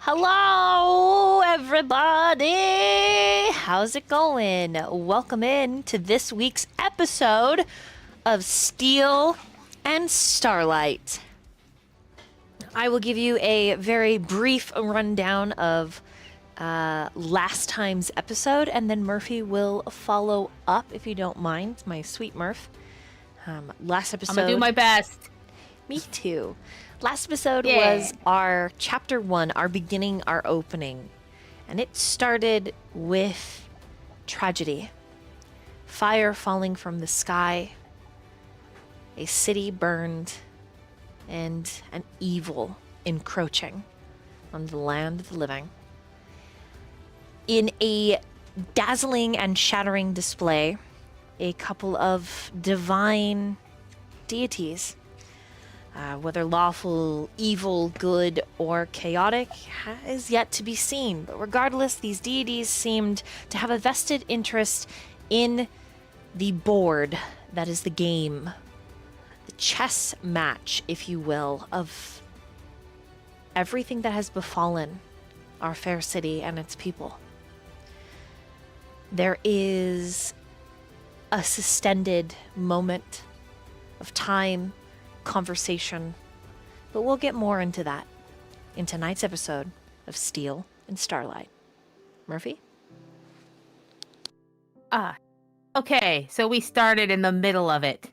Hello, everybody! How's it going? Welcome in to this week's episode of Steel and Starlight. I will give you a very brief rundown of last time's episode, and then Murphy will follow up if you don't mind, my sweet Murph. Last episode. I'm gonna do my best. Me too. Last episode Yeah. was our chapter 1, our beginning, our opening. And it started with tragedy. Fire falling from the sky, a city burned, and an evil encroaching on the land of the living. In a dazzling and shattering display, a couple of divine deities, whether lawful, evil, good, or chaotic, is yet to be seen. But regardless, these deities seemed to have a vested interest in the board that is the game, the chess match, if you will, of everything that has befallen our fair city and its people. There is a suspended moment of time, conversation, but we'll get more into that in tonight's episode of Steel and Starlight. Murphy? Okay, so we started in the middle of it.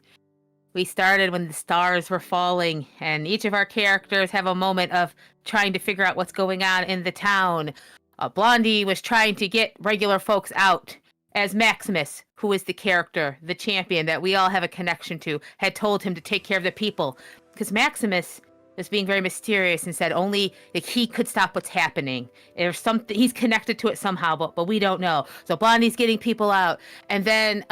We started when the stars were falling, and each of our characters have a moment of trying to figure out what's going on in the town. Blondie was trying to get regular folks out, as Maximus, who is the character, the champion that we all have a connection to, had told him to take care of the people. Because Maximus was being very mysterious and said only that he could stop what's happening. There's something, he's connected to it somehow, but we don't know. So Blondie's getting people out. And then,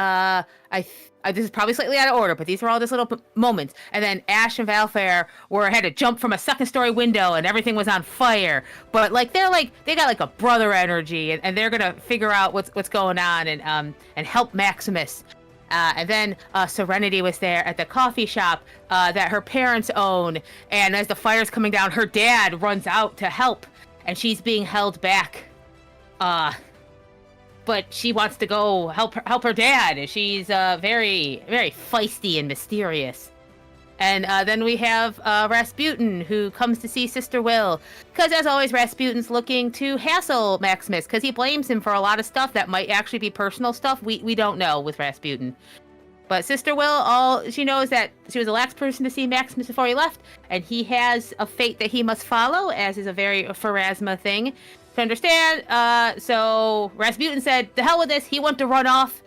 this is probably slightly out of order, but these were all just little moments. And then Ash and Valfair had to jump from a second-story window, and everything was on fire. But they got like a brother energy, and they're gonna figure out what's going on and help Maximus. And then Serenity was there at the coffee shop that her parents own. And as the fire's coming down, her dad runs out to help, and she's being held back. But she wants to go help her dad. She's very, very feisty and mysterious. And then we have Rasputin, who comes to see Sister Will. Because, as always, Rasputin's looking to hassle Maximus, because he blames him for a lot of stuff that might actually be personal stuff we don't know with Rasputin. But Sister Will, all she knows that she was the last person to see Maximus before he left, and he has a fate that he must follow, as is a very Pharasma thing to understand. So Rasputin said, "The hell with this." He wanted to run off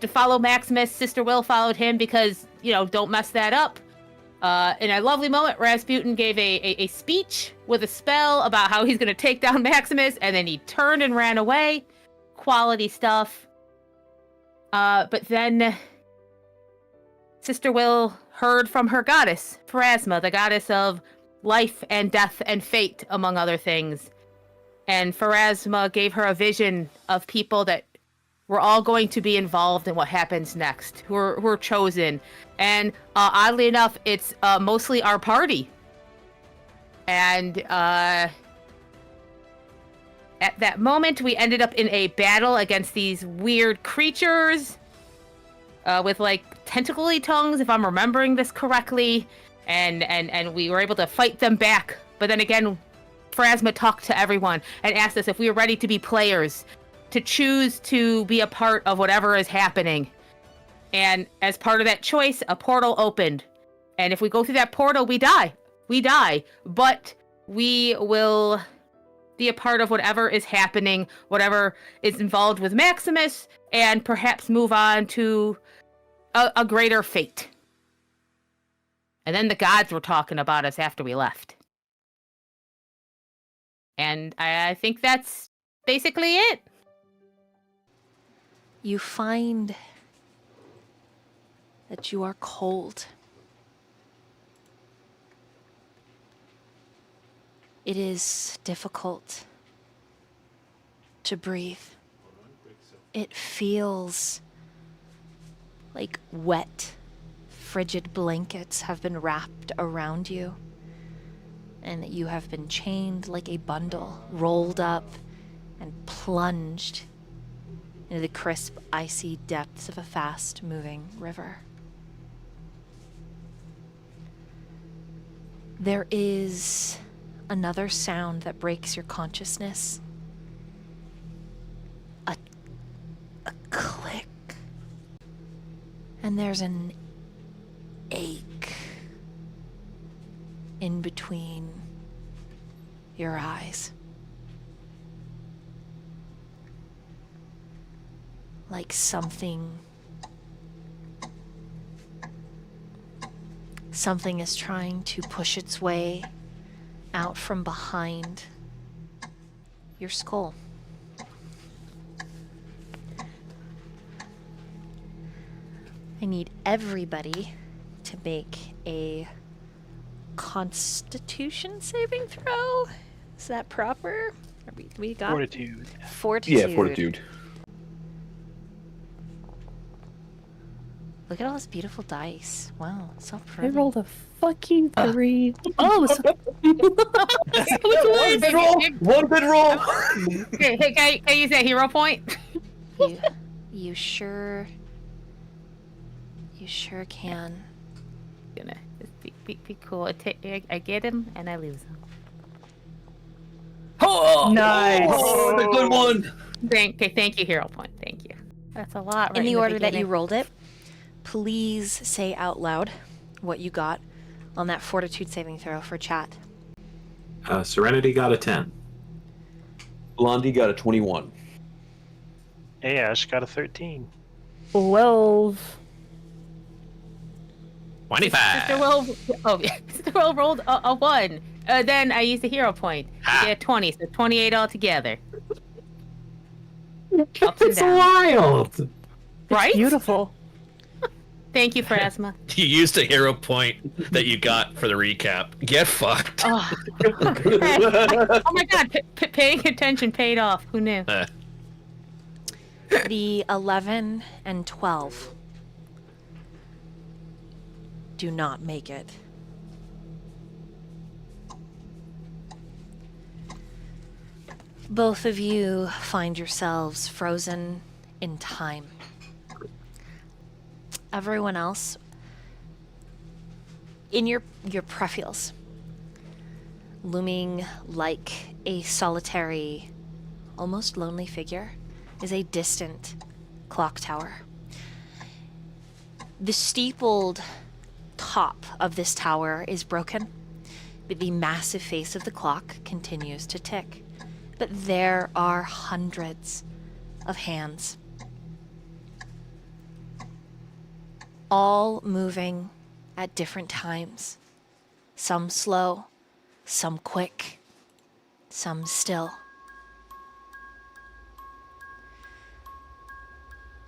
to follow Maximus. Sister Will followed him because, don't mess that up. In a lovely moment, Rasputin gave a speech with a spell about how he's going to take down Maximus, and then he turned and ran away. Quality stuff. But then Sister Will heard from her goddess, Pharasma, the goddess of life and death and fate, among other things. And Pharasma gave her a vision of people that were all going to be involved in what happens next, who are chosen. And oddly enough, it's mostly our party. And at that moment, we ended up in a battle against these weird creatures with tentacly tongues, if I'm remembering this correctly. And we were able to fight them back. But then again, Pharasma talked to everyone and asked us if we were ready to be players, to choose to be a part of whatever is happening. And as part of that choice, a portal opened. And if we go through that portal, we die. We die. But we will be a part of whatever is happening, whatever is involved with Maximus, and perhaps move on to a greater fate. And then the gods were talking about us after we left. And I think that's basically it. You find that you are cold. It is difficult to breathe. It feels like wet, frigid blankets have been wrapped around you. and that you have been chained like a bundle, rolled up and plunged into the crisp, icy depths of a fast-moving river. There is another sound that breaks your consciousness. A click. And there's an ache in between your eyes. Like something is trying to push its way out from behind your skull. I need everybody to make a Constitution saving throw. Is that proper? We got Fortitude. Fortitude. Yeah, fortitude. Look at all this beautiful dice. Wow, so I pretty. rolled a fucking 3. Oh, so One good roll! One good roll! Hey, can I use that hero point? You sure can. Gonna just be cool. I get him and I lose him. Oh, Nice. Oh, the good one. Thank you, hero point. Thank you. That's a lot. Right In the order that you beginning. rolled it, please say out loud what you got on that fortitude saving throw for chat. Serenity got a 10. Blondie got a 21. Ash got a 13. 12. 25. Sister Will rolled a 1. Then I used a hero point. I get a 20, so 28 altogether. Ups and It's downs. wild. Right? Beautiful. Thank you, Phrasma. You used a hero point that you got for the recap. Get fucked. Oh, oh my god, paying attention paid off. Who knew? The 11 and 12 do not make it. Both of you find yourselves frozen in time. Everyone else, in your peripherals, looming like a solitary, almost lonely figure, is a distant clock tower. The steepled top of this tower is broken, but the massive face of the clock continues to tick. But there are hundreds of hands, all moving at different times. Some slow, some quick, some still.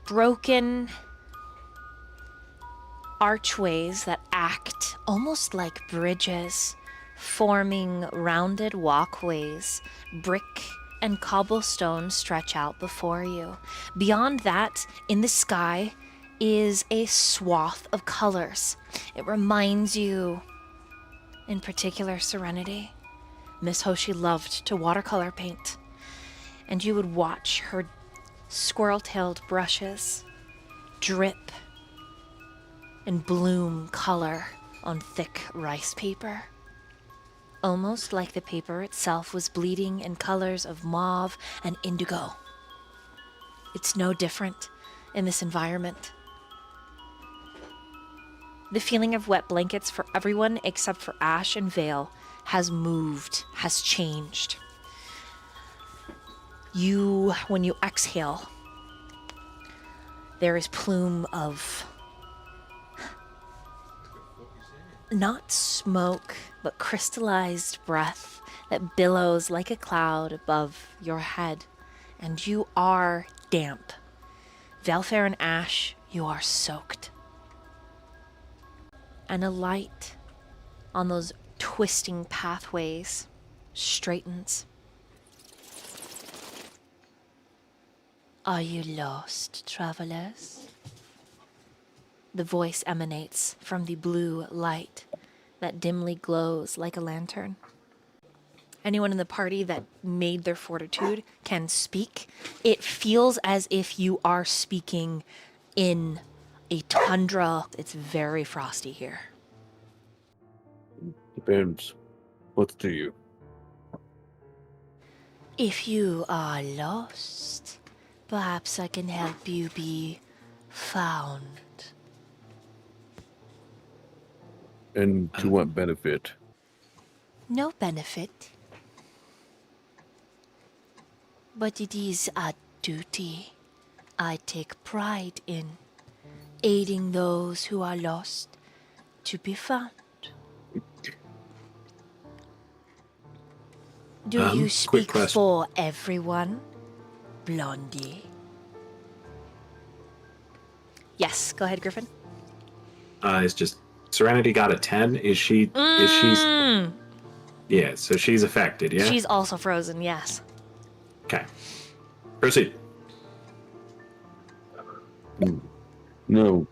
Broken archways that act almost like bridges, forming rounded walkways. Brick and cobblestone stretch out before you. Beyond that, in the sky, is a swath of colors. It reminds you, in particular, Serenity. Miss Hoshi loved to watercolor paint, and you would watch her squirrel-tailed brushes drip and bloom color on thick rice paper. Almost like the paper itself was bleeding in colors of mauve and indigo. It's no different in this environment. The feeling of wet blankets for everyone except for Ash and Vale has moved, has changed. When you exhale, there is plume of not smoke, but crystallized breath that billows like a cloud above your head, and you are damp. Valfair and Ash, you are soaked. And a light on those twisting pathways straightens. Are you lost, travelers? The voice emanates from the blue light that dimly glows like a lantern. anyone in the party that made their fortitude can speak, it feels as if you are speaking in a tundra. It's very frosty here. Depends. What to you? If you are lost, perhaps I can help you be found. And to what benefit? No benefit. But it is a duty I take pride in, aiding those who are lost to be found. Do you quick speak question. for everyone, Blondie? Yes, go ahead, Griffin. It's just Serenity got a 10. Is she? Is she? Yeah. So she's affected. Yeah. She's also frozen, yes. Okay. Proceed. No,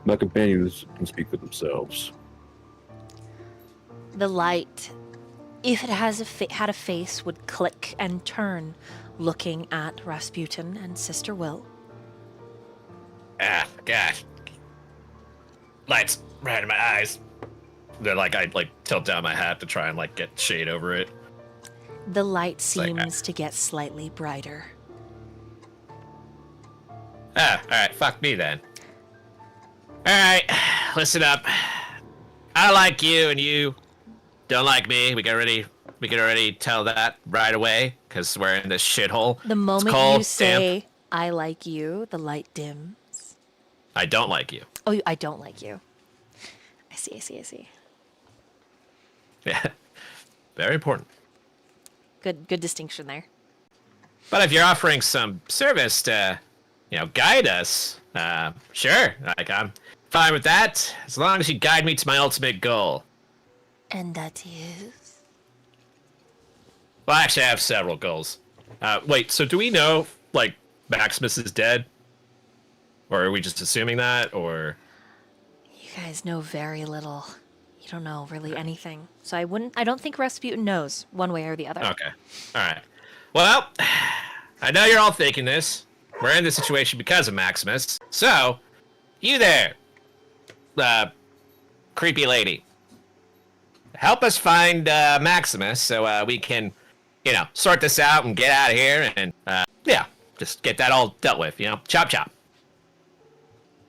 my companions can speak for themselves. The light, if it has had a face, would click and turn, looking at Rasputin and Sister Will. Ah, gosh. Lights right in my eyes. They're like, I tilt down my hat to try and get shade over it. The light like, seems to get slightly brighter. Ah, alright, fuck me then. Alright, listen up. I like you and you don't like me. We can already tell that right away, because we're in this shithole. The It's moment cold, you say, damp. I like you, the light dims. I don't like you. Oh, I don't like you. I see. Yeah. Very important. Good distinction there. But if you're offering some service to, guide us, sure. I'm fine with that, as long as you guide me to my ultimate goal. And that is? Well, actually, I have several goals. Wait, so do we know, Maximus is dead? Or are we just assuming that, or... You guys know very little. You don't know really anything. So I don't think Rasputin knows one way or the other. Okay. Alright. Well, I know you're all thinking this. We're in this situation because of Maximus. So, you there, creepy lady. Help us find Maximus so we can, sort this out and get out of here and, just get that all dealt with, Chop chop.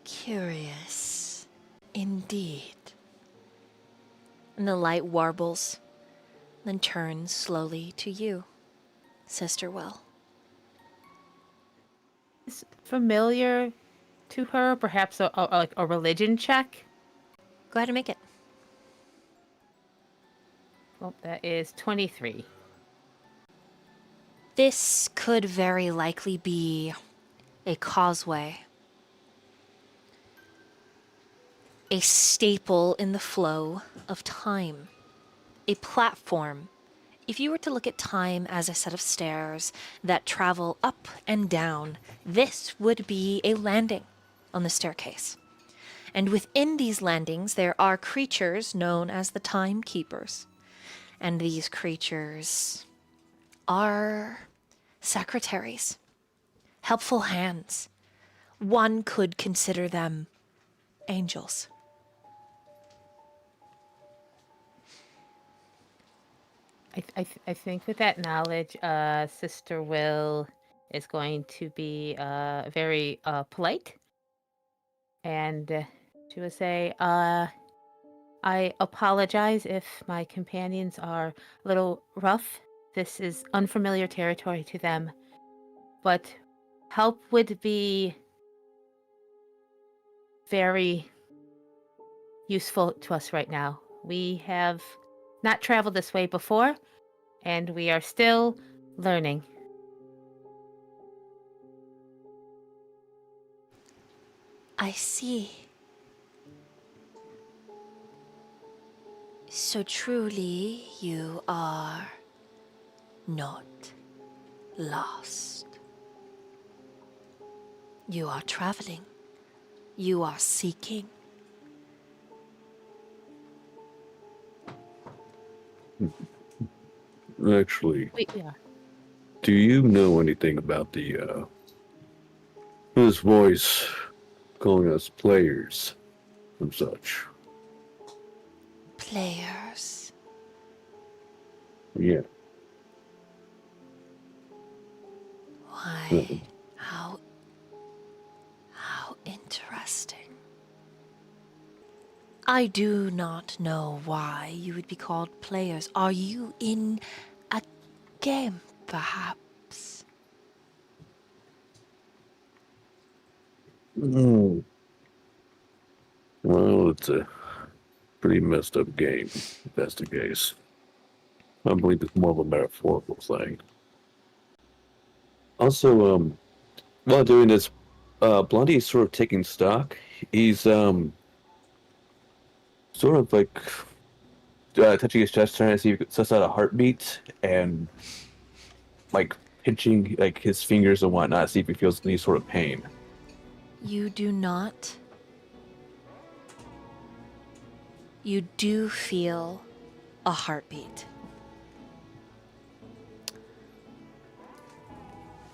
Curious. Indeed. And the light warbles, then turns slowly to you, Sister Will. Is familiar to her, perhaps a religion check? Go ahead and make it. Well, that is 23. This could very likely be a causeway. A staple in the flow of time. A platform. If you were to look at time as a set of stairs that travel up and down, this would be a landing on the staircase. And within these landings, there are creatures known as the Timekeepers. And these creatures are secretaries, helpful hands. One could consider them angels. I think with that knowledge, Sister Will is going to be very polite. And she will say, I apologize if my companions are a little rough. This is unfamiliar territory to them. But help would be very useful to us right now. We have not traveled this way before, and we are still learning. I see. So truly you are not lost. You are traveling. You are seeking. Actually, Yeah. do you know anything about this voice calling us players and such? Players. Yeah. Why? How interesting. I do not know why you would be called players. Are you in a game, perhaps? Mm. Well, it's a pretty messed up game, if that's the case. I believe it's more of a metaphorical thing. Also, while doing this, Blondie is sort of taking stock. He's sort of like touching his chest, trying to see if he can suss out a heartbeat, and like pinching like his fingers and whatnot, see if he feels any sort of pain. You do not. You do feel a heartbeat.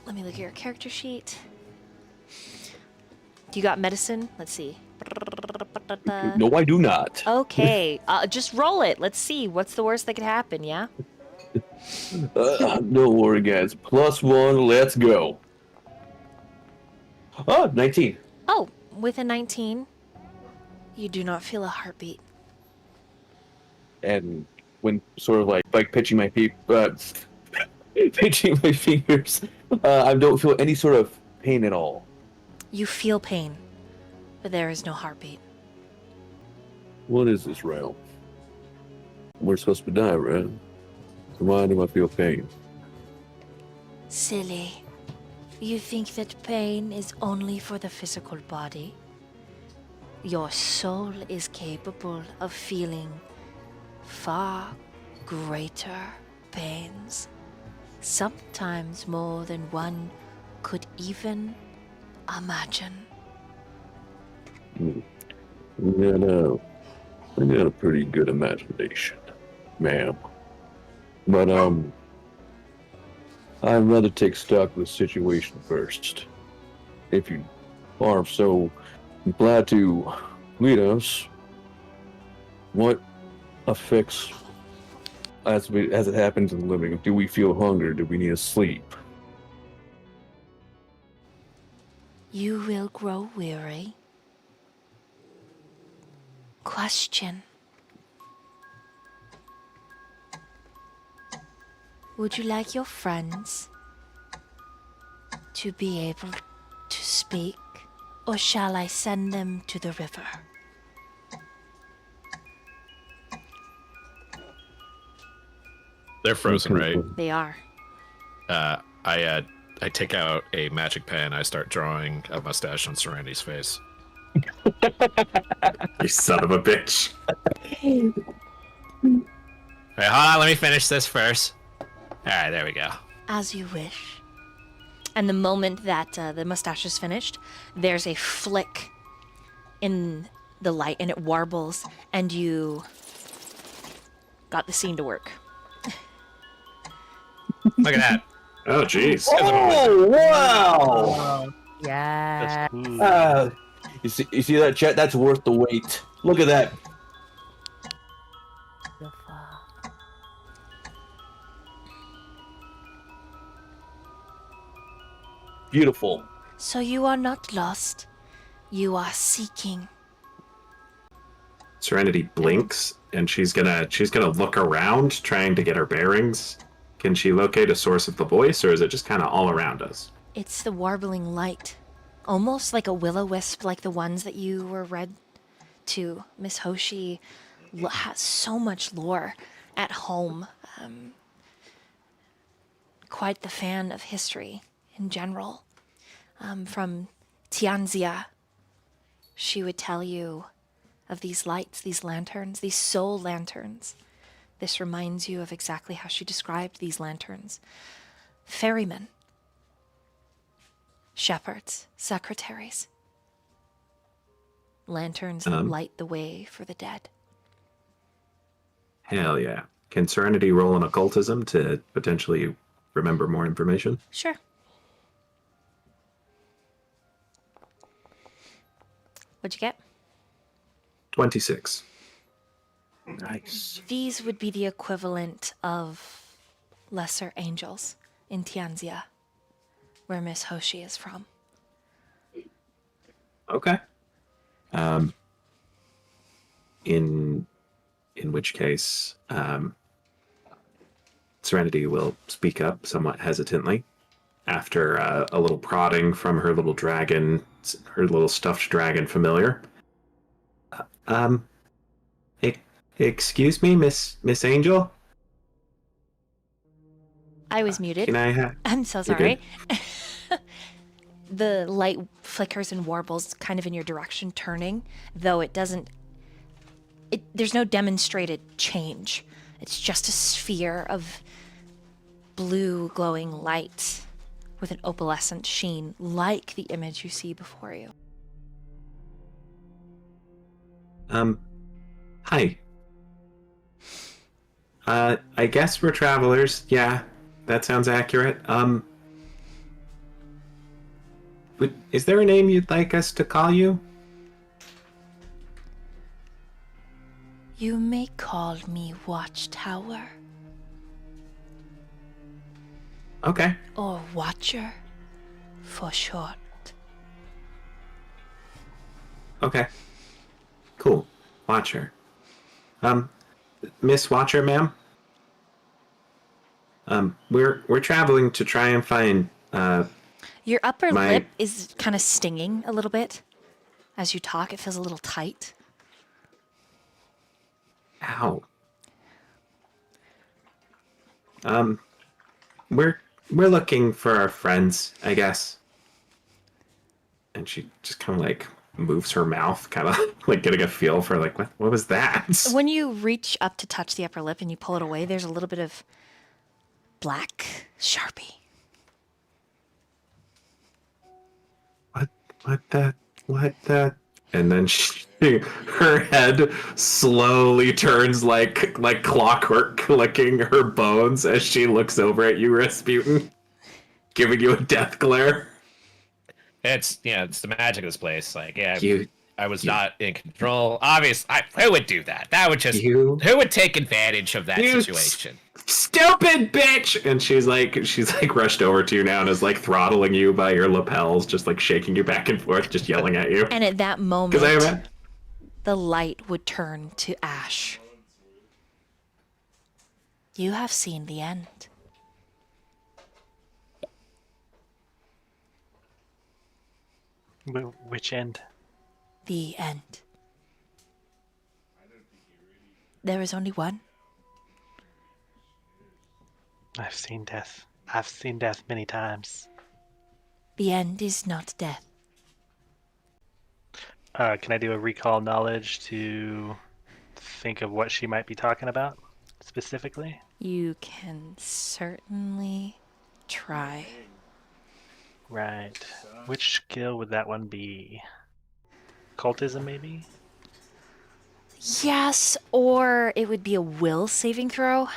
Let me look at your character sheet. Do you got medicine? Let's see. No, I do not. Okay, just roll it. Let's see. What's the worst that could happen, yeah? Don't worry, guys. +1, let's go. Oh, 19. Oh, with a 19, you do not feel a heartbeat. And when sort of like pinching my pinching my fingers, I don't feel any sort of pain at all. You feel pain, but there is no heartbeat. What is this realm? We're supposed to die, right? So why do I feel pain? Silly. You think that pain is only for the physical body? Your soul is capable of feeling far greater pains, sometimes more than one could even imagine. I got a pretty good imagination, ma'am. But I'd rather take stock of the situation first. If you are so glad to lead us, what affects as it happens in the living? Do we feel hunger? Do we need to sleep? You will grow weary. Question. Would you like your friends to be able to speak, or shall I send them to the river? They're frozen, right? They are. I take out a magic pen. I start drawing a mustache on Serenity's face. You son of a bitch. Wait, hold on. Let me finish this first. All right, there we go. As you wish. And the moment that the mustache is finished, there's a flick in the light and it warbles, and you got the scene to work. Look at that. Oh, jeez. Oh, wow! Yeah. You see that, Chet? That's worth the wait. Look at that. Beautiful. So you are not lost. You are seeking. Serenity blinks, and she's gonna look around, trying to get her bearings. Can she locate a source of the voice, or is it just kind of all around us? It's the warbling light. Almost like a will-o-wisp, like the ones that you were read to. Miss Hoshi has so much lore at home. Quite the fan of history in general. From Tianxia, she would tell you of these lights, these lanterns, these soul lanterns. This reminds you of exactly how she described these lanterns. Ferrymen. Shepherds, secretaries. Lanterns that light the way for the dead. Hell yeah. Can Serenity roll an occultism to potentially remember more information? Sure. What'd you get? 26. Nice. These would be the equivalent of lesser angels in Tianxia, where Miss Hoshi is from. Okay. In which case, Serenity will speak up somewhat hesitantly after a little prodding from her little dragon, her little stuffed dragon familiar. Excuse me, Miss Angel? I was muted. Can I have... I'm so You're good. sorry. The light flickers and warbles kind of in your direction, turning, though it doesn't... there's no demonstrated change. It's just a sphere of blue glowing light with an opalescent sheen, like the image you see before you. Hi. I guess we're travelers. Yeah, that sounds accurate. Is there a name you'd like us to call you? You may call me Watchtower Okay. or Watcher for short. Okay. Cool. Watcher. Miss Watcher, ma'am? We're traveling to try and find, Your upper My- lip is kind of stinging a little bit as you talk. It feels a little tight. ow. We're looking for our friends, I guess. And she just kind of like moves her mouth, kind of like getting a feel for like, what was that? When you reach up to touch the upper lip and you pull it away, there's a little bit of black Sharpie. What the? And then her head slowly turns like clockwork, clicking her bones as she looks over at you, Rasputin, giving you a death glare. It's it's the magic of this place. Like, yeah, You- I was not in control. Obviously, who would do that? That would just You- who would take advantage of that You- situation? Stupid bitch! And she's like rushed over to you now and is like throttling you by your lapels, just like shaking you back and forth, just yelling at you. And at that moment, Because the light would turn to ash. You have seen the end. Which end? The end. There is only one. I've seen death. I've seen death many times. The end is not death. Can I do a recall knowledge to think of what she might be talking about specifically? You can certainly try. Right. Which skill would that one be? Cultism, maybe? Yes, or it would be a will saving throw.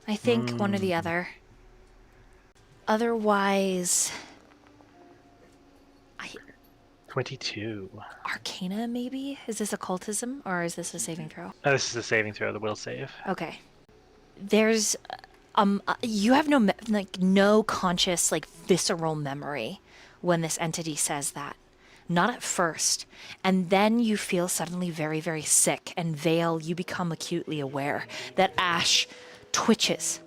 I think one or the other. Otherwise, 22. Arcana maybe? Is this occultism or is this a saving throw? Oh, this is a saving throw, the will save. Okay. There's you have no conscious visceral memory when this entity says that. Not at first. And then you feel suddenly very, very sick, and Vale, you become acutely aware that Ash twitches.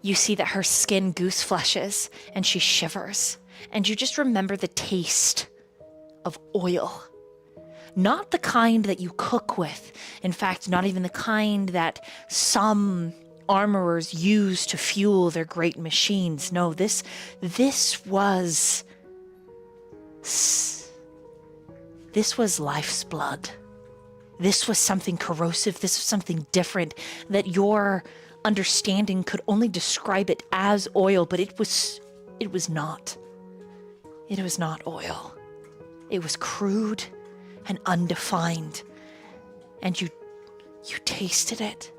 You see that her skin goose fleshes and she shivers. And you just remember the taste of oil. Not the kind that you cook with. In fact, not even the kind that some armorers use to fuel their great machines. No, this was life's blood. This was something corrosive. This was something different that your understanding could only describe it as oil, but it was not. It was not oil. It was crude and undefined. And you tasted it.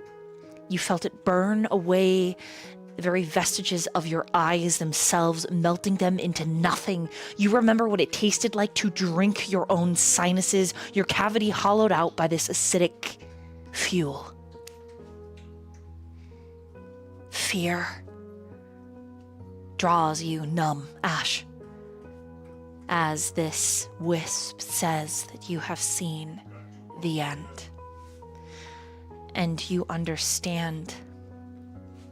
You felt it burn away the very vestiges of your eyes themselves, melting them into nothing. You remember what it tasted like to drink your own sinuses, your cavity hollowed out by this acidic fuel. Fear draws you numb, Ash, as this wisp says that you have seen the end. And you understand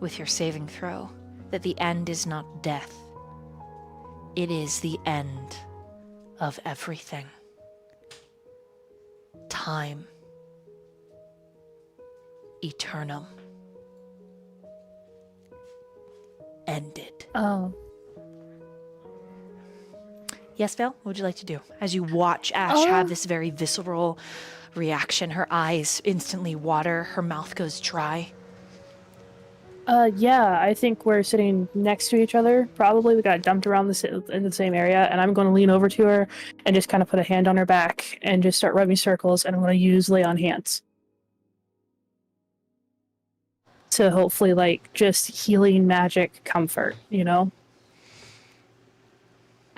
with your saving throw that the end is not death. It is the end of everything. Time. Eternum. Ended. Oh. Yes, Vale? What would you like to do? As you watch Ash have this very visceral reaction, her eyes instantly water, her mouth goes dry. Yeah, I think we're sitting next to each other. Probably we got dumped around in the same area, and I'm going to lean over to her and just kind of put a hand on her back and just start rubbing circles, and I'm going to use lay on hands to hopefully, like, just healing magic comfort, you know?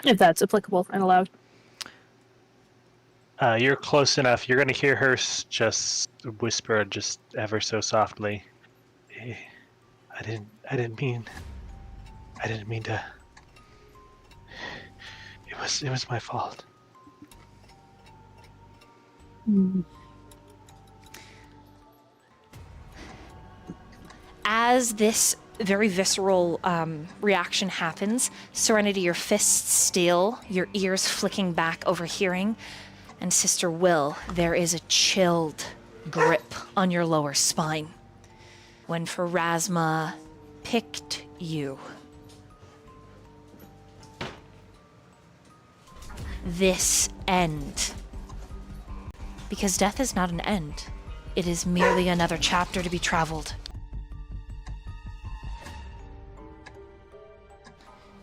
If that's applicable and allowed. You're close enough. You're going to hear her just whisper, just ever so softly. I didn't mean to. It was my fault. As this very visceral reaction happens, Serenity, your fists steel, your ears flicking back, overhearing, and Sister Will, there is a chilled grip on your lower spine. When Pharasma picked you, this end, because death is not an end, it is merely another chapter to be traveled.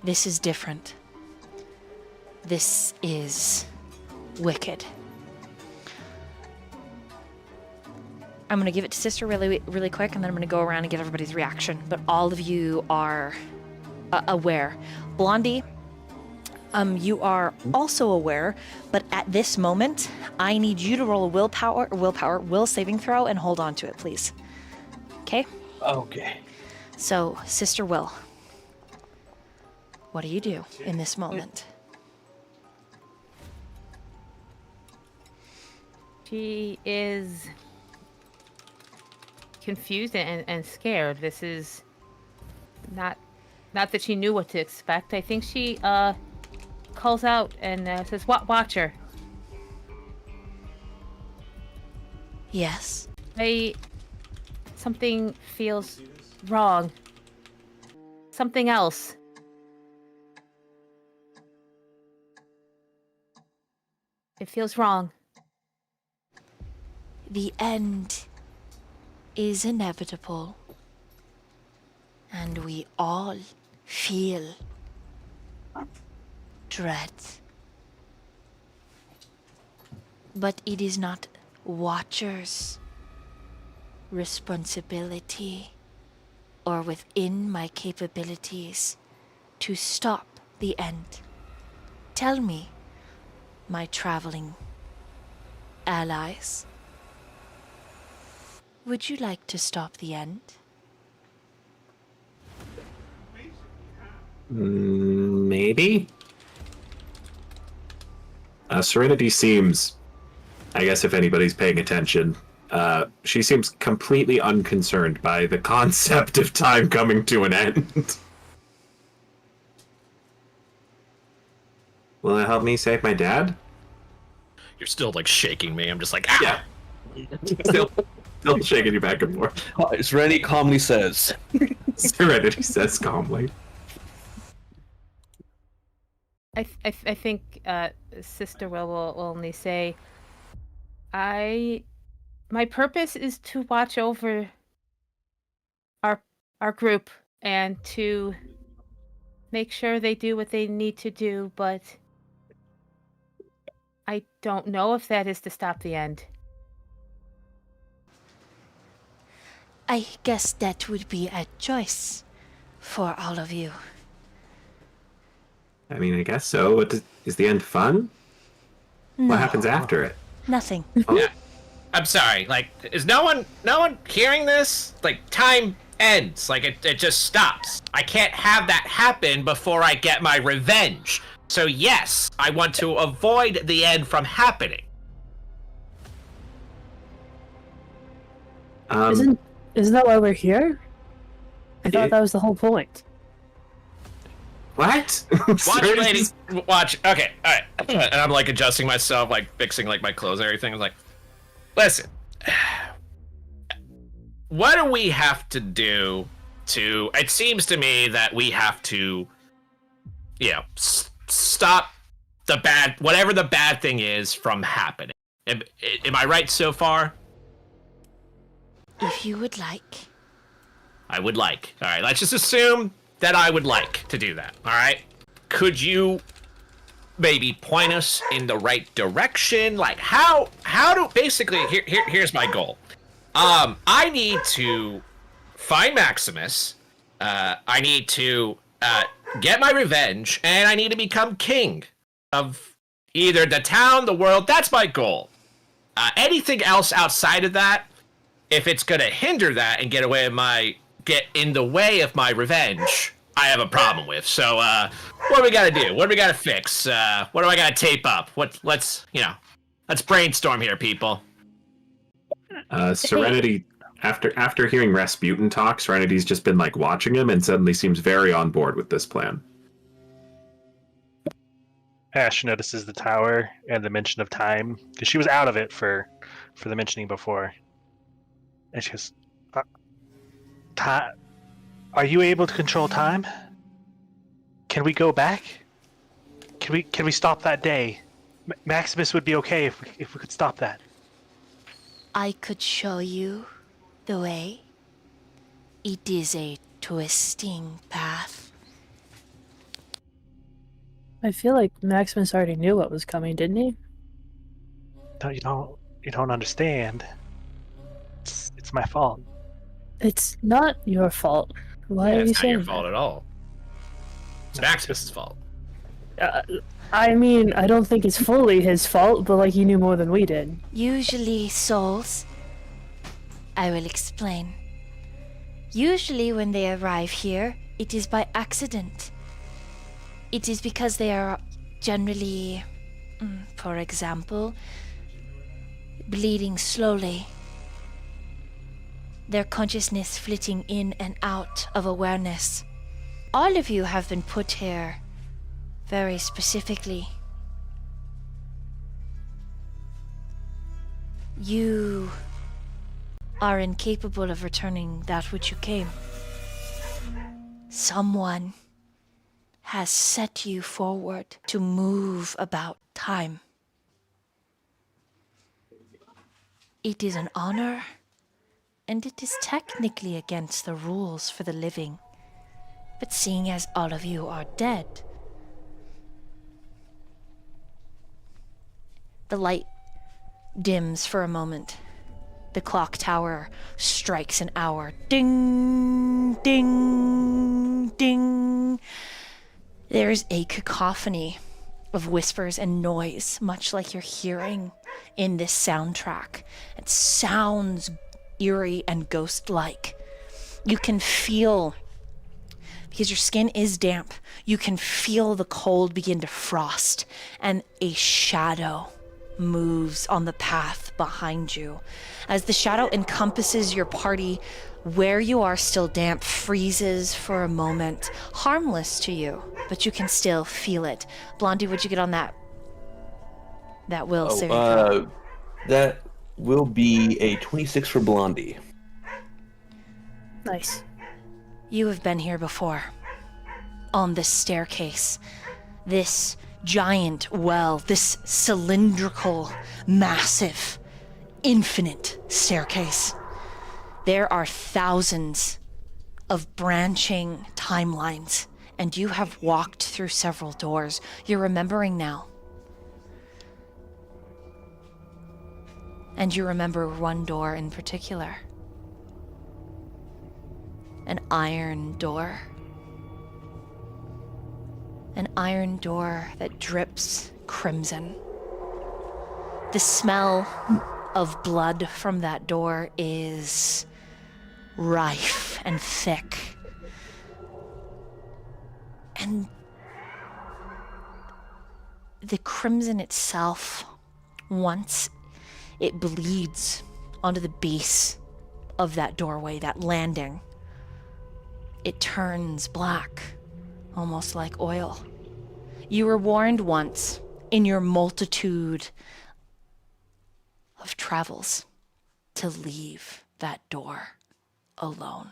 This is different. This is wicked. I'm going to give it to Sister really quick, and then I'm going to go around and get everybody's reaction. But all of you are aware. Blondie, you are also aware, but at this moment, I need you to roll a will saving throw, and hold on to it, please. Okay? Okay. So, Sister Will, what do you do in this moment? She is confused and scared. This is not that she knew what to expect. I think she calls out and says, "Watch her." Yes. Something feels wrong. Something else. It feels wrong. The end is inevitable, and we all feel dread. But it is not Watcher's responsibility or within my capabilities to stop the end. Tell me, my traveling allies, would you like to stop the end? Maybe. Serenity seems, I guess if anybody's paying attention, she seems completely unconcerned by the concept of time coming to an end. Will it help me save my dad? You're still like shaking me. I'm just like, ah! Yeah. Still shaking you back and forth. Serenity calmly says. Serenity says calmly. I think Sister will only say, my purpose is to watch over our group and to make sure they do what they need to do, but I don't know if that is to stop the end. I guess that would be a choice for all of you. I mean, I guess so. Is the end fun? No, What happens after it? nothing. Yeah. I'm sorry. Like, is no one hearing this? Like, time ends. Like, it just stops. I can't have that happen before I get my revenge. So yes, I want to avoid the end from happening. Isn't that why we're here? I thought that was the whole point. What? Watch, lady. Watch. Okay. All right. And I'm like adjusting myself, like fixing like my clothes and everything. I was like, listen. What do we have to do to? It seems to me that we have to, stop the bad, whatever the bad thing is, from happening. Am I right so far? If you would like. I would like. All right. Let's just assume that I would like to do that. All right. Could you maybe point us in the right direction? Like how do basically here's my goal. I need to find Maximus. I need to get my revenge, and I need to become king of either the town, the world. That's my goal. Anything else outside of that, if it's gonna hinder that and get in the way of my revenge, I have a problem with. So, what do we gotta do? What do we gotta fix? What do I gotta tape up? Let's brainstorm here, people. Serenity, after hearing Rasputin talk, Serenity's just been like watching him and suddenly seems very on board with this plan. Ash notices the tower and the mention of time, because she was out of it for the mentioning before. And she goes, time? Are you able to control time? Can we go back? Can we stop that day? Maximus would be okay if we could stop that. I could show you the way. It is a twisting path. I feel like Maximus already knew what was coming, didn't he? No, you don't understand. It's my fault. It's not your fault. Why are you It's not saying your fault at all. It's Maximus's fault. I mean, I don't think it's fully his fault, but like he knew more than we did. Usually, souls. I will explain. Usually, when they arrive here, it is by accident. It is because they are generally, for example, bleeding slowly. Their consciousness flitting in and out of awareness. All of you have been put here very specifically. You are incapable of returning that which you came. Someone has set you forward to move about time. It is an honor, and it is technically against the rules for the living. But seeing as all of you are dead, the light dims for a moment. The clock tower strikes an hour. Ding, ding, ding. There's a cacophony of whispers and noise, much like you're hearing in this soundtrack. It sounds eerie and ghost-like. You can feel, because your skin is damp, you can feel the cold begin to frost, and a shadow moves on the path behind you. As the shadow encompasses your party, where you are still damp freezes for a moment, harmless to you, but you can still feel it. Blondie, would you get on that will save throw? That will be a 26 for Blondie. Nice. You have been here before. On this staircase. This giant well. This cylindrical, massive, infinite staircase. There are thousands of branching timelines, and you have walked through several doors. You're remembering now. And you remember one door in particular. an iron door. An iron door that drips crimson. The smell of blood from that door is rife and thick. And the crimson itself, once it bleeds onto the base of that doorway, that landing, it turns black, almost like oil. You were warned once in your multitude of travels to leave that door alone.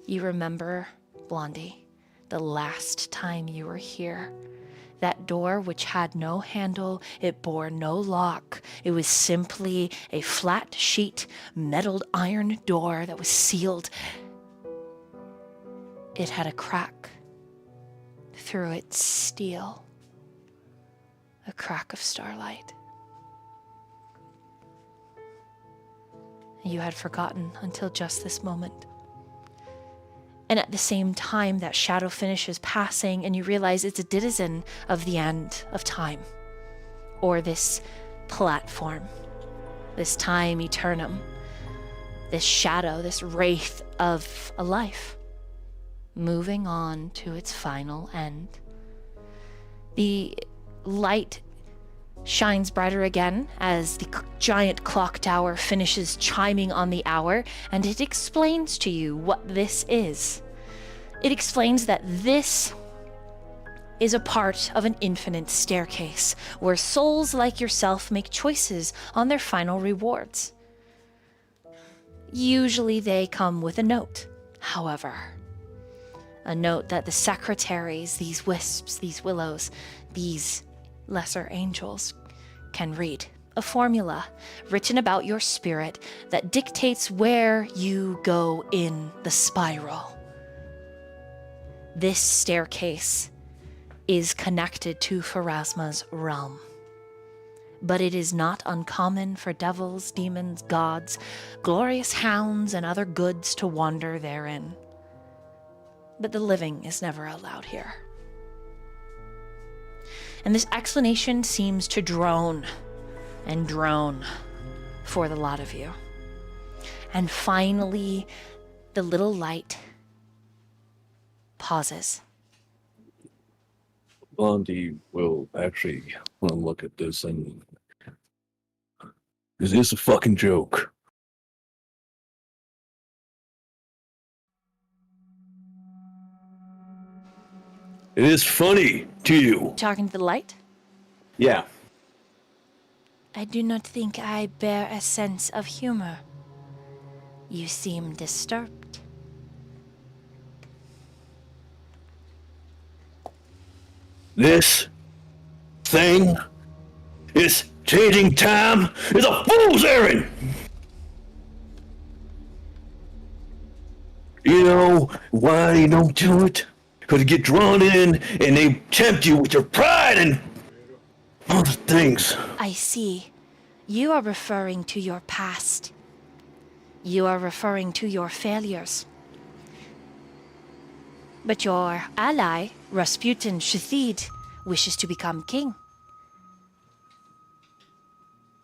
You remember, Blondie, the last time you were here. That door which had no handle, it bore no lock. It was simply a flat sheet, metalled iron door that was sealed. It had a crack through its steel, a crack of starlight. You had forgotten until just this moment. And at the same time, that shadow finishes passing, and you realize it's a denizen of the end of time, or this platform, this time eternum, this shadow, this wraith of a life, moving on to its final end. The light shines brighter again as the giant clock tower finishes chiming on the hour, and it explains to you what this is. It explains that this is a part of an infinite staircase where souls like yourself make choices on their final rewards. Usually they come with a note, however. A note that the secretaries, these wisps, these willows, these lesser angels can read. A formula written about your spirit that dictates where you go in the spiral. This staircase is connected to Pharasma's realm. But it is not uncommon for devils, demons, gods, glorious hounds, and other goods to wander therein. But the living is never allowed here. And this explanation seems to drone and drone for the lot of you. And finally, the little light pauses. Blondie will actually want to look at this and... Is this a fucking joke? It is funny to you. Talking to the light? Yeah. I do not think I bear a sense of humor. You seem disturbed. This thing, this changing time, is a fool's errand! You know why you don't do it? Because you get drawn in and they tempt you with your pride and other things. I see. You are referring to your past. You are referring to your failures. But your ally, Rasputin ℙ𝕒𝕒𝕙𝕗𝕚, wishes to become king.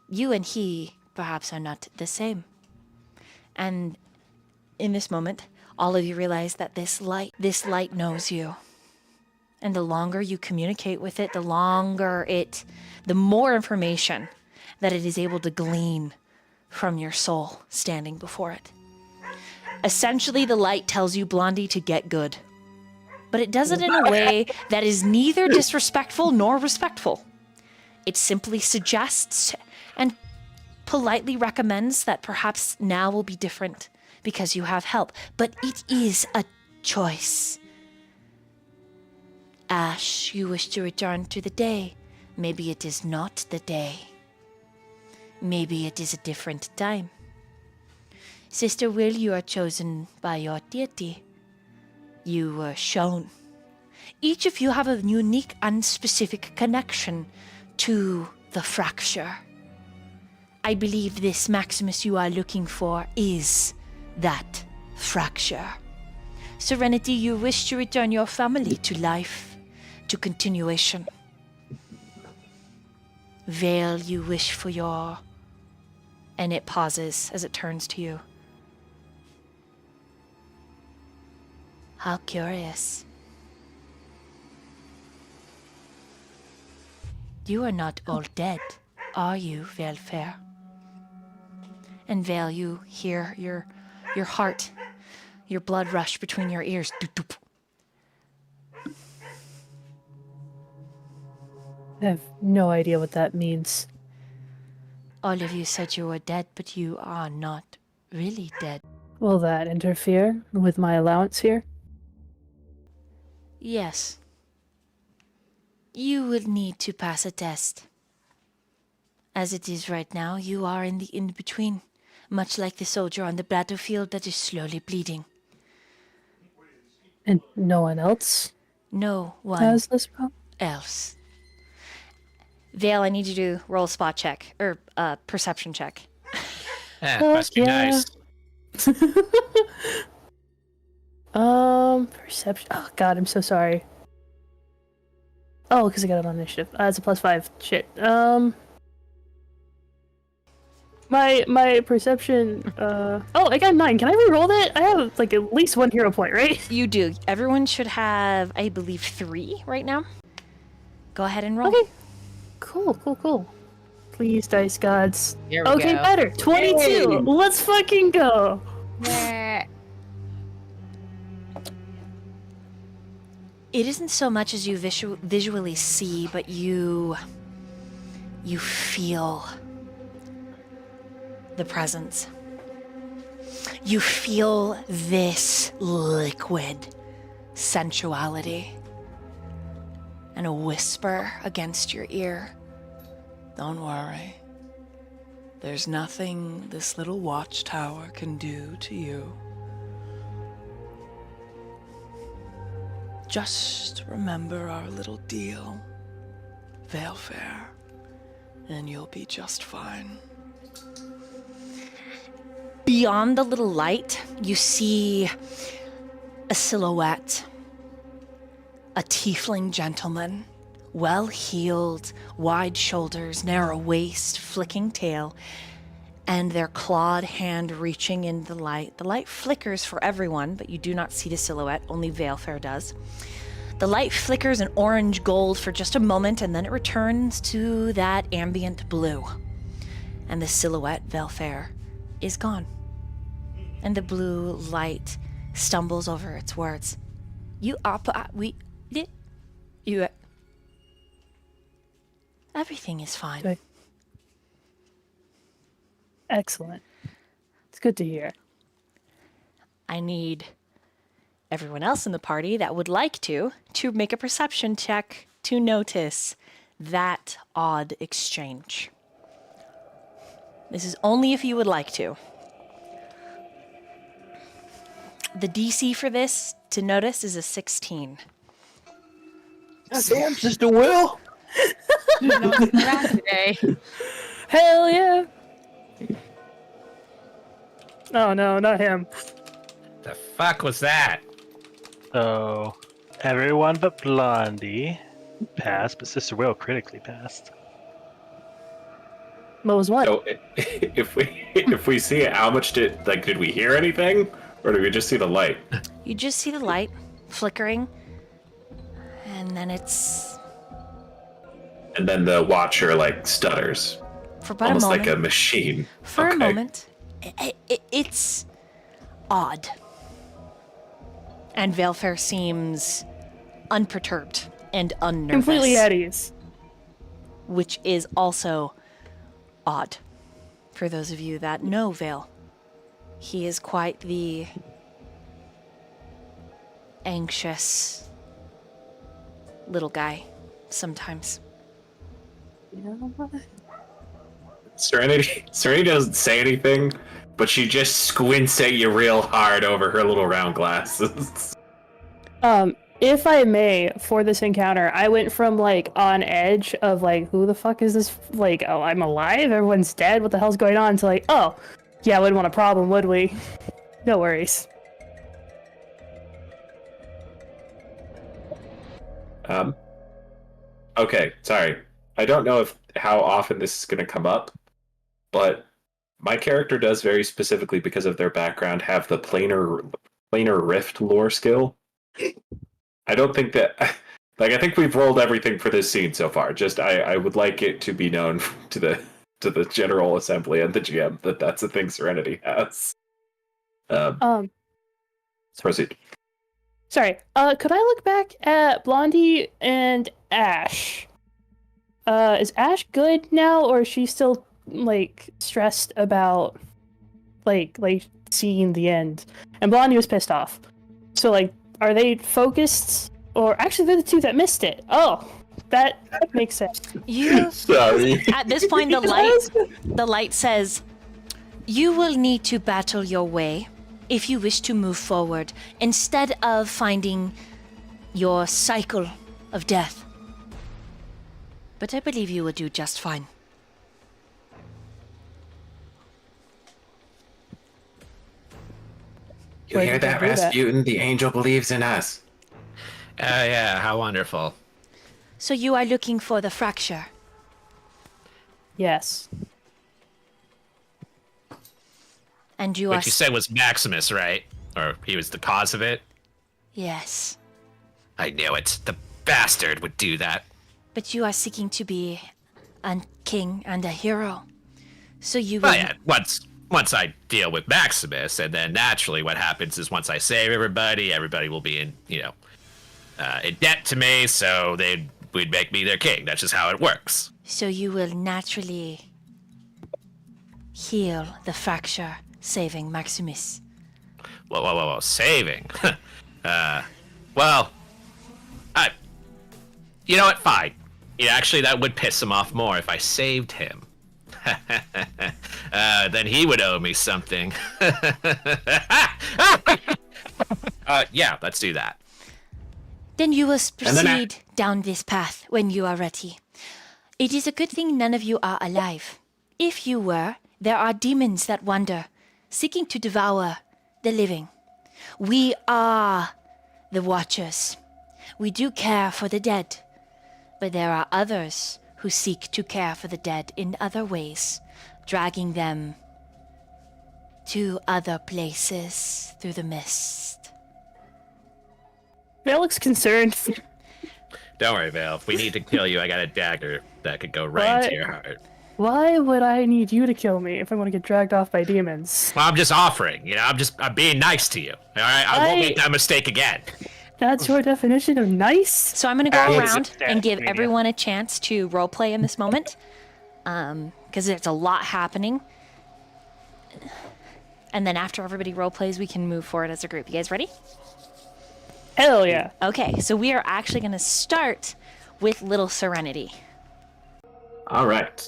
You and he, perhaps, are not the same. And in this moment, all of you realize that this light knows you. And the longer you communicate with it, the more information that it is able to glean from your soul standing before it. Essentially, the light tells you, Blondie, to get good. But it does it in a way that is neither disrespectful nor respectful. It simply suggests and politely recommends that perhaps now will be different because you have help. But it is a choice. Ash, you wish to return to the day. Maybe it is not the day. Maybe it is a different time. Sister Will, you are chosen by your deity. You were shown. Each of you have a unique and specific connection to the fracture. I believe this Maximus you are looking for is that fracture. Serenity, you wish to return your family to life, to continuation. Vale, you wish for your... And it pauses as it turns to you. How curious. You are not all dead, are you, Vale Fair? And Vale, you hear your heart, your blood rush between your ears. Doop, doop. I have no idea what that means. All of you said you were dead, but you are not really dead. Will that interfere with my allowance here? Yes. You will need to pass a test. As it is right now, you are in the in-between, much like the soldier on the battlefield that is slowly bleeding. And no one else No one has this problem? else. Vale, I need you to roll a spot check, or perception check. Must be yeah. nice. Perception. Oh god, I'm so sorry. Oh, because I got it on initiative. It's a +5. Shit. My perception. Oh, I got 9. Can I re-roll that? I have like at least 1 hero point, right? You do. Everyone should have, I believe, 3 right now. Go ahead and roll. Okay. Cool. Please, dice gods. Here we Okay, go. better. 22. Hey. Let's fucking go. Yeah. It isn't so much as you visually see, but you feel the presence. You feel this liquid sensuality and a whisper against your ear. Don't worry. There's nothing this little watchtower can do to you. Just remember our little deal, Vale Fair, and you'll be just fine. Beyond the little light, you see a silhouette. A tiefling gentleman, well-heeled, wide shoulders, narrow waist, flicking tail, and their clawed hand reaching in the light. The light flickers for everyone, but you do not see the silhouette, only Valefair does. The light flickers an orange gold for just a moment, and then it returns to that ambient blue. And the silhouette, Valefair, is gone. And the blue light stumbles over its words. Everything is fine. Okay. Excellent. It's good to hear. I need everyone else in the party that would like to make a perception check to notice that odd exchange. This is only if you would like to. The DC for this to notice is a 16. Damn, Sister Will! Today. Hell yeah! Oh no, not him. The fuck was that? So, everyone but Blondie passed, but Sister Will critically passed. What was what? So if we see it, how much did we hear anything, or did we just see the light? You just see the light flickering, and then it's And then the watcher stutters, for about almost a moment. like a machine. For a Okay. moment, it's odd. And Valefair seems unperturbed and unnervous. Completely at ease. Which is also odd for those of you that know Vale. He is quite the anxious little guy sometimes. You know what? Serenity doesn't say anything, but she just squints at you real hard over her little round glasses. If I may, for this encounter, I went from on edge of who the fuck is this? Oh, I'm alive, everyone's dead, what the hell's going on? To oh, yeah, we wouldn't want a problem, would we? No worries. Okay, sorry. I don't know how often this is going to come up, but my character does very specifically, because of their background, have the planar rift lore skill. I don't think that I think we've rolled everything for this scene so far. Just I would like it to be known to the General Assembly and the GM that that's a thing Serenity has. Proceed. Sorry. Could I look back at Blondie and Ash? Is Ash good now, or is she still stressed about like seeing the end? And Blondie was pissed off. So are they focused, or actually they're the two that missed it? Oh, that makes sense. You. Sorry. At this point, the light says, "You will need to battle your way if you wish to move forward, instead of finding your cycle of death. But I believe you will do just fine." You hear that, Rasputin? The angel believes in us. Yeah, how wonderful. So you are looking for the fracture. Yes. And you Which you said was Maximus, right? Or he was the cause of it? Yes. I knew it. The bastard would do that. But you are seeking to be a king and a hero. So you will... Well, yeah, once I deal with Maximus, and then naturally what happens is once I save everybody will be in debt to me, so would make me their king. That's just how it works. So you will naturally heal the fracture, saving Maximus. Whoa, saving? You know what, fine. Yeah, actually, that would piss him off more if I saved him. Then he would owe me something. Yeah, let's do that. Then you will proceed down this path when you are ready. It is a good thing none of you are alive. If you were, there are demons that wander, seeking to devour the living. We are the Watchers. We do care for the dead, but there are others who seek to care for the dead in other ways, dragging them to other places through the mist. Vale looks concerned. Don't worry, Vale. If we need to kill you, I got a dagger that could go right into your heart. Why would I need you to kill me if I'm going to get dragged off by demons? Well, I'm just offering. I'm being nice to you. All right, I won't make that mistake again. That's your definition of nice? So I'm going to go around and give everyone a chance to roleplay in this moment, because there's a lot happening. And then after everybody roleplays, we can move forward as a group. You guys ready? Hell yeah. Okay, so we are actually going to start with Little Serenity. All right.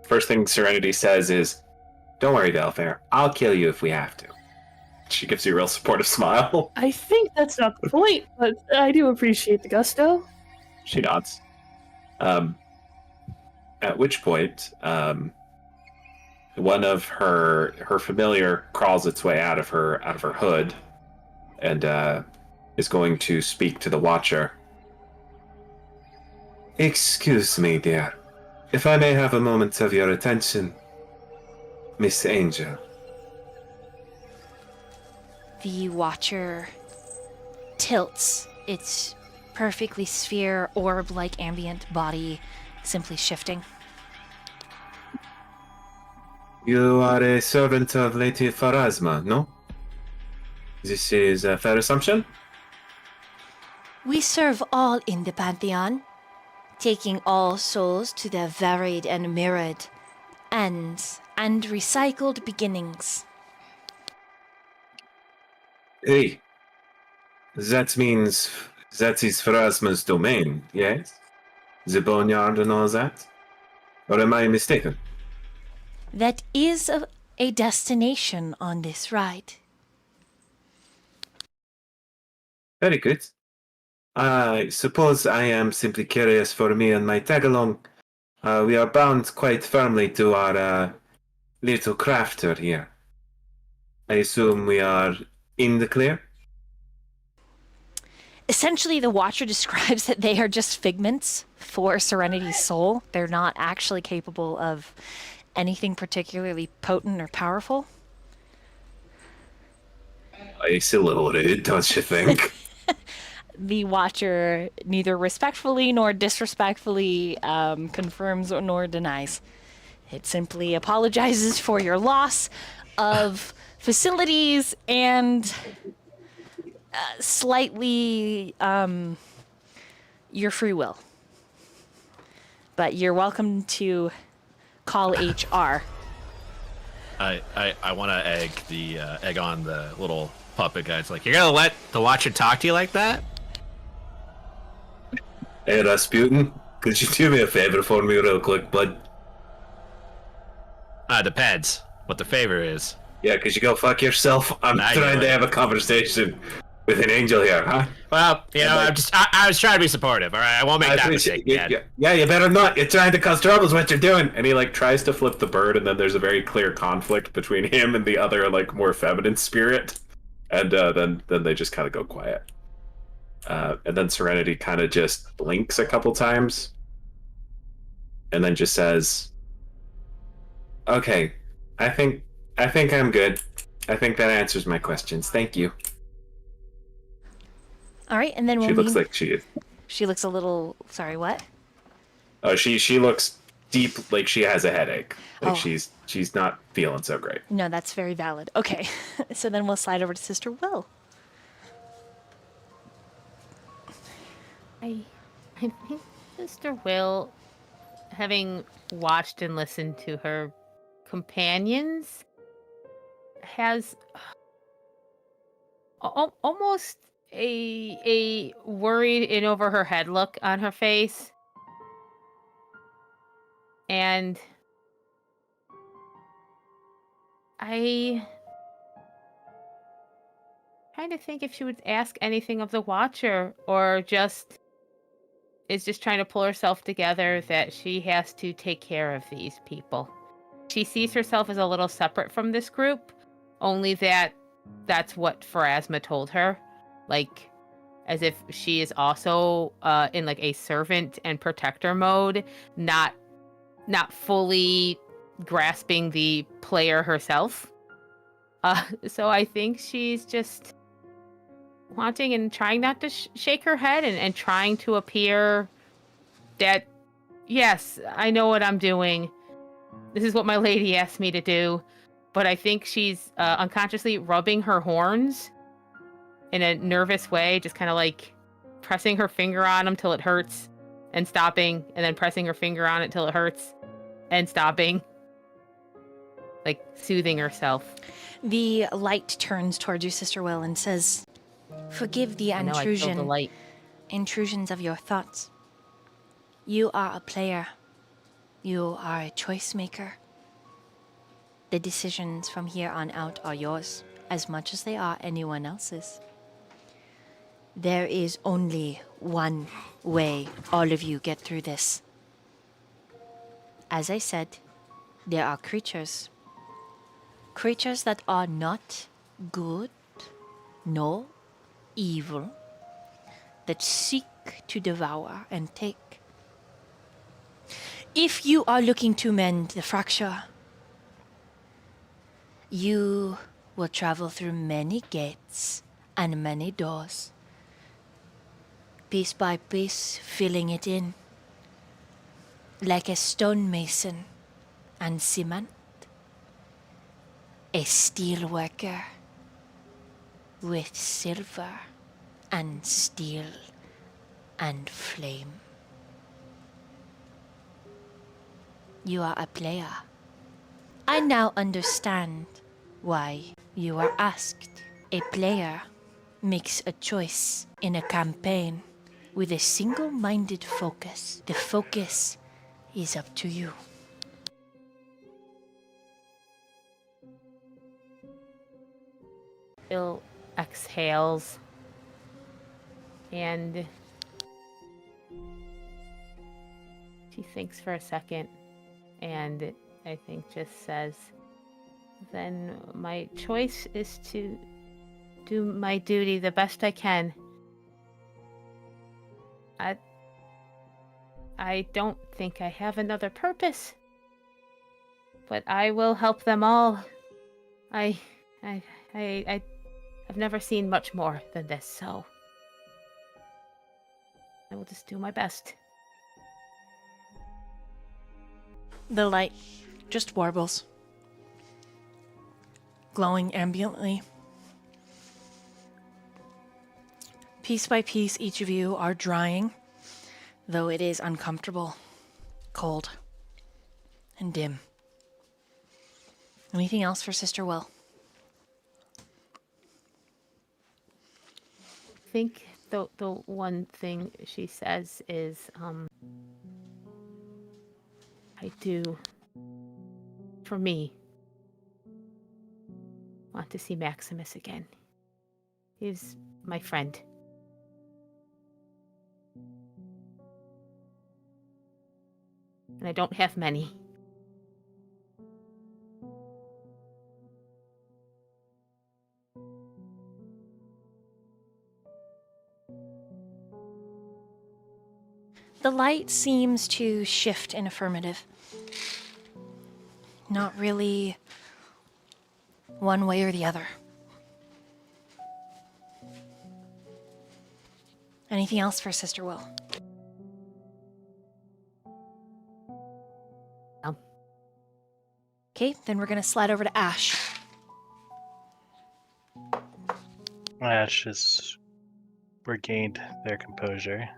First thing Serenity says is, "Don't worry, Valefair. I'll kill you if we have to." She gives you a real supportive smile. I think that's not the point, but I do appreciate the gusto. She nods. At which point, one of her familiar crawls its way out of her hood, and is going to speak to the Watcher. "Excuse me, dear. If I may have a moment of your attention, Miss Angel." The Watcher tilts its perfectly sphere orb-like ambient body, simply shifting. "You are a servant of Lady Pharasma, no? This is a fair assumption?" We serve all in the Pantheon, taking all souls to their varied and mirrored ends and recycled beginnings. Hey, that means that is Pharasma's domain, yes? The boneyard and all that? Or am I mistaken? That is a destination on this ride. Very good. I suppose I am simply curious for me and my tag-along. We are bound quite firmly to our little crafter here. I assume we are in the clear? Essentially, the Watcher describes that they are just figments for Serenity's soul. They're not actually capable of anything particularly potent or powerful. It's a little rude, don't you think? The Watcher neither respectfully nor disrespectfully confirms nor denies. It simply apologizes for your loss of facilities and slightly your free will. But you're welcome to call HR. I want to egg on the little puppet guy. It's like, you're gonna let the Watcher talk to you like that? Hey, Rasputin, could you do me a favor for me real quick, bud? Depends what the favor is. Yeah, could you go fuck yourself? I'm trying to have a conversation with an angel here, huh? Well, you know, I was trying to be supportive, all right? I won't make that mistake again. Yeah, you better not. You're trying to cause trouble is what you're doing. And he, like, tries to flip the bird, and then there's a very clear conflict between him and the other, like, more feminine spirit. And then they just kind of go quiet. And then Serenity kind of just blinks a couple times. And then just says, okay, I think I'm good. I think that answers my questions. Thank you. All right, and then She looks like she is. She looks a little... Sorry, what? Oh, she looks deep, like she has a headache. Like she's not feeling so great. No, that's very valid. Okay, so then we'll slide over to Sister Will. I think Sister Will, having watched and listened to her companions, has almost a worried in over her head look on her face. And I trying to think if she would ask anything of the Watcher, or is just trying to pull herself together that she has to take care of these people. She sees herself as a little separate from this group, only that's what Pharasma told her. Like, as if she is also in like a servant and protector mode, not fully grasping the player herself. So I think she's just wanting and trying not to shake her head and trying to appear that, yes, I know what I'm doing. This is what my lady asked me to do. But I think she's unconsciously rubbing her horns in a nervous way, just kind of like pressing her finger on them till it hurts and stopping, and then pressing her finger on it till it hurts and stopping. Like soothing herself. The light turns towards you, Sister Will, and says, "Forgive the intrusions of your thoughts. You are a player. You are a choice maker. The decisions from here on out are yours, as much as they are anyone else's. There is only one way all of you get through this. As I said, there are creatures. Creatures that are not good, nor evil, that seek to devour and take. If you are looking to mend the fracture, you will travel through many gates and many doors, piece by piece filling it in, like a stonemason and cement, a steel worker with silver and steel and flame. You are a player. I now understand why you are asked. A player makes a choice in a campaign with a single-minded focus. The focus is up to you." Bill exhales and she thinks for a second and I think just says, "Then my choice is to do my duty the best I can I don't think I have another purpose. But I will help them all. I've never seen much more than this, so I will just do my best. The light just warbles, glowing ambiently. Piece by piece, each of you are drying, though it is uncomfortable, cold, and dim. Anything else for Sister Will? I think the one thing she says is, I do, for me, want to see Maximus again. He's my friend. And I don't have many. The light seems to shift in affirmative. Not really one way or the other. Anything else for Sister Will? No. Okay, then we're gonna slide over to Ash. Ash has regained their composure,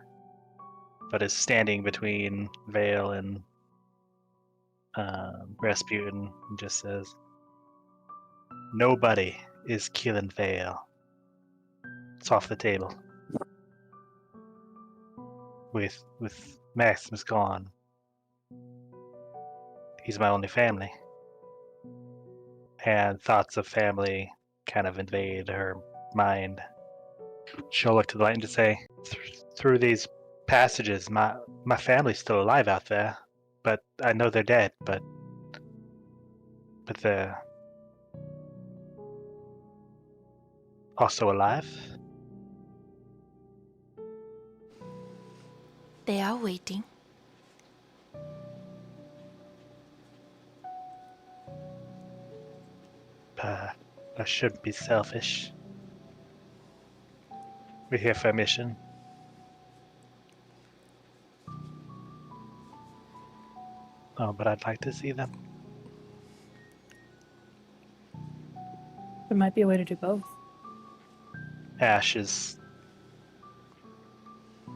but is standing between Vale and Rasputin and just says, "Nobody is killing Vale. It's off the table. With Maximus gone, he's my only family." And thoughts of family kind of invade her mind. She'll look to the light and just say, "Through these passages, my family's still alive out there, but I know they're dead, but they're also alive." They are waiting. I shouldn't be selfish. We're here for a mission. Oh, but I'd like to see them. There might be a way to do both. Ash is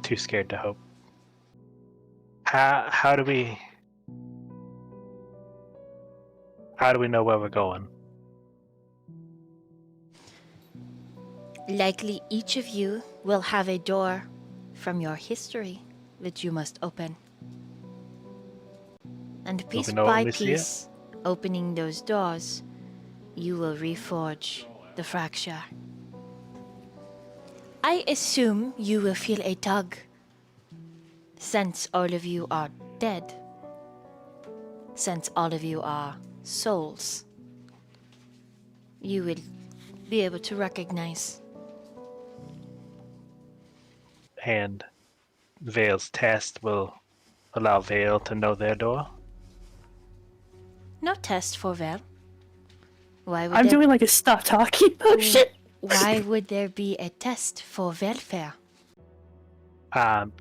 too scared to hope. How do we know where we're going? Likely each of you will have a door from your history that you must open. And piece we know by when we see it? piece, opening those doors, you will reforge the fracture. I assume you will feel a tug, since all of you are dead, since all of you are souls. You will be able to recognize. And Vale's test will allow Vale to know their door. No test for Vale. Why would I'm there, doing like a stop talking motion. Why would there be a test for welfare?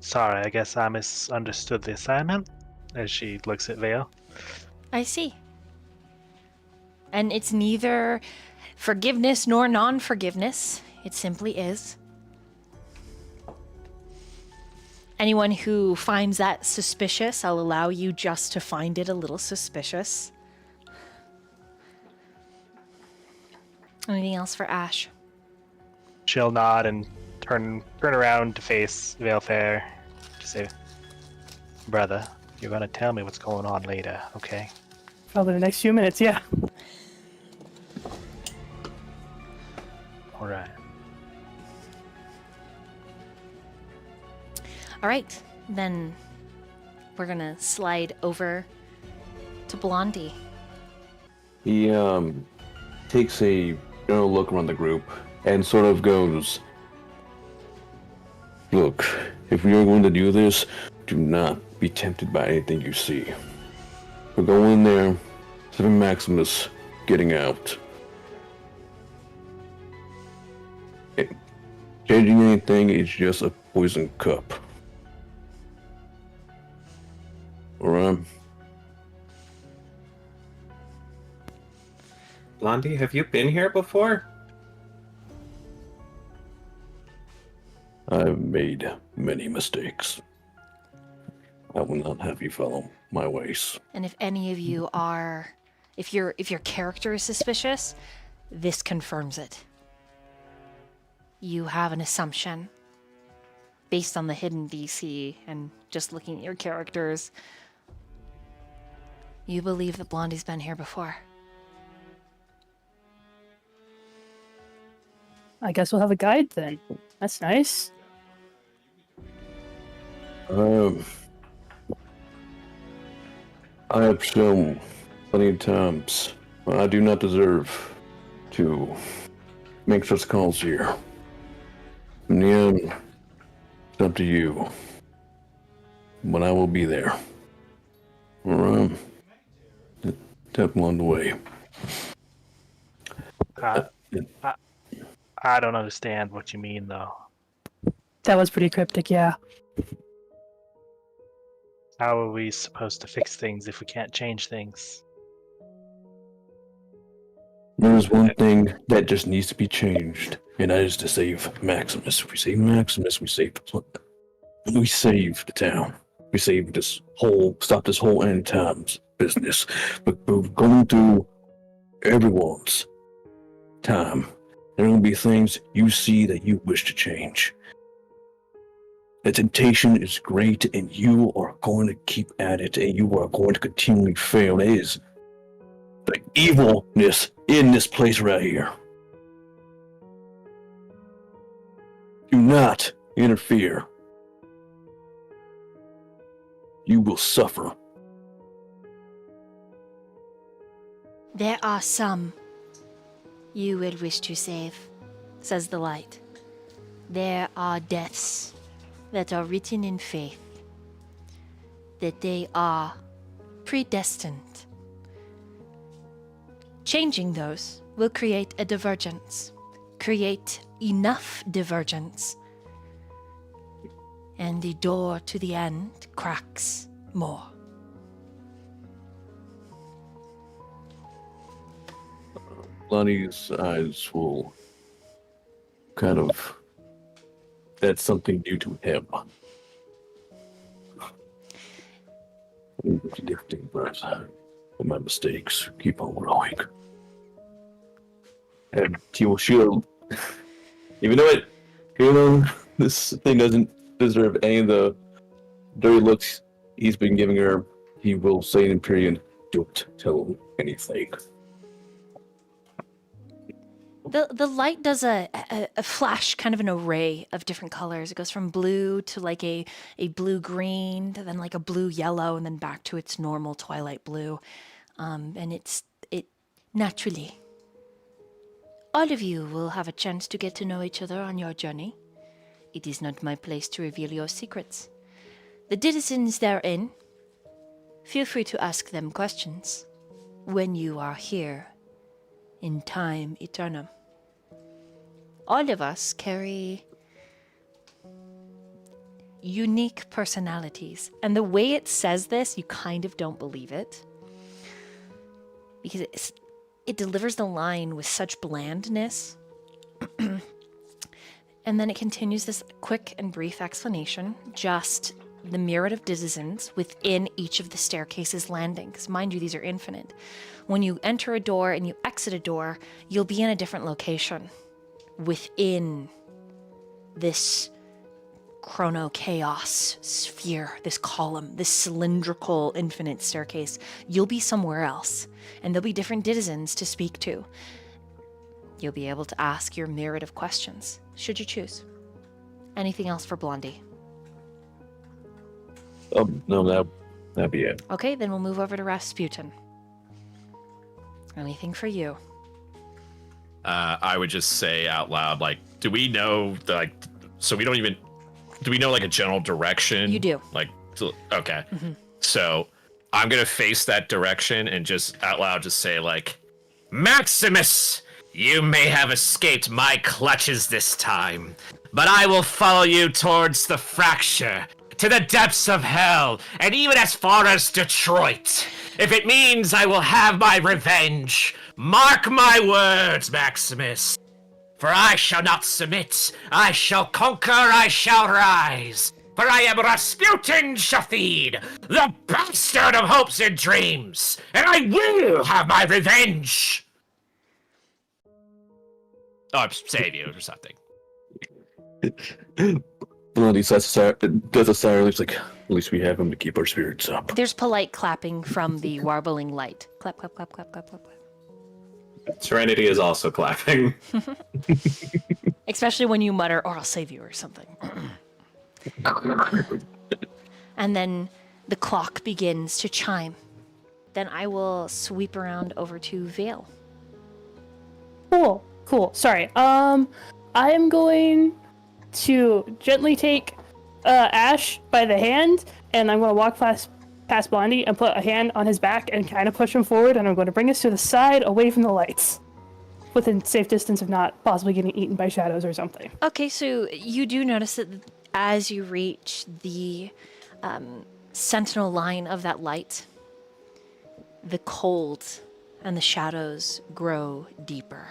Sorry, I guess I misunderstood the assignment. As she looks at Vale. I see. And it's neither forgiveness nor non-forgiveness. It simply is. Anyone who finds that suspicious, I'll allow you just to find it a little suspicious. Anything else for Ash? She'll nod and turn around to face Valefair. Just say, "Brother, you're gonna tell me what's going on later, okay?" Probably the next few minutes, yeah. All right. All right, then we're gonna slide over to Blondie. He takes a general look around the group and sort of goes, "Look, if we are going to do this, do not be tempted by anything you see. But go in there, Seven Maximus getting out. Changing anything is just a poison cup. Alright? Blondie, have you been here before? I've made many mistakes. I will not have you follow my ways. And if any of you are, if your character is suspicious, this confirms it. You have an assumption based on the hidden DC and just looking at your characters. You believe that Blondie's been here before. I guess we'll have a guide then. That's nice. I have shown plenty of times, but I do not deserve to make such calls here. In the end, it's up to you. But I will be there. Alright. Step along the way. I don't understand what you mean, though. That was pretty cryptic, yeah. How are we supposed to fix things if we can't change things? There's one thing that just needs to be changed, and that is to save Maximus. If we save Maximus, we save the town. We save stop this whole end times business. But we're going through everyone's time. There will be things you see that you wish to change. The temptation is great, and you are going to keep at it, and you are going to continually fail. It is the evilness in this place right here. Do not interfere. You will suffer. There are some you would wish to save, says the light. There are deaths that are written in faith, that they are predestined. Changing those will create a divergence, create enough divergence, and the door to the end cracks more. Blondie's eyes will kind of... That's something new to him. Different breaths. My mistakes. Keep on growing. And he will shoot. Even though this thing doesn't deserve any of the dirty looks he's been giving her, he will say in period, "Don't tell him anything." The light does a flash, kind of an array of different colors. It goes from blue to like a blue-green, to then like a blue-yellow, and then back to its normal twilight blue. And it naturally. All of you will have a chance to get to know each other on your journey. It is not my place to reveal your secrets. The denizens therein, feel free to ask them questions when you are here in time eternum. All of us carry unique personalities. And the way it says this, you kind of don't believe it. Because it delivers the line with such blandness. And then it continues this quick and brief explanation, just the myriad of denizens within each of the staircases landing. Because mind you, these are infinite. When you enter a door and you exit a door, you'll be in a different location within this chrono chaos sphere, this column, this cylindrical infinite staircase. You'll be somewhere else, and there'll be different denizens to speak to. You'll be able to ask your myriad of questions, should you choose. Anything else for Blondie? No, that'd be it. Okay, then we'll move over to Rasputin. Anything for you? I would just say out loud, like, do we know, like, so we don't even, do we know, like, a general direction? You do. Like, Okay. So I'm gonna face that direction and just out loud just say like, Maximus, you may have escaped my clutches this time, but I will follow you towards the fracture, to the depths of hell, and even as far as Detroit. If it means I will have my revenge, mark my words, Maximus. For I shall not submit, I shall conquer, I shall rise. For I am Rasputin Shafid, the bastard of hopes and dreams, and I will have my revenge! Or save you, or something. Blondie does a sigh. It's like, at least we have him to keep our spirits up. There's polite clapping from the warbling light. Clap, clap, clap, clap, clap, clap, clap. Serenity is also clapping. Especially when you mutter, or I'll save you, or something. And then the clock begins to chime. Then I will sweep around over to Vale. Cool. Sorry. I am going to gently take Ash by the hand, and I'm going to walk past Blondie and put a hand on his back and kind of push him forward, and I'm going to bring us to the side away from the lights, within safe distance of not possibly getting eaten by shadows or something. Okay, so you do notice that as you reach the sentinel line of that light, the cold and the shadows grow deeper,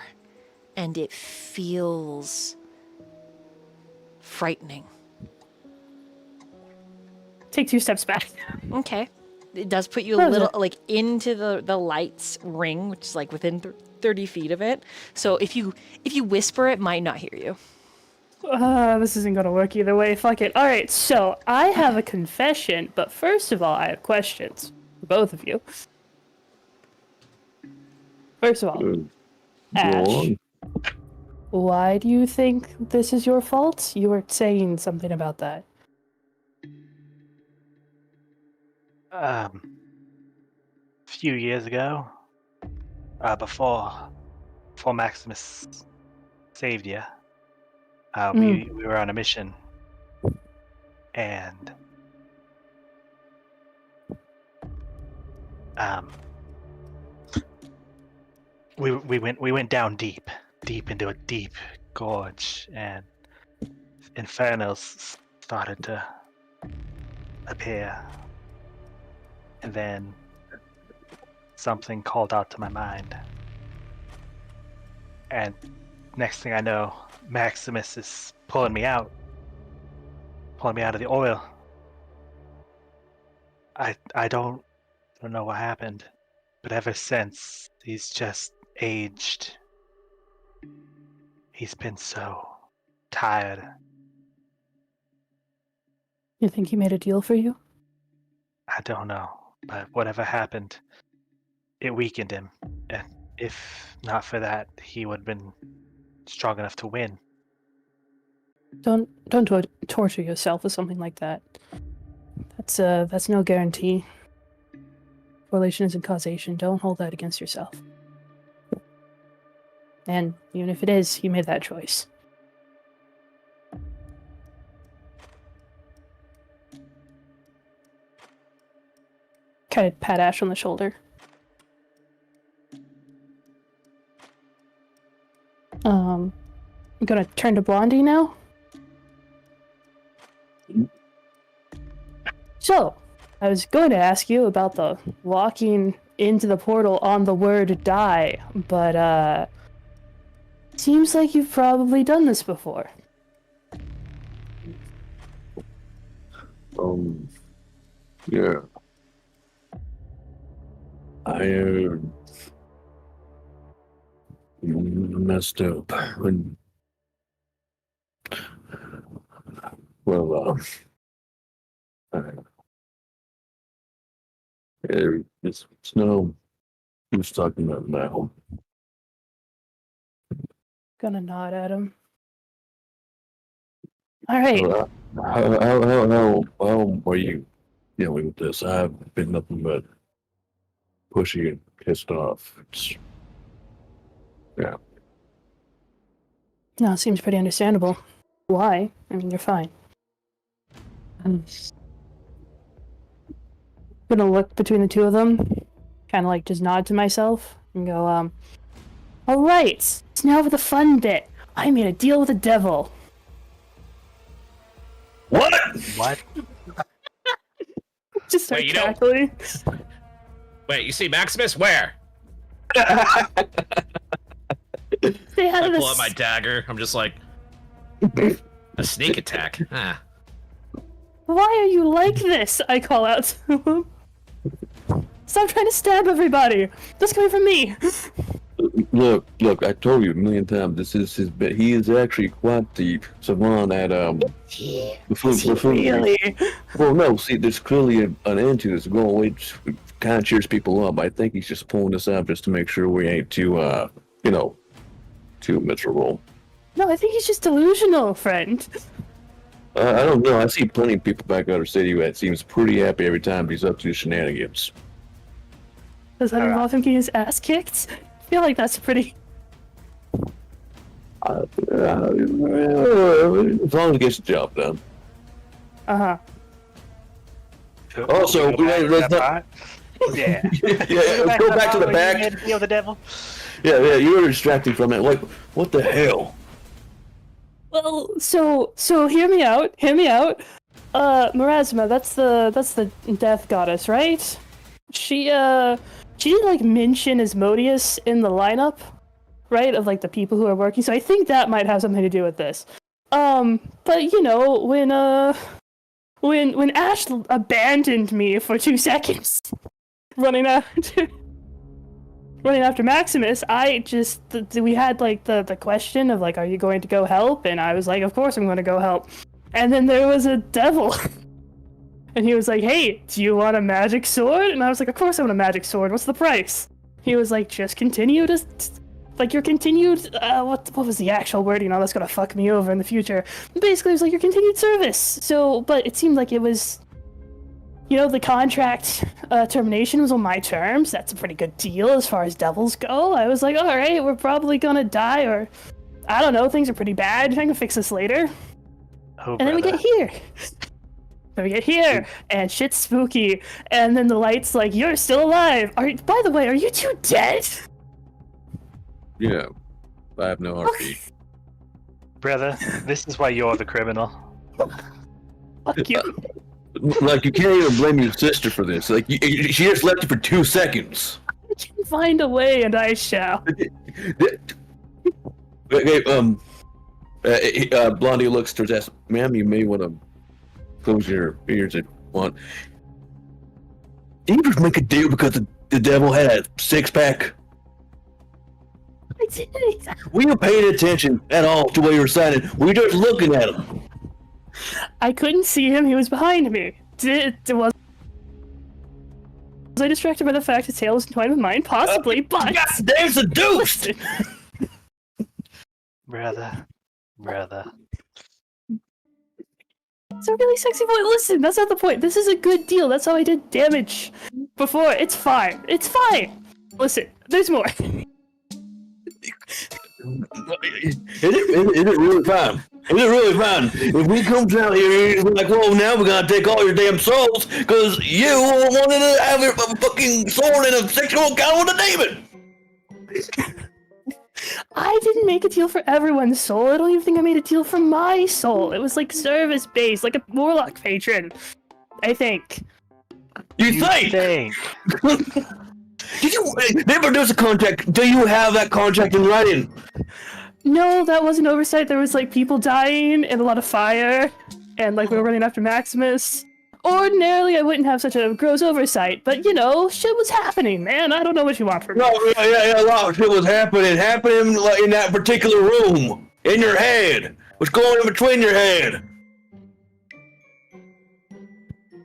and it feels frightening. Take 2 steps back. Okay. It does put you a little, like, into the light's ring, which is, like, within 30 feet of it. So if you whisper, it might not hear you. This isn't gonna work either way. Fuck it. Alright, so I have a confession, but first of all, I have questions for both of you. First of all, Ash, why do you think this is your fault? You were saying something about that. A few years ago, before Maximus saved you, we were on a mission, and we went down deep into a deep gorge, and infernos started to appear, and then something called out to my mind, and next thing I know, Maximus is pulling me out of the oil. I don't know what happened, but ever since, he's just aged. He's been so tired. You think he made a deal for you? I don't know, but whatever happened, it weakened him, and if not for that, he would have been strong enough to win. Don't torture yourself with something like that. That's no guarantee. Correlation isn't causation. Don't hold that against yourself. And even if it is, he made that choice. Kind of pat Ash on the shoulder. I'm gonna turn to Blondie now. So, I was going to ask you about the walking into the portal on the word die, but seems like you've probably done this before. Yeah. I messed up when, it's no use talking about now. Gonna nod at him. All right. How are you dealing with this? I've been nothing but pushy and pissed off. Yeah. No, it seems pretty understandable. Why? I mean, you're fine. gonna look between the two of them, kind of like just nod to myself and go, all right, so now for the fun bit. I made a deal with the devil. What? What? Just start Wait, you don't- cackling. Wait, you see Maximus? Where? Stay out I of pull out this. my dagger. I'm just like, a sneak attack. Ah. Why are you like this? I call out to him. Stop trying to stab everybody. This coming from me. Look, I told you a million times, this is his bit. He is actually quite the savant at, Really? Well, no, see, there's clearly an end to this going away. Kind of cheers people up. I think he's just pulling this out just to make sure we ain't too, too miserable. No, I think he's just delusional, friend. I don't know. I see plenty of people back out of city that seems pretty happy every time he's up to his shenanigans. Does that involve him getting his ass kicked? I feel like that's pretty... As long as he gets the job done. Uh-huh. Also, let's not... Yeah. Yeah, let's go back to the back. Deal the devil. Yeah, you were distracting from it. Like, what the hell? Well, so hear me out. Marasma, that's the death goddess, right? She didn't like mention Asmodeus in the lineup, right? Of like the people who are working. So I think that might have something to do with this. But you know, when Ash abandoned me for 2 seconds, running after Maximus, we had like the question of like, are you going to go help? And I was like, of course I'm going to go help. And then there was a devil. And he was like, hey, do you want a magic sword? And I was like, of course I want a magic sword. What's the price? He was like, just continue to, like, your continued, what was the actual wording? Oh, that's gonna fuck me over in the future. Basically, it was like your continued service. So, but it seemed like it was, you know, the contract termination was on my terms. That's a pretty good deal as far as devils go. I was like, all right, we're probably gonna die, or I don't know, things are pretty bad. I can fix this later. Oh, And then we get here. And shit's spooky. And then the light's like, you're still alive. By the way, are you two dead? Yeah, I have no RP. Brother, this is why you're the criminal. Fuck you. Like, you can't even blame your sister for this. Like, she just left you for 2 seconds. I can find a way, and I shall. Okay, Blondie looks towards us. Ma'am, you may want to close your ears if you want. Did you just make a deal because the devil had a 6-pack? I didn't. Were you paying attention at all to what you were signing? Were you just looking at him? I couldn't see him. He was behind me. Was I distracted by the fact his tail was entwined with mine? Possibly, but... God damn seduced! Brother. It's a really sexy boy. Listen, that's not the point. This is a good deal. That's how I did damage before. It's fine. Listen, there's more. Is it really fine? Is it really fine? If we come down here and like, whoa, now we're gonna take all your damn souls because you wanted to have a fucking sword in a sexual encounter with a demon! I didn't make a deal for everyone's soul. I don't even think I made a deal for my soul. It was like service-based, like a warlock patron. I think. You think? Did you never do a contract? Do you have that contract in writing? No, that wasn't oversight. There was like people dying and a lot of fire, and like we were running after Maximus. Ordinarily, I wouldn't have such a gross oversight, but you know, shit was happening, man. I don't know what you want from me. No, yeah, a lot of shit was happening like, in that particular room, in your head. What's going in between your head?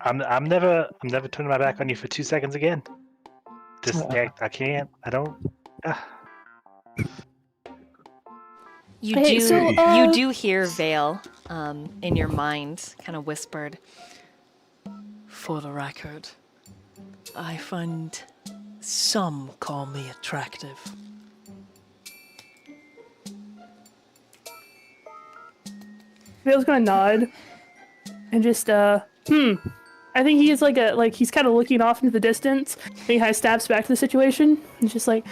I'm never turning my back on you for 2 seconds again. Just I can't. I don't. You do hear Vale in your mind, kind of whispered. For the record, I find some call me attractive. Vale's gonna nod and just I think he's he's kind of looking off into the distance. And he kind of snaps back to the situation. He's just like,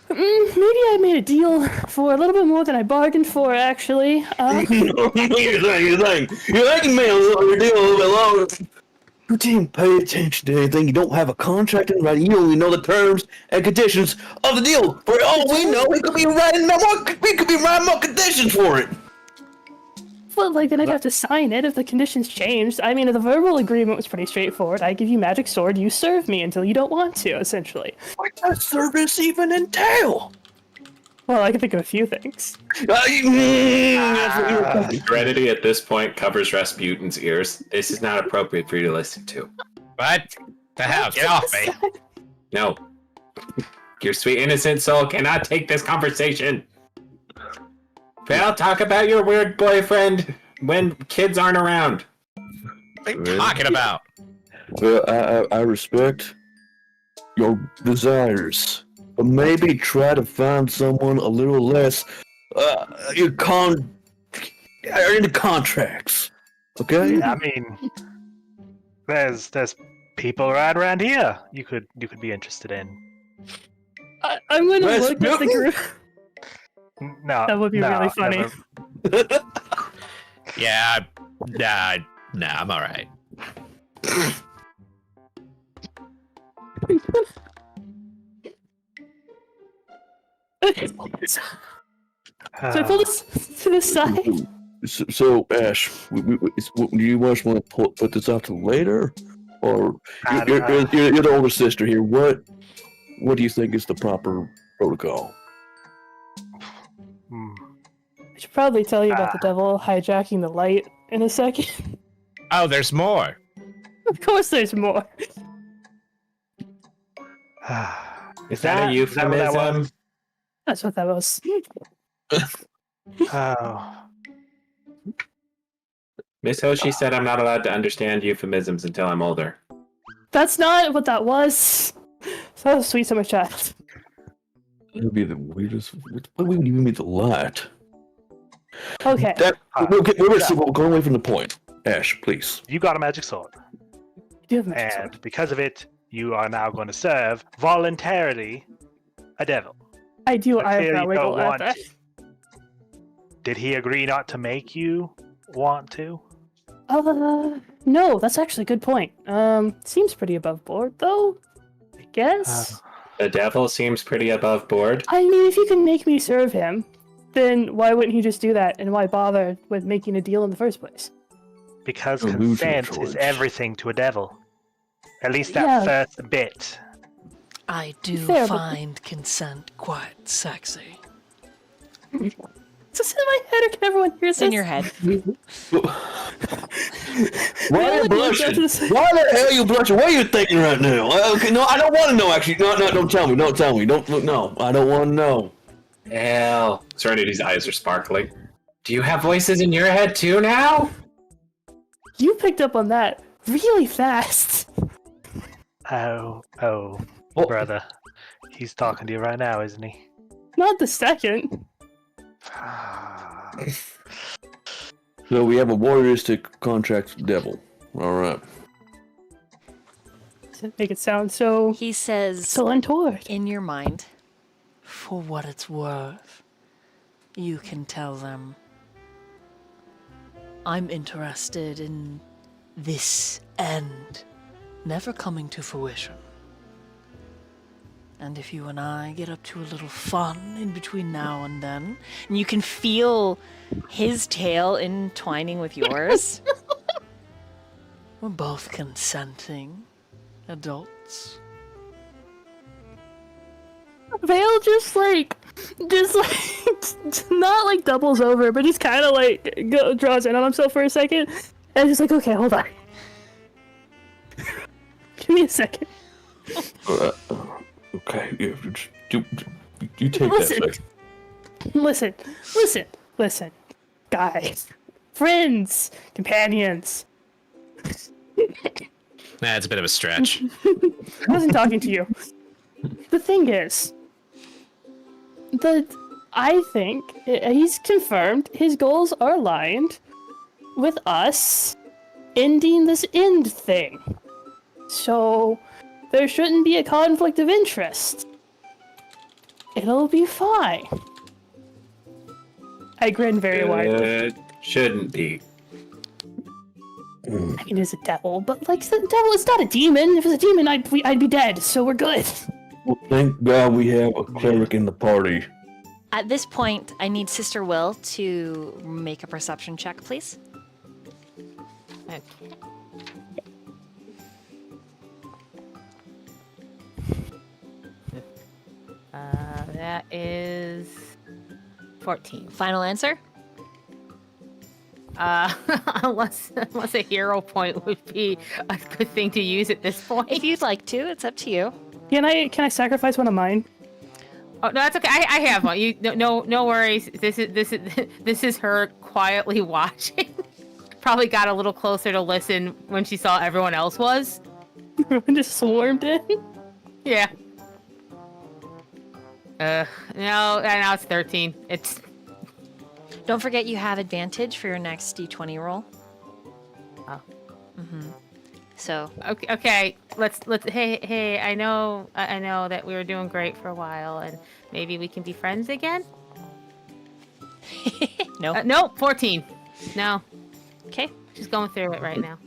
maybe I made a deal for a little bit more than I bargained for, actually. You think you made a deal a little bit longer. You didn't pay attention to anything. You don't have a contract in writing. You only know the terms and conditions of the deal. For all we know, we could be writing more conditions for it. Well, then I'd have to sign it if the conditions changed. I mean, the verbal agreement was pretty straightforward. I give you magic sword, you serve me until you don't want to, essentially. What does service even entail? Well, I can think of a few things. Serenity at this point covers Rasputin's ears. This is not appropriate for you to listen to. What the hell? Get off me! No. Your sweet innocent soul cannot take this conversation. Val, talk about your weird boyfriend when kids aren't around. What are you talking about? Well, I respect your desires, but maybe try to find someone a little less into contracts. Okay? I mean, there's people right around here you could be interested in. I'm gonna look at the group. No, That would be really funny. never. Yeah, nah, I'm alright. So I pull this to the side. So Ash, do you much want to put this off to later, or you're the older sister here? What do you think is the proper protocol? I should probably tell you about the devil hijacking the light in a second. Oh, there's more. Of course there's more. Is that a euphemism? That's what that was. Oh. Miss Hoshi said I'm not allowed to understand euphemisms until I'm older. That's not what that was. So sweet, so much child. That would be the weirdest. What would even mean the light? Okay. We're going away from the point. Ash, please. You got a magic sword, You do have magic sword. and because of it, you are now going to serve voluntarily a devil. I do. But I have clearly not you wiggle don't at want that. to. Did he agree not to make you want to? No, that's actually a good point. Seems pretty above board, though. I guess. The devil seems pretty above board. I mean, if you can make me serve him, then why wouldn't he just do that? And why bother with making a deal in the first place? Because Illusion consent choice. is everything to a devil. At least that first bit. I do Fair, but- find consent quite sexy. Is this in my head, or can everyone hear this? It's in your head. Why are you blushing? Why the hell are you blushing? What are you thinking right now? Okay, no, I don't want to know. Actually, no, don't tell me. Don't tell me. Don't look. No, I don't want to know. Hell. Serenity's eyes are sparkling. Do you have voices in your head too now? You picked up on that really fast. Oh, Oh. brother. He's talking to you right now, isn't he? Not the second. So we have a warrioristic contract devil. All right. To make it sound so He says, so untoward. in your mind, For what it's worth, you can tell them I'm interested in this end never coming to fruition. And if you and I get up to a little fun in between now and then, and you can feel his tail entwining with yours. we're both consenting adults. Vale just not like doubles over, but he's kind of draws in on himself for a second, and he's like, okay, hold on. Give me a second. Okay. You take Listen. that Listen. Listen. Guys. Friends. Companions. That's a bit of a stretch. I wasn't talking to you. The thing is, I think he's confirmed his goals are aligned with us ending this end thing. So there shouldn't be a conflict of interest. It'll be fine. I grin very widely. It shouldn't be. I mean, it's a devil, but like the devil is not a demon. If it was a demon, I'd be dead. So we're good. Well, thank God we have a cleric in the party. At this point, I need Sister Will to make a perception check, please. Okay. That is 14. Final answer? Unless a hero point would be a good thing to use at this point. If you'd like to, it's up to you. Can I sacrifice one of mine? Oh no, that's okay. I have one. You no worries. This is her quietly watching. Probably got a little closer to listen when she saw everyone else was. Everyone just swarmed in. Yeah. No, now it's 13. It's Don't forget you have advantage for your next d20 roll. Oh. So, okay. Let's. Hey. I know that we were doing great for a while, and maybe we can be friends again. no. No, 14. No, Okay. she's going through it right now.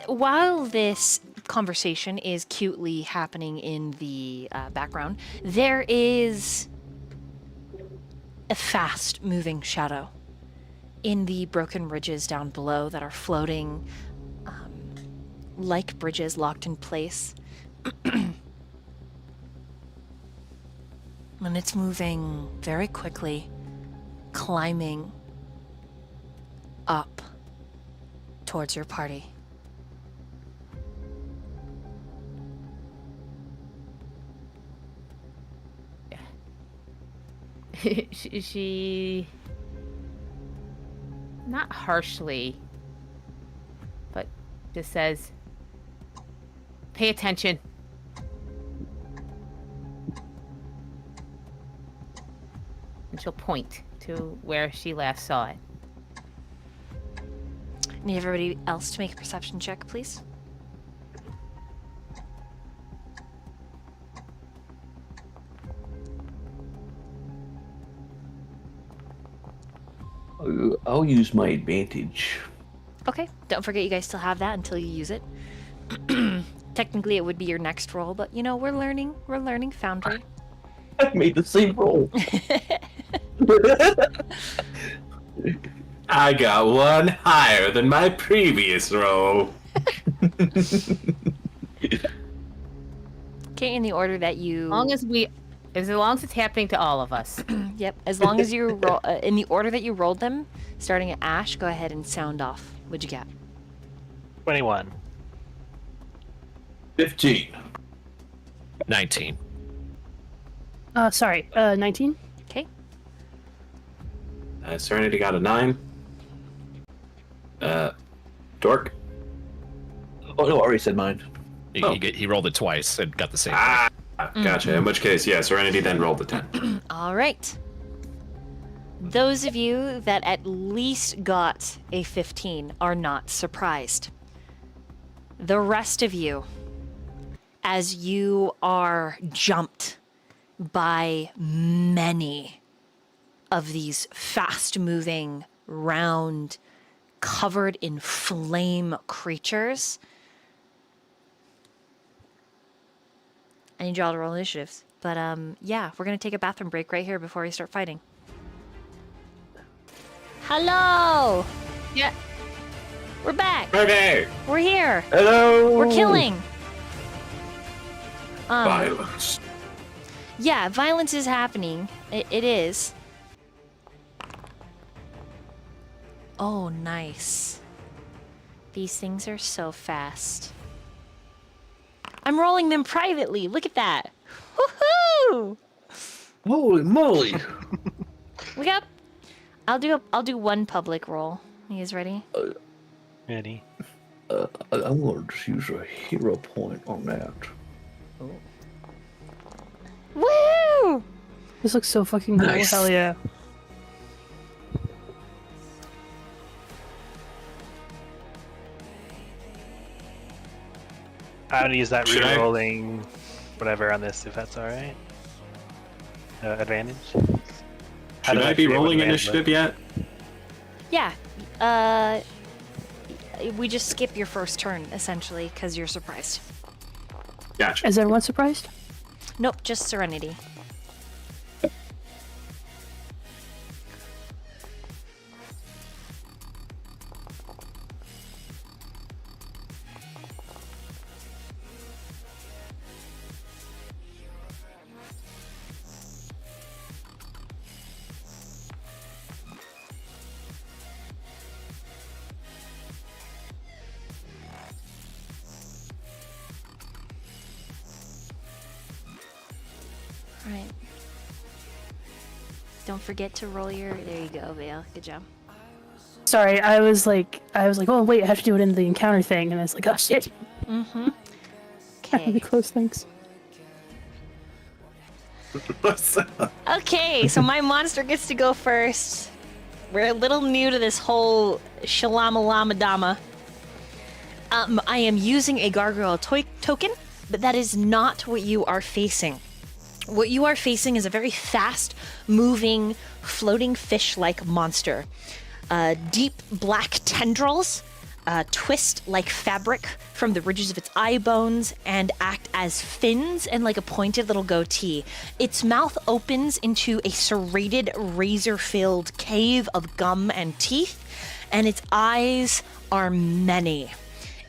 While this conversation is cutely happening in the background, there is a fast-moving shadow in the broken ridges down below that are floating like bridges locked in place. And it's moving very quickly, climbing up towards your party. she not harshly, but just says, pay attention. And she'll point to where she last saw it. Need everybody else to make a perception check, please. I'll use my advantage. Okay, don't forget you guys still have that until you use it. Technically, it would be your next roll, but you know, we're learning Foundry. I made the same roll. I got one higher than my previous roll. Okay, in the order that you... As long as it's happening to all of us. Yep, as long as you roll... in the order that you rolled them, starting at Ash, go ahead and sound off. What'd you get? 21. 15. 19. 19? Okay. Serenity got a 9. Dork? Oh no, I already said mine. He rolled it twice and got the same. Gotcha. In which case, yeah, Serenity then rolled a 10. All right. Those of you that at least got a 15 are not surprised. The rest of you, as you are jumped by many of these fast-moving, round, covered in flame creatures, I need you all to roll initiatives. But yeah, we're gonna take a bathroom break right here before we start fighting. Hello! Yeah. We're back! Okay. We're here! Hello. We're killing! Violence. Yeah, violence is happening. It is. Oh, nice. These things are so fast. I'm rolling them privately. Look at that. Woohoo! Holy moly! We got. I'll do one public roll. You guys ready? Ready? I'm going to use a hero point on that. Woo! This looks so fucking cool. Nice. Hell yeah. I'm gonna use that Should I- re-rolling whatever on this, if that's all right. Advantage. How Should do I be forget what rolling advantage initiative yet? Yeah. We just skip your first turn, essentially, because you're surprised. Gotcha. Is everyone surprised? Nope, just Serenity. Right. Don't forget to roll your. There you go, Vale. Good job. Sorry, I was like, oh wait, I have to do it in the encounter thing, and I was like, oh shit. Mm-hmm. Really Okay. close things. Okay, so my monster gets to go first. We're a little new to this whole shalama-lama-dama. I am using a gargoyle token, but that is not what you are facing. What you are facing is a very fast-moving, floating fish-like monster. Deep black tendrils twist like fabric from the ridges of its eye bones and act as fins and like a pointed little goatee. Its mouth opens into a serrated, razor-filled cave of gum and teeth, and its eyes are many.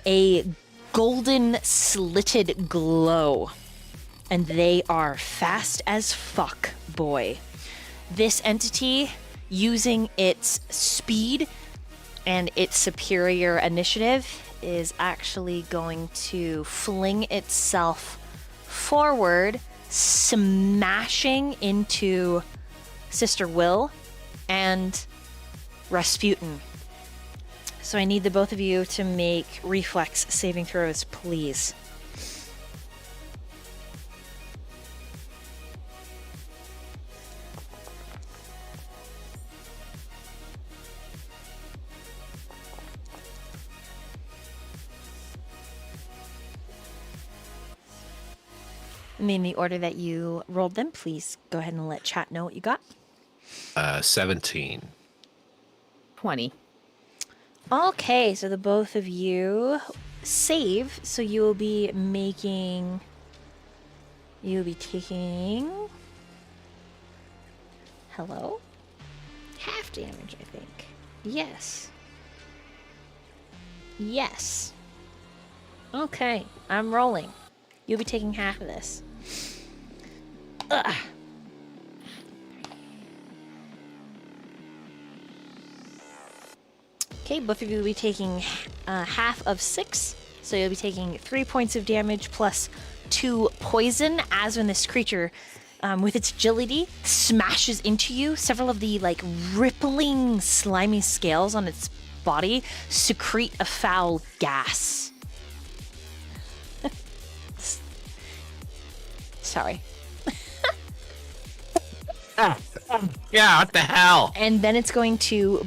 A golden slitted glow. And they are fast as fuck, boy. This entity, using its speed and its superior initiative, is actually going to fling itself forward, smashing into Sister Will and Rasputin. So I need the both of you to make reflex saving throws, please. I mean, the order that you rolled them, please go ahead and let chat know what you got. 17. 20. Okay, so the both of you save, so you will be making. You'll be taking. Hello? Half damage, I think. Yes. Yes. Okay, I'm rolling. You'll be taking half of this. Ugh. Okay, both of you will be taking half of 6. So you'll be taking 3 points of damage plus 2 poison as when this creature, with its agility, smashes into you. Several of the like rippling, slimy scales on its body secrete a foul gas. Sorry. Yeah, what the hell? And then it's going to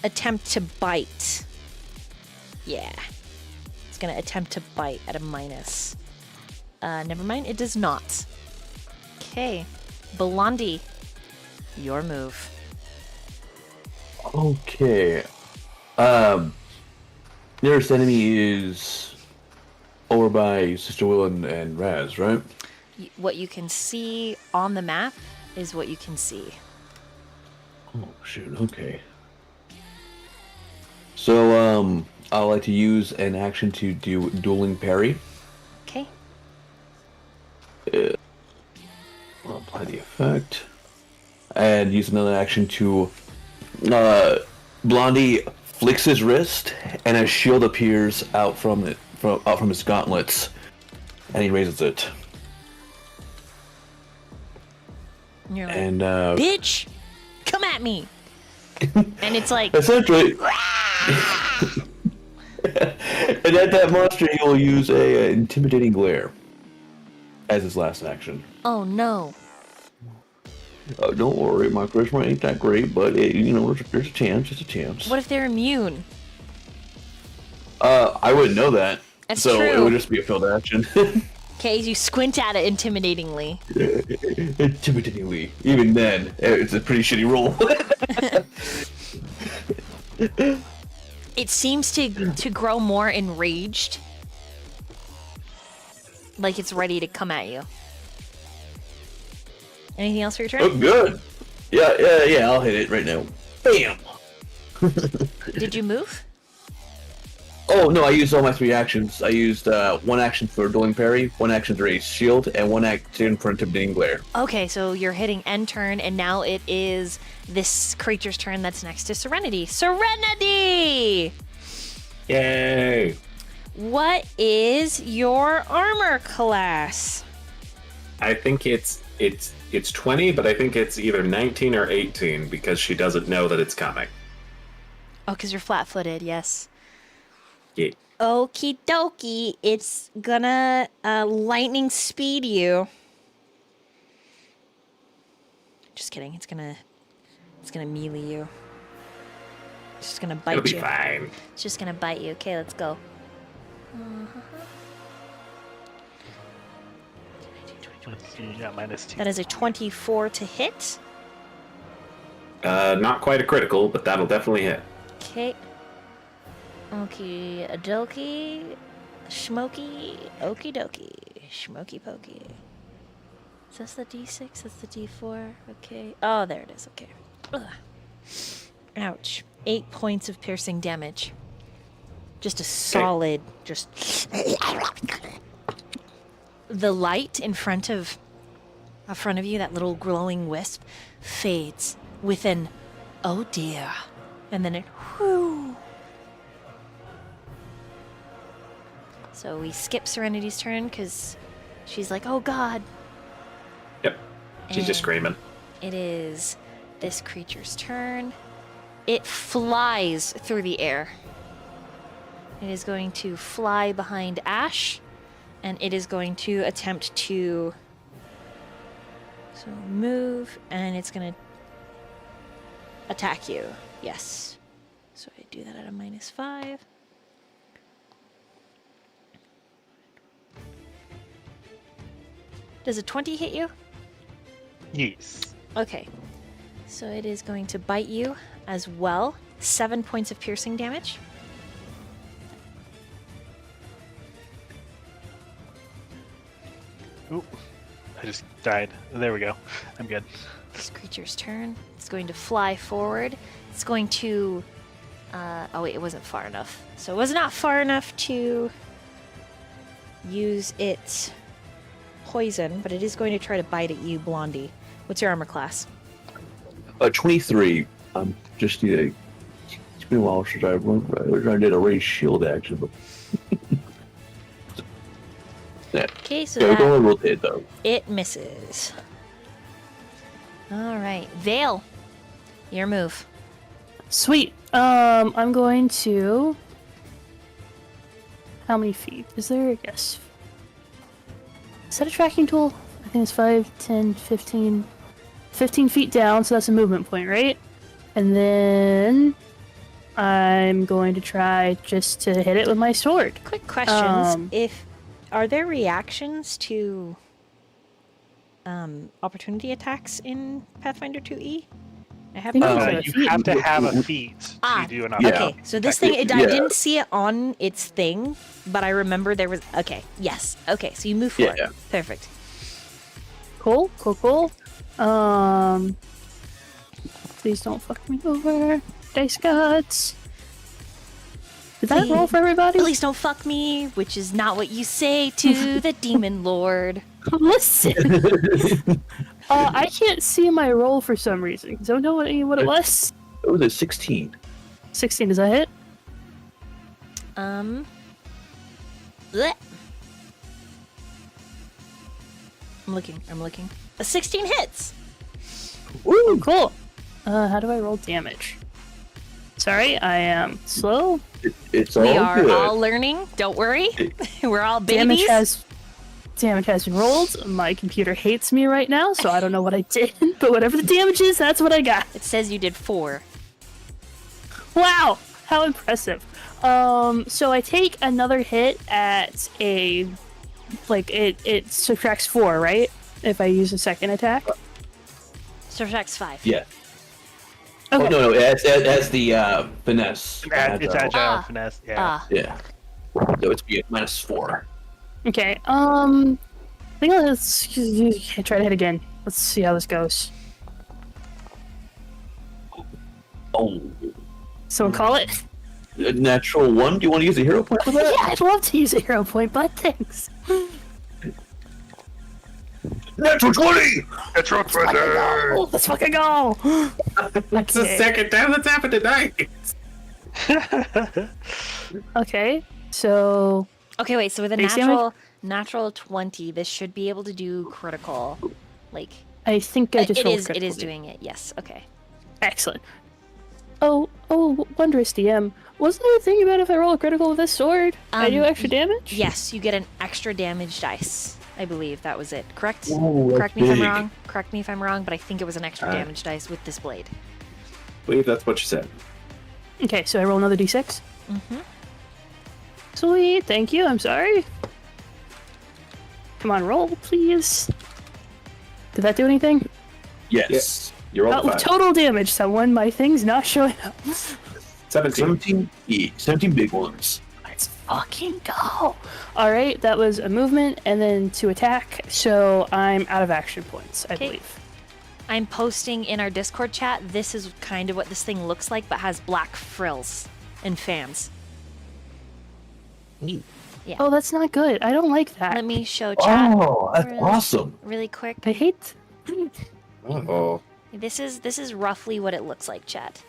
attempt to bite. Yeah. It's going to attempt to bite at a minus. Never mind, it does not. Okay. Blondie, your move. Okay. Nearest enemy is over by Sister Will and Raz, right? What you can see on the map is what you can see. Oh shoot, okay. So I'd like to use an action to do dueling parry. Okay. I'll apply the effect. And use another action to Blondie flicks his wrist and a shield appears out from his gauntlets. And he raises it. And you're like, And bitch, come at me. And it's like, essentially, and at that monster, he will use a intimidating glare as his last action. oh no. Don't worry, my charisma ain't that great, but there's a chance. It's a chance. What if they're immune? I wouldn't know that. That's so true. it would just be a field action. Okay, you squint at it intimidatingly. Intimidatingly. Even then, it's a pretty shitty roll. It seems to grow more enraged. Like it's ready to come at you. Anything else for your turn? Oh, good. Yeah, I'll hit it right now. Bam! Did you move? Oh, no, I used all my 3 actions. I used 1 action for Dueling Parry, 1 action to raise shield, and 1 action for Intimidating Glare. Okay, so you're hitting end turn, and now it is this creature's turn that's next to Serenity. Serenity! Yay! What is your armor class? I think it's 20, but I think it's either 19 or 18 because she doesn't know that it's coming. Oh, because you're flat-footed, yes. Yeah. Okie dokie, it's gonna lightning speed you. Just kidding, it's gonna melee you. It's just gonna bite It'll be you. fine. It's just gonna bite you. Okay, let's go. You got -2. That is a 24 to hit. Not quite a critical, but that'll definitely hit. Okay. Okie dokie. Schmoky. Okie dokie. Schmoky pokey. Is this the D6? That's the D4. Okay. Oh, there it is. Okay. Ugh. Ouch. 8 points of piercing damage. Just a solid, just... The light in front of you, that little glowing wisp, fades with an, oh dear. And then it, whoo. So we skip Serenity's turn because she's like, oh god. Yep. She's just And screaming. It is this creature's turn. It flies through the air. It is going to fly behind Ash, and it is going to attempt to move, and it's going to attack you. Yes. So I do that at a -5. Does a 20 hit you? Yes. Okay. So it is going to bite you as well. 7 points of piercing damage. Oop. I just died. There we go. I'm good. This creature's turn. It's going to fly forward. It's going to... oh wait, it wasn't far enough. So it was not far enough to use its poison, but it is going to try to bite at you, Blondie. What's your armor class? 23. Just need a... It's been a while since I did a raise shield action, but... yeah. Okay, so Yeah, that... only rolled hit, though. It misses. Alright. Vale. Your move. Sweet. I'm going to... How many feet? Is there? Yes. Is that a tracking tool? I think it's 5, 10, 15... 15 feet down, so that's a movement point, right? And then... I'm going to try just to hit it with my sword. Quick questions. Are there reactions to opportunity attacks in Pathfinder 2E? I have think no so. idea. You have to have a feat to do an Yeah. Okay, so this thing, I Yeah. didn't see it on its thing, but I remember there was... Okay, yes. Okay, so you move forward. Yeah. Perfect. Cool. Please don't fuck me over. Dice gods. Did that roll for everybody? Please don't fuck me, which is not what you say to the demon lord. Listen. I can't see my roll for some reason. Don't know what it was. It was a 16. 16, does that hit? Blech. I'm looking. A 16 hits! Woo, cool. How do I roll damage? Sorry, I am slow. It's all We are good. all learning. Don't worry. We're all babies. Damage has been rolled. My computer hates me right now, so I don't know what I did. But whatever the damage is, that's what I got. It says you did 4. Wow! How impressive. So I take another hit at a, like, it subtracts 4, right? If I use a second attack. Subtracts 5. Yeah. Okay. Oh, no, that's the finesse. It's agile Ah. finesse. Yeah. Yeah. So it's be -4. Okay. I think let's try to hit again. Let's see how this goes. Oh. Someone call it? A natural 1? Do you want to use a hero point for that? Yeah, I'd love to use a hero point, but thanks. Natural 20! Natural 20! Oh, let's fucking go! That's the second time that's happened tonight. Okay, so Okay, wait. So with a Base damage? natural 20, this should be able to do critical. Like I think I just it rolled is. It critical is damage. doing it. Yes. Okay. Excellent. Oh, wondrous DM. Wasn't there a thing about if I roll a critical with this sword, I do extra damage? Yes, you get an extra damage dice. I believe that was it. Correct? Ooh, that's Correct me if I'm big. wrong. Correct me if I'm wrong, but I think it was an extra damage dice with this blade. I believe that's what you said. Okay, so I roll another d6. Mm-hmm. Sweet, thank you. I'm sorry. Come on, roll, please. Did that do anything? Yes. You're all Oh, five. total damage, someone. My thing's not showing up. 17. 17 big ones. Let's fucking go. Alright, that was a movement and then to attack, so I'm out of action points, I Okay. believe. I'm posting in our Discord chat. This is kind of what this thing looks like, but has black frills and fans. Oh, that's not good. I don't like that. Let me show chat Oh, that's really- awesome. really quick. I hate. Oh. This is roughly what it looks like, chat.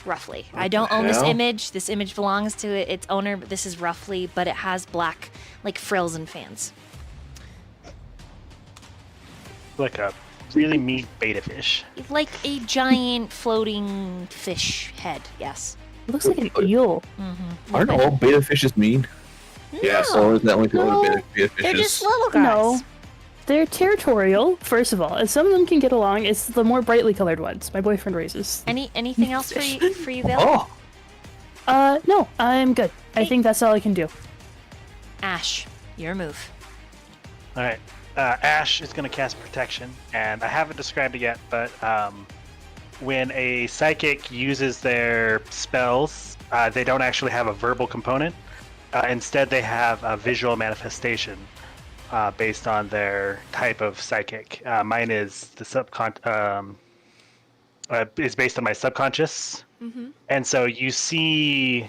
Roughly. I don't own this hell? image. This image belongs to its owner, but this is roughly, but it has black, like, frills and fans. Like a really mean beta fish. Like a giant floating fish head, yes. It looks like an eel. Aren't all beta fishes mean? Yes. Or is that only the No, only beta fishes? They're just little guys. No. They're territorial, first of all, and some of them can get along. It's the more brightly colored ones. My boyfriend raises. Anything else for you, Vale? Oh, No, I'm good. I think that's all I can do. Ash, your move. All right. Ash is going to cast protection, and I haven't described it yet, but when a psychic uses their spells, they don't actually have a verbal component. Instead, they have a visual manifestation based on their type of psychic. Mine is the is based on my subconscious, and so you see.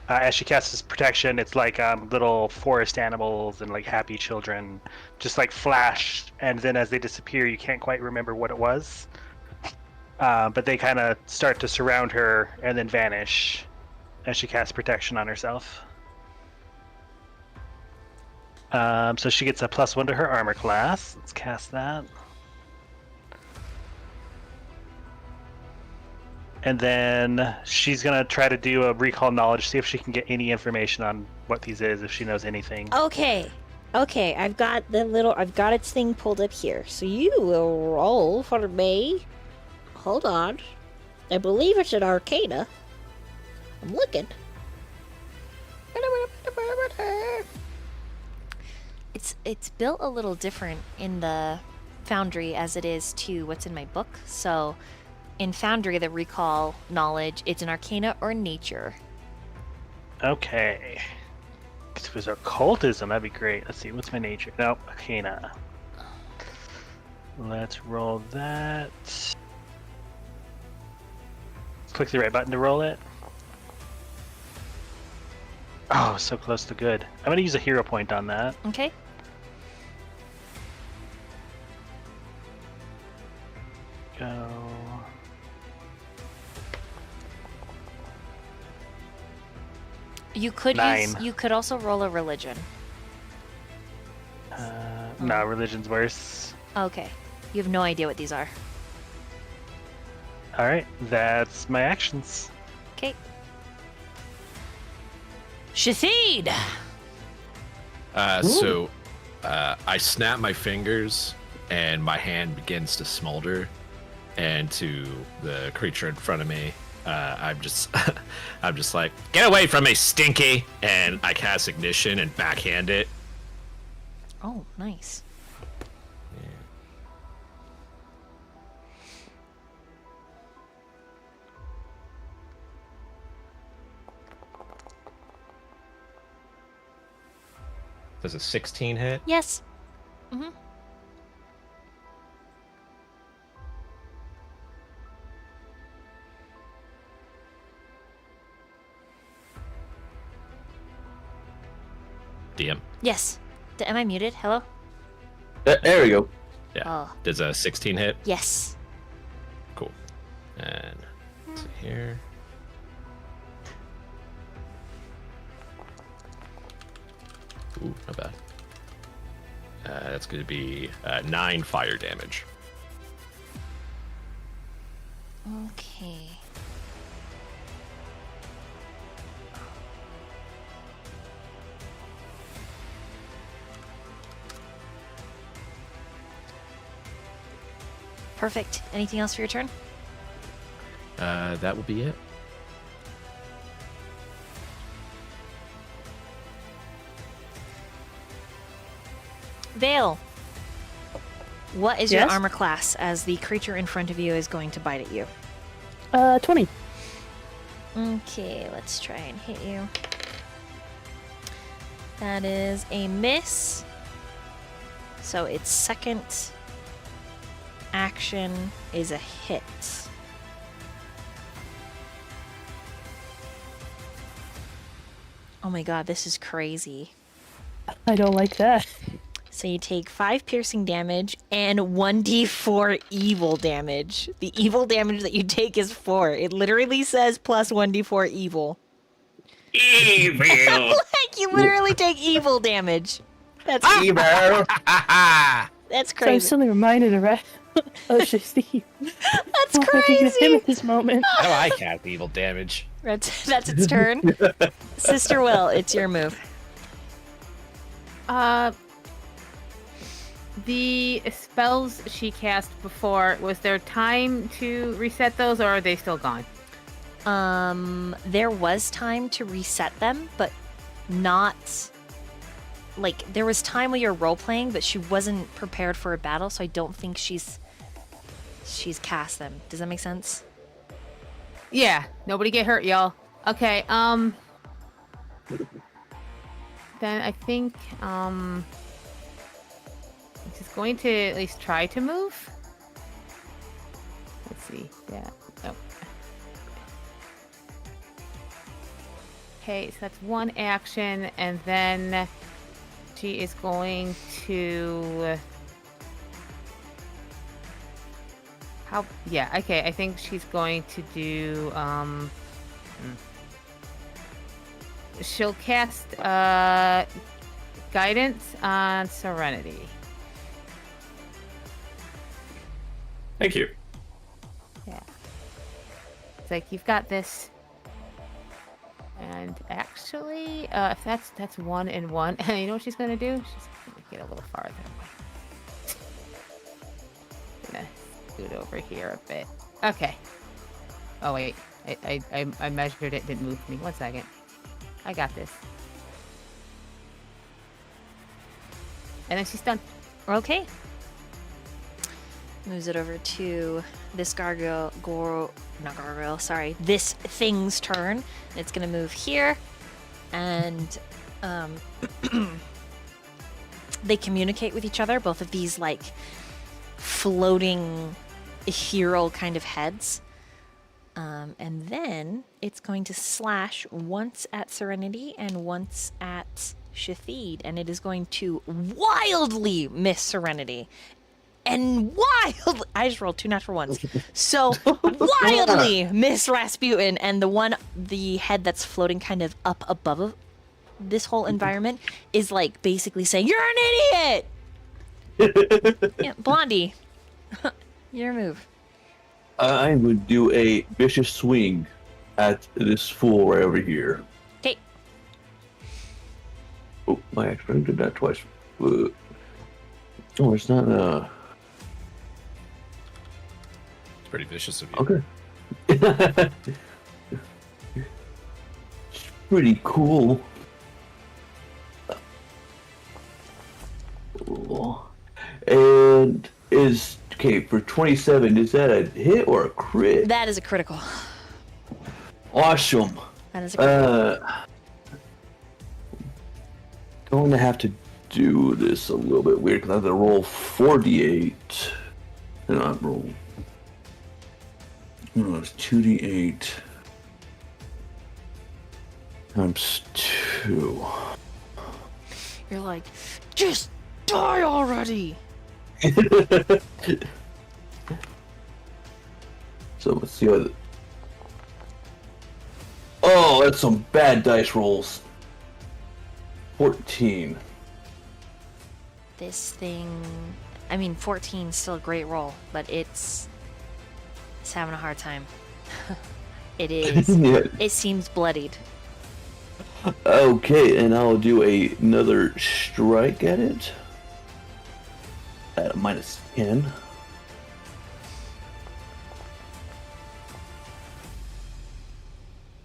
As she casts this protection, it's like little forest animals and like happy children just like flash, and then as they disappear, you can't quite remember what it was. But they kind of start to surround her and then vanish as she casts protection on herself. So she gets a +1 to her armor class. Let's cast that. And then she's gonna try to do a recall knowledge, see if she can get any information on what these is, if she knows anything. Okay. Okay, I've got its thing pulled up here. So you will roll for me. Hold on. I believe it's an Arcana. I'm looking. It's built a little different in the Foundry as it is to what's in my book. So in Foundry, the recall knowledge, it's an Arcana or Nature. Okay. If it was occultism, that'd be great. Let's see, what's my nature? Nope, Arcana. Let's roll that. Click the right button to roll it. Oh, so close to good. I'm gonna use a hero point on that. Okay. Go. You could 9. you could also roll a religion. No, religion's worse. Okay. You have no idea what these are. Alright, that's my actions. Okay. Shathid! So I snap my fingers and my hand begins to smolder, and to the creature in front of me, I'm just I'm just like, get away from me, Stinky! And I cast Ignition and backhand it. Oh, nice. Does a 16 hit? Yes. Mm-hmm. DM. Yes. Am I muted? Hello? There we go. Yeah. Oh. Does a 16 hit? Yes. Cool. And let's see here. Ooh, not bad. That's going to be 9 fire damage. Okay. Perfect. Anything else for your turn? That will be it. Vale. What is your Yes? armor class as the creature in front of you is going to bite at you? 20. Okay, let's try and hit you. That is a miss. So its second action is a hit. Oh my god, this is crazy. I don't like that. So you take 5 piercing damage and 1d4 evil damage. The evil damage that you take is 4. It literally says plus 1d4 evil. Evil. Like you literally take evil damage. That's Evil. that's So I'm crazy. suddenly reminded of Steve. That's Looking at him crazy. at this moment. How do I cast evil damage? That's its turn. Sister Will, it's your move. The spells she cast before, was there time to reset those, or are they still gone? There was time to reset them, but not like there was time while you're role playing, but she wasn't prepared for a battle, so I don't think she's cast them. Does that make sense? Yeah, nobody get hurt, y'all. Okay, then I think, she's going to at least try to move. Let's see, yeah, oh. Okay, so that's one action, and then she is going to... Yeah, okay, I think she's going to do, she'll cast, Guidance on Serenity. Thank you. Yeah. It's like, you've got this. And actually, if that's 1 and 1, you know what she's gonna do? She's gonna get a little farther away. Gonna scoot over here a bit. Okay. Oh wait, I measured it, didn't move me. 1 second. I got this. And then she's done. Okay. Moves it over to this this thing's turn. It's gonna move here, and they communicate with each other. Both of these like floating ethereal kind of heads. And then it's going to slash once at Serenity and once at Shathid, and it is going to wildly miss Serenity. And I just rolled 2 natural ones. So wildly miss Rasputin, and the head that's floating kind of up above this whole environment is like basically saying, "You're an idiot!" Yeah, Blondie, your move. I would do a vicious swing at this fool right over here. Okay. Oh, I actually did that twice. Oh, it's not It's pretty vicious of you. okay. pretty cool. Cool. And is okay for 27. Is that a hit or a crit? That is a critical. Awesome. That is a critical. Going to have to do this a little bit weird because I have to roll 4d8. And I roll. No, it's 2d8 times 2. You're like, just die already. So let's see what. Oh, that's some bad dice rolls. 14. This thing, I mean, 14 is still a great roll, but it's having a hard time. It is. Yeah. It seems bloodied. Okay, and I'll do another strike at it. At a -10.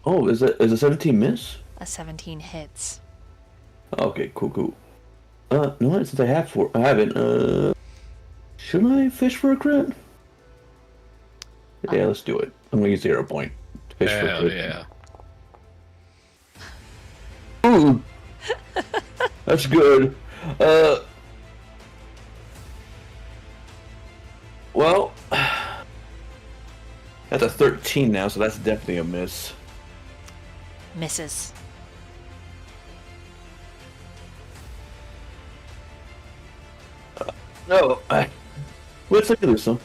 Oh, is a 17 miss? A 17 hits. Okay, cool. No, since I haven't, shouldn't I fish for a crit? Yeah, let's do it. I'm gonna use 0 point. Fish for a Hell crit. yeah. Ooh! That's good. Well, that's a 13 now, so that's definitely a miss. Misses. No, let's look at this one.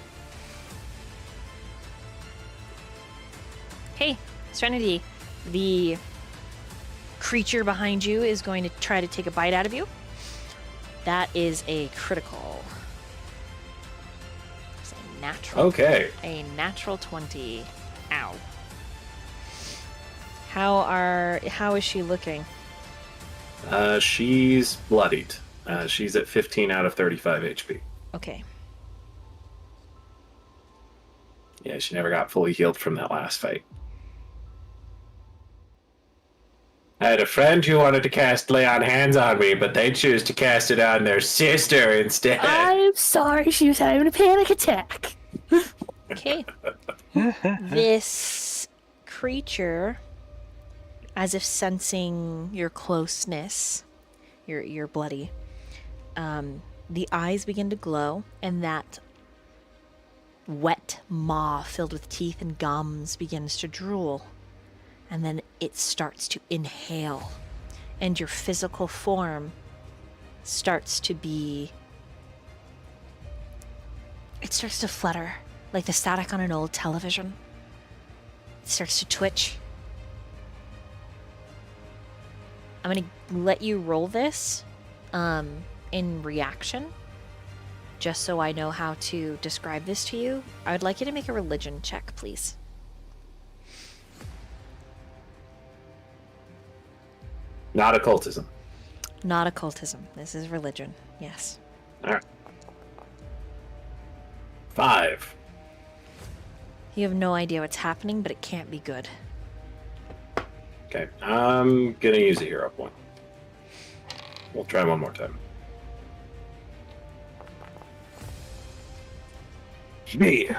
Hey, Serenity, the creature behind you is going to try to take a bite out of you. That is a critical. It's a natural. Okay. A natural 20. Ow. How is she looking? She's bloodied. She's at 15 out of 35 HP. Okay. Yeah, she never got fully healed from that last fight. I had a friend who wanted to cast Lay on Hands on me, but they choose to cast it on their sister instead. I'm sorry, she was having a panic attack. Okay. This creature, as if sensing your closeness, your bloody, the eyes begin to glow, and that wet maw filled with teeth and gums begins to drool. And then it starts to inhale, and your physical form starts to be. It starts to flutter like the static on an old television. It starts to twitch. I'm gonna let you roll this in reaction, just so I know how to describe this to you. I would like you to make a religion check, please. Not occultism. Not occultism. This is religion. Yes. Alright. 5. You have no idea what's happening, but it can't be good. Okay, I'm gonna use a hero point. We'll try one more time. Me.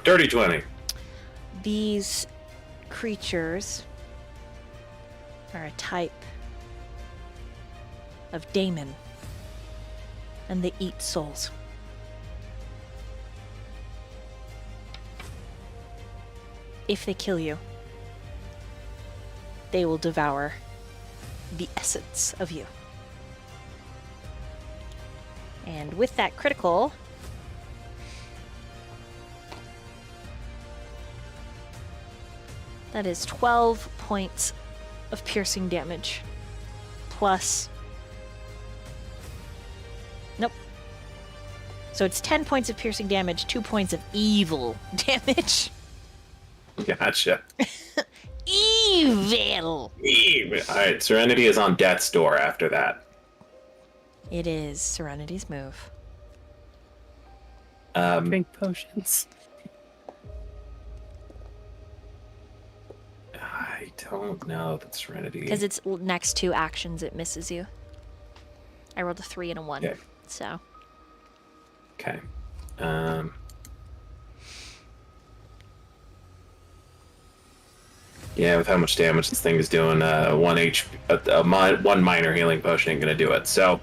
Dirty 20. These creatures are a type of daemon, and they eat souls. If they kill you, they will devour the essence of you. And with that critical, that is 12 points of piercing damage. Plus. Nope. So it's 10 points of piercing damage, 2 points of evil damage. Gotcha. Evil! Alright, Serenity is on death's door after that. It is Serenity's move. Drink potions. don't know that Serenity. Because it's next 2 actions, it misses you. I rolled a 3 and a 1. Okay. So. Okay. Yeah, with how much damage this thing is doing, 1 minor healing potion ain't gonna do it. So,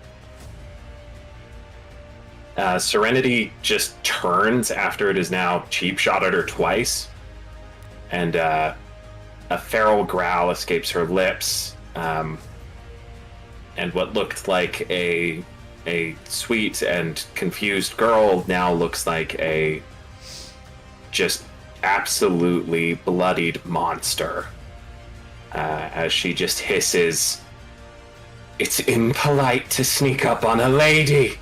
Serenity just turns after it has now cheap shot at her twice, and a feral growl escapes her lips, and what looked like a sweet and confused girl now looks like a just absolutely bloodied monster, as she just hisses, "It's impolite to sneak up on a lady!"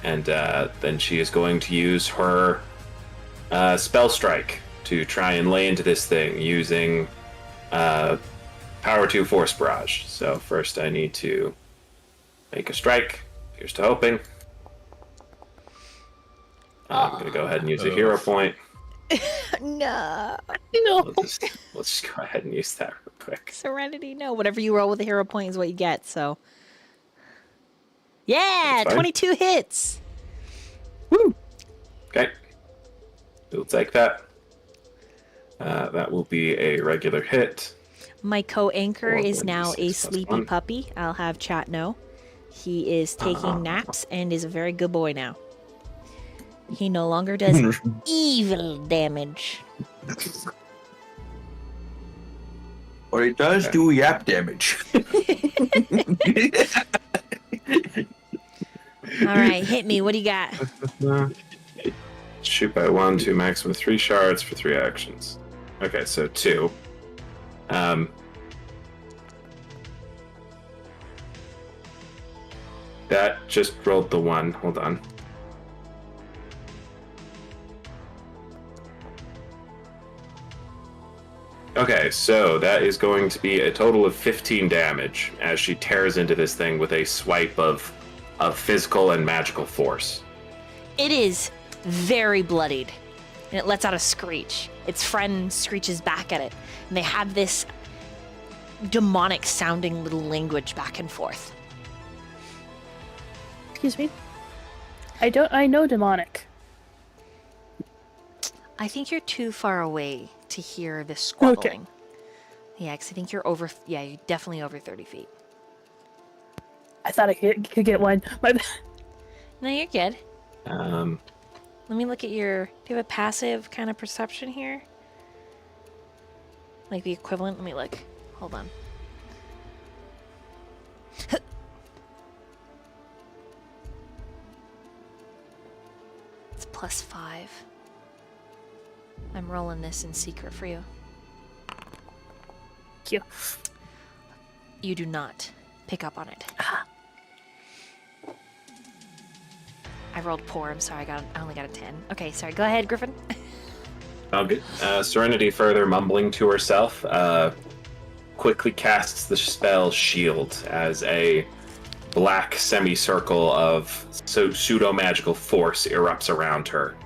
And then she is going to use her spell strike to try and lay into this thing using Power 2 Force Barrage. So first I need to make a strike. Here's to hoping. I'm going to go ahead and use a hero point. No. We'll just go ahead and use that real quick. Serenity, no. Whatever you roll with a hero point is what you get, so. Yeah, 22 hits. Woo! Okay. We'll take that. That will be a regular hit. My co-anchor is 4, now a 6 plus sleepy 1. puppy. I'll have chat know. He is taking naps and is a very good boy now. He no longer does evil damage. Or it does do yap damage. Alright, hit me. What do you got? Shoot by 1 to maximum 3 shards for 3 actions. Okay, so 2. That just rolled the 1. Hold on. Okay, so that is going to be a total of 15 damage as she tears into this thing with a swipe of physical and magical force. It is very bloodied, and it lets out a screech. Its friend screeches back at it, and they have this demonic sounding little language back and forth. Excuse me? I know demonic. I think you're too far away to hear this squabbling. Okay. Yeah, because I think you're you're definitely over 30 feet. I thought I could get one. My bad. No, you're good. Um, Let me look at do you have a passive kind of perception here? Like the equivalent? Let me look. Hold on. It's +5. I'm rolling this in secret for you. Thank you. You do not pick up on it. I rolled poor. I'm sorry. I only got a 10. Okay, sorry. Go ahead, Griffin. All good. Serenity, further mumbling to herself, quickly casts the spell Shield as a black semicircle of pseudo-magical force erupts around her,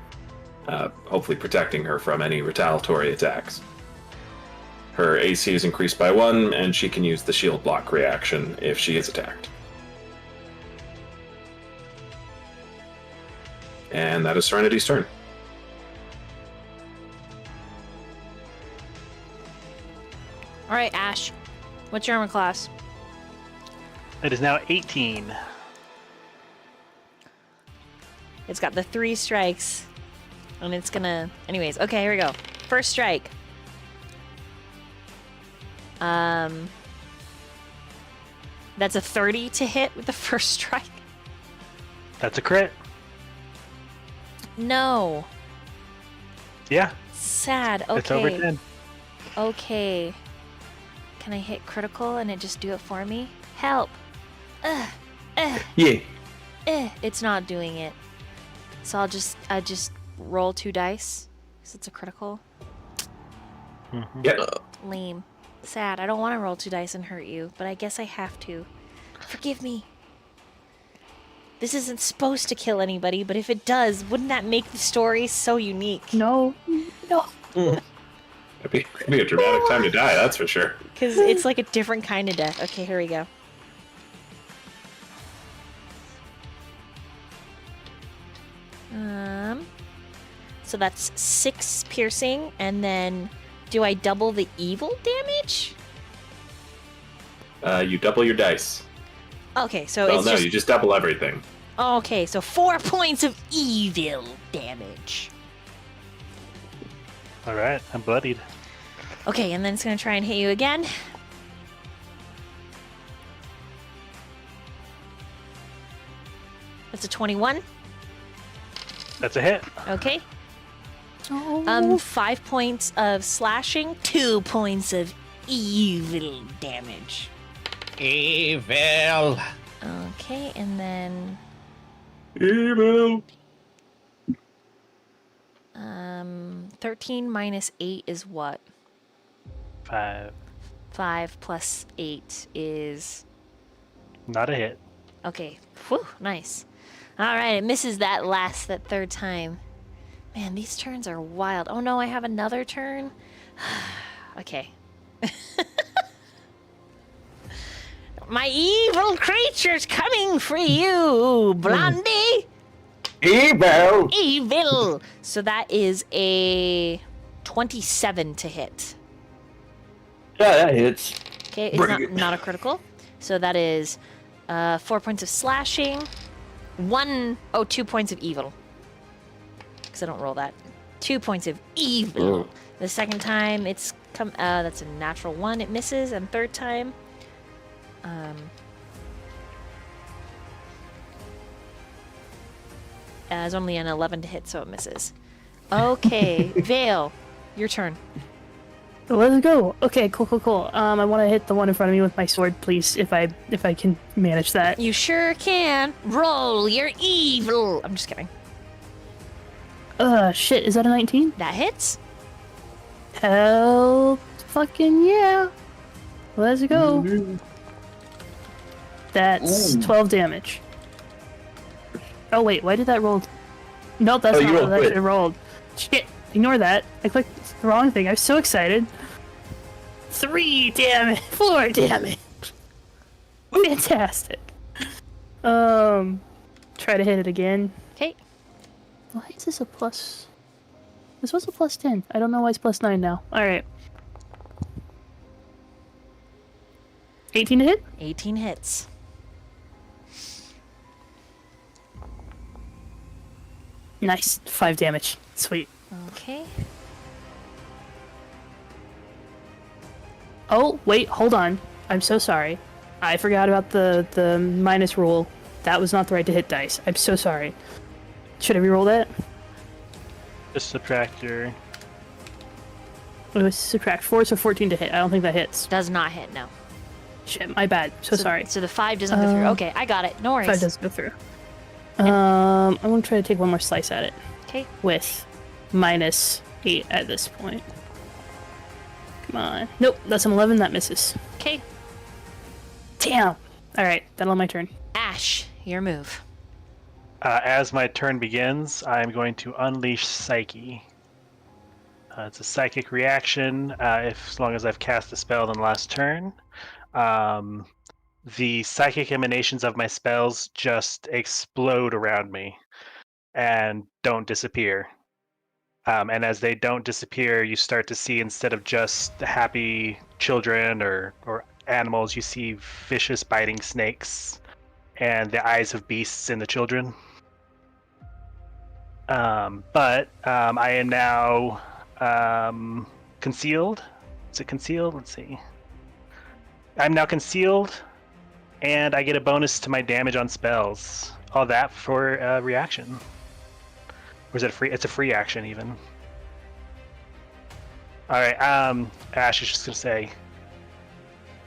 hopefully protecting her from any retaliatory attacks. Her AC is increased by 1, and she can use the shield block reaction if she is attacked. And that is Serenity's turn. All right, Ash. What's your armor class? It is now 18. It's got the 3 strikes. And it's gonna... Anyways, okay, here we go. First strike. That's a 30 to hit with the first strike. That's a crit. No. Yeah, Sad. Okay. it's over 10. Okay. Can I hit critical and it just do it for me? Help. Yeah. It's not doing it. So I just roll 2 dice. Because it's a critical. Yep. Lame. Sad. I don't want to roll 2 dice and hurt you, but I guess I have to. Forgive me. This isn't supposed to kill anybody, but if it does, wouldn't that make the story so unique? No. No. It'd be a dramatic time to die, that's for sure. Because it's like a different kind of death. Okay, here we go. So that's 6 piercing, and then do I double the evil damage? You double your dice. Okay, so Well, it's no, just... you just double everything. Okay, so 4 points of evil damage. All right, I'm bloodied. Okay, and then it's gonna try and hit you again. That's a 21. That's a hit. Okay. Oh. 5 points of slashing, 2 points of evil damage. Evil. Okay, and then Evil. 13 minus 8 is what? 5. 5 plus 8 is... Not a hit. Okay. Whew, nice. Alright, it misses that third time. Man, these turns are wild. Oh no, I have another turn? Okay. My evil creature's coming for you, Blondie! Evil! Evil! So that is a 27 to hit. Yeah, that hits. Okay, it's Bring it. not a critical. So that is 4 points of slashing, 2 points of evil. Because I don't roll that. 2 points of evil. The second time it's that's a natural 1, it misses, and third time, it's only an 11 to hit, so it misses. Okay, Vale, your turn. Let's go. Okay, cool. I want to hit the one in front of me with my sword, please, if I can manage that. You sure can. Roll your evil. I'm just kidding. Shit, is that a 19? That hits. Hell fucking yeah. Let's go. That's 12 damage. Oh wait, why did that roll? Nope, that's not what that should have rolled. Shit, ignore that. I clicked the wrong thing. I was so excited. 3 damage, 4 damage. Fantastic. Try to hit it again. Okay. Why is this a plus? This was a plus 10. I don't know why it's plus 9 now. Alright. 18 to hit? 18 hits. Nice. 5 damage. Sweet. Okay. Oh, wait, hold on. I'm so sorry. I forgot about the minus rule. That was not the right to hit dice. I'm so sorry. Should I reroll that? Just subtract your... It was subtract 4, so 14 to hit. I don't think that hits. Does not hit, no. Shit, my bad. So sorry. So the 5 doesn't go through. Okay, I got it. No worries. 5 doesn't go through. I'm gonna try to take one more slice at it. Okay. With minus 8 at this point. Come on. Nope, that's an 11. That misses. Okay. Damn. Alright, that'll end my turn. Ash, your move. As my turn begins, I'm going to unleash Psyche. It's a psychic reaction. As long as I've cast a spell in the last turn, the psychic emanations of my spells just explode around me and don't disappear. And as they don't disappear, you start to see, instead of just happy children or animals, you see vicious biting snakes and the eyes of beasts in the children. But I am now concealed. Is it concealed? Let's see. I'm now concealed, and I get a bonus to my damage on spells. All that for a reaction. Or is it free? It's a free action, even. All right. Ash is just gonna say,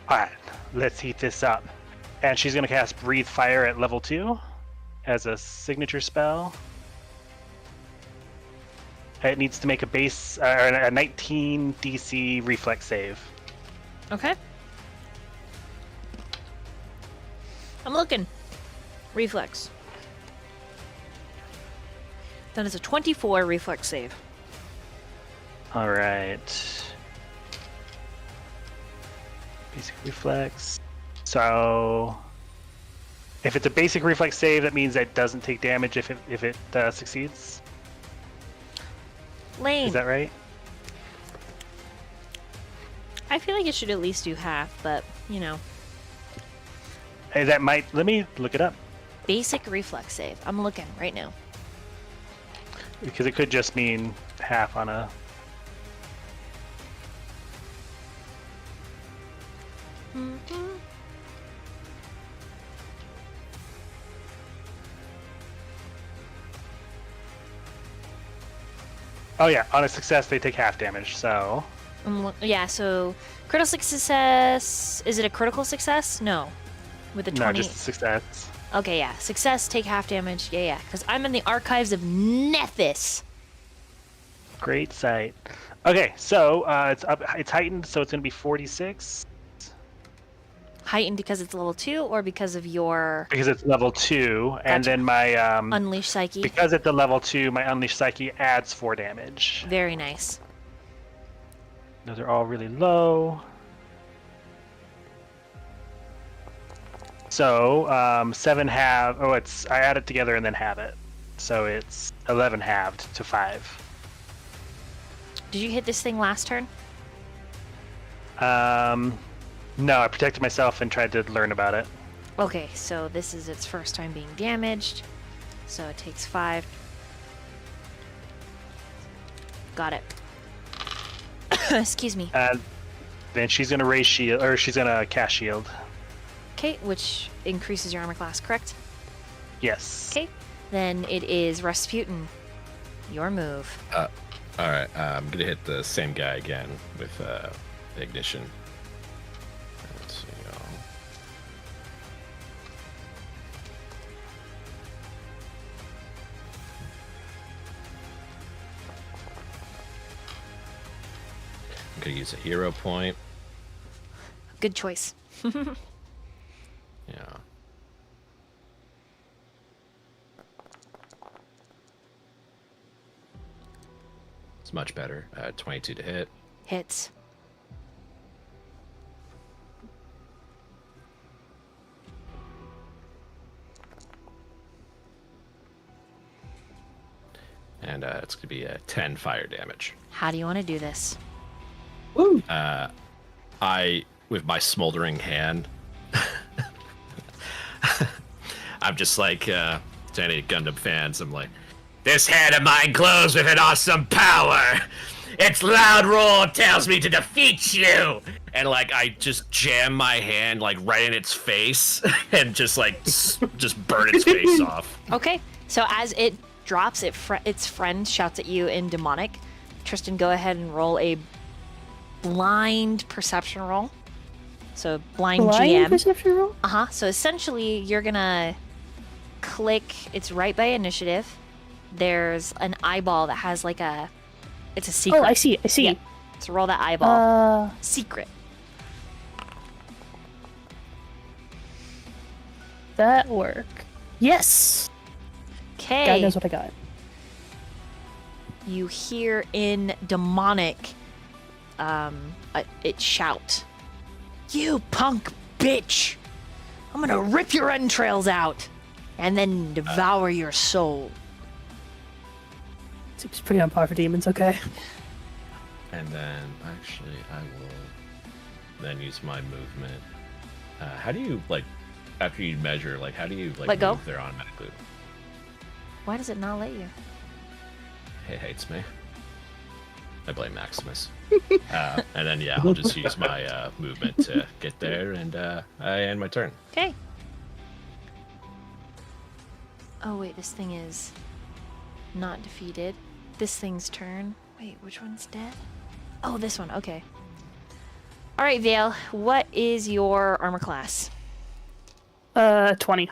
"All right, let's heat this up," and she's gonna cast Breathe Fire at level 2 as a signature spell. It needs to make a base, a 19 DC reflex save. Okay. I'm looking. Reflex. That is a 24 reflex save. All right. Basic reflex. So, if it's a basic reflex save, that means that it doesn't take damage if it succeeds. Lane. Is that right? I feel like it should at least do half, but you know. Hey, that might. Let me look it up Basic reflex save. I'm looking right now. because it could just mean half on a. Oh yeah, on a success they take half damage. So Yeah, so critical success. Is it a critical success? No. With the 20. no, just a success. Okay, yeah. Success, take half damage. Yeah. Because I'm in the archives of Nethys. Great sight. Okay, so it's up. It's heightened, so it's going to be 46 Heightened because it's level 2 or because of your because it's level 2, and Gotcha. then my Unleash Psyche? because it's a level 2, my Unleash Psyche adds 4 damage. Very nice. Those are all really low. So 7 half. Oh, it's I add it together and then halve it, so it's 11 halved to 5. Did you hit this thing last turn? No, I protected myself and tried to learn about it. Okay, so this is its first time being damaged. So it takes 5. Got it. Excuse me. Then she's gonna raise shield, or she's gonna cast shield. Okay, which increases your armor class, correct? Yes. Okay. Then it is Rasputin. Your move. All right, I'm gonna hit the same guy again with ignition. Let's see. I'm gonna use a hero point. Good choice. Yeah. It's much better. 22 to hit. Hits. And it's going to be 10 fire damage. How do you want to do this? I, with my smoldering hand, I'm just like, to any Gundam fans, I'm like, this hand of mine glows with an awesome power. Its loud roar tells me to defeat you. And like, I just jam my hand like right in its face and just like, just burn its face off. Okay, so as it drops, its friend shouts at you in demonic. Tristan, go ahead and roll a blind perception roll. So blind GM. Perception roll? So essentially, you're gonna click. It's right by initiative. There's an eyeball that has like it's a secret. Oh, I see. Yeah. So roll that eyeball. Secret. That work. Yes. God Okay. knows what I got. You hear in demonic, it shout, "You punk bitch! I'm gonna rip your entrails out, and then devour your soul." Seems pretty on par for demons. Okay. And then, actually, I will then use my movement. How do you, like, after you measure, like, how do you, like, Let go? move there automatically? Why does it not let you? It hates me. I blame Maximus. And then, yeah, I'll just use my movement to get there, and I end my turn. Okay. Oh wait, this thing is not defeated. This thing's turn. Wait, which one's dead? Oh, this one. Okay. All right, Vale. What is your armor class? 20.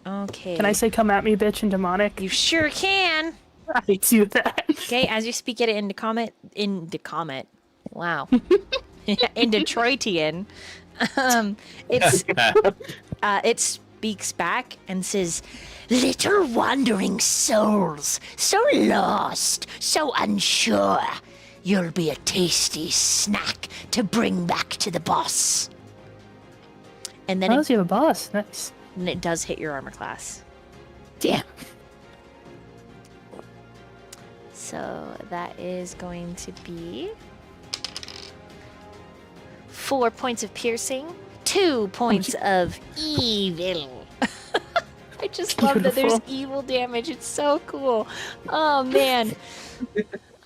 Okay. Can I say "come at me, bitch" in demonic? You sure can. I do that. Okay, as you speak it into comet. Wow. In Detroitian, it speaks back and says, "Little wandering souls, so lost, so unsure. You'll be a tasty snack to bring back to the boss." And then Oh, so you have a boss. Nice. it does hit your armor class. Damn. So that is going to be 4 points of piercing, 2 points of evil. I just love that there's Beautiful. evil damage. It's so cool. Oh man.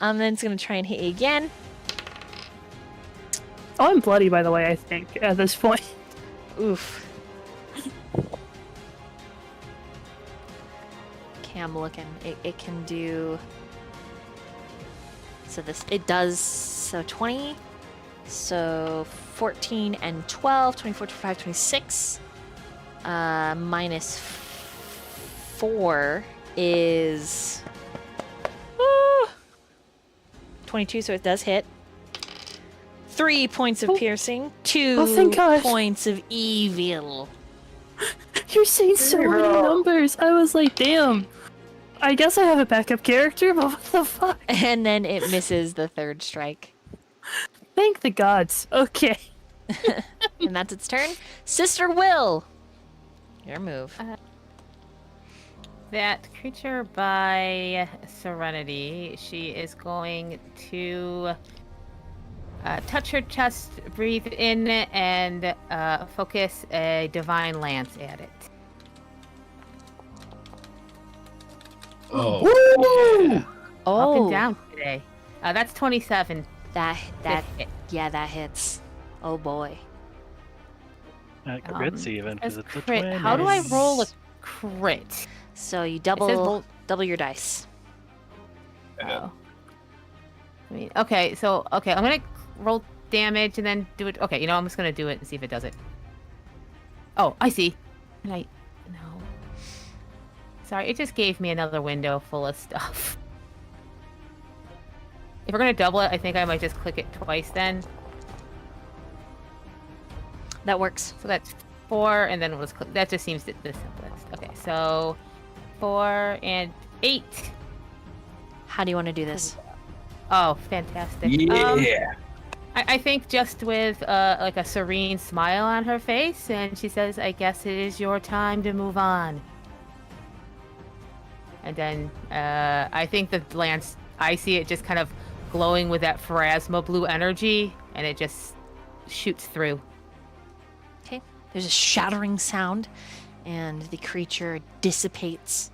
Then it's gonna try and hit you again. Oh, I'm bloody, by the way, I think, at this point. Oof. Okay, I'm looking. It can do. So it does, so 20, so 14 and 12, 24, 25, 26, minus 4 is 22, so it does hit. 3 points of piercing, 2 thank God. points of evil. You're saying so many numbers. I was like, damn. I guess I have a backup character, but what the fuck? And then it misses the third strike. Thank the gods. Okay. And that's its turn. Sister Will, your move. That creature by Serenity, she is going to touch her chest, breathe in, and focus a divine lance at it. Oh. Woo! Up and down today. That's 27. That hit. yeah, that hits. Oh boy. Crits even, because it's a crit. 20. How do I roll a crit? So you says double your dice. Oh. I mean, okay, I'm gonna roll damage and then do it. Okay, I'm just gonna do it and see if it does it. Oh, I see. No. Sorry, it just gave me another window full of stuff. If we're gonna double it, I think I might just click it twice then. That works. So that's 4, and then we'll just click. That just seems the simplest. Okay, so 4 and 8. How do you want to do this? Oh, fantastic. Yeah. I think just with like a serene smile on her face, and she says, "I guess it is your time to move on." And then I think the lance, I see it just kind of glowing with that pharasma blue energy, and it just shoots through. Okay. There's a shattering sound, and the creature dissipates.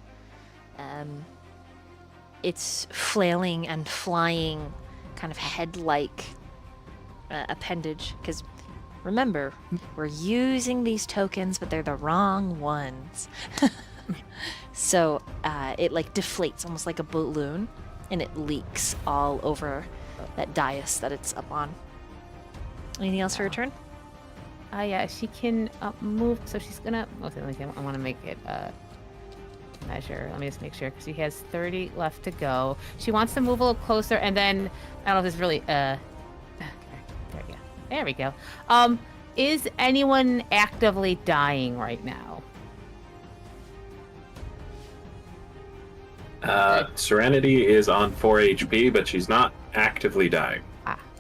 It's flailing and flying, kind of head-like appendage. Because remember, we're using these tokens, but they're the wrong ones. So it like deflates almost like a balloon, and it leaks all over that dais that it's up on. Anything else for your turn? Yeah, she can move, so she's gonna. I want to make it measure. Let me just make sure, because she has 30 left to go. She wants to move a little closer, and then I don't know if this really. There we go. Is anyone actively dying right now? Serenity is on 4 HP, but she's not actively dying.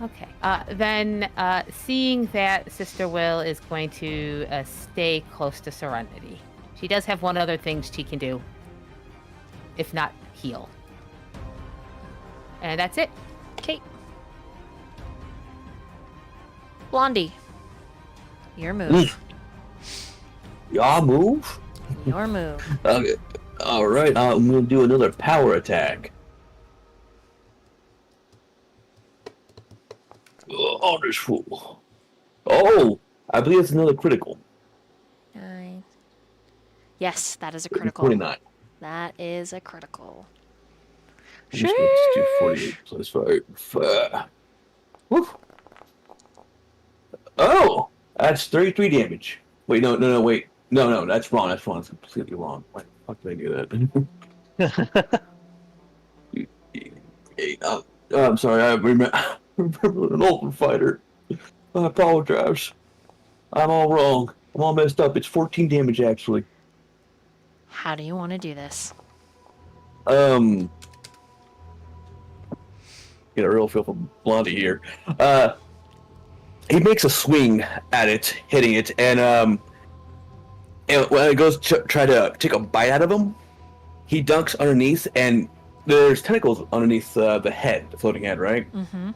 Okay. Then, seeing that Sister Will is going to stay close to Serenity. She does have one other thing she can do, if not heal. And that's it. Okay. Blondie, your move. Y'all move? Your move. Okay. All right. I'm gonna do another power attack. Oh, this fool. Oh, I believe it's another critical. 9. Yes, that is a critical. 29. That is a critical. I'm just gonna do 48 plus 5. Woo. Oh, that's 33 damage. Wait, no, wait. No, that's wrong. That's completely wrong. Why the fuck did I do that? I'm sorry. I remember an open fighter. I apologize. I'm all wrong. I'm all messed up. It's 14 damage, actually. How do you want to do this? Get a real feel for Blondie here. He makes a swing at it, hitting it, and And when it goes to try to take a bite out of him, he dunks underneath, and there's tentacles underneath the head, the floating head, right? Mm-hmm.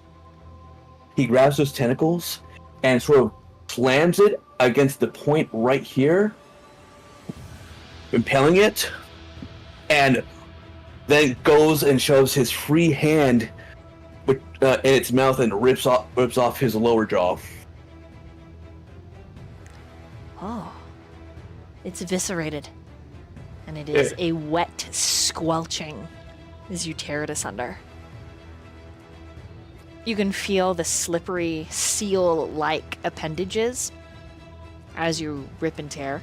He grabs those tentacles and sort of slams it against the point right here, impaling it, and then goes and shoves his free hand in its mouth and rips off his lower jaw. Oh. It's eviscerated. And it is a wet squelching as you tear it asunder. You can feel the slippery, seal-like appendages as you rip and tear.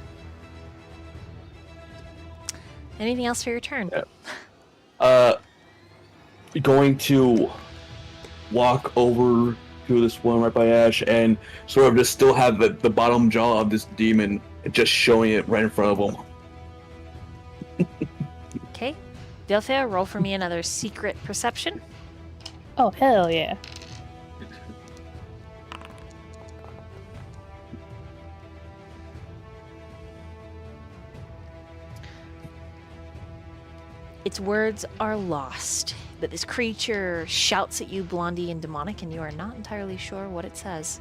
Anything else for your turn? Going to walk over to this one right by Ash and sort of just still have the bottom jaw of this demon just showing it right in front of him. Okay. Delphia, roll for me another secret perception. Oh, hell yeah. Its words are lost, but this creature shouts at you, Blondie and demonic, and you are not entirely sure what it says.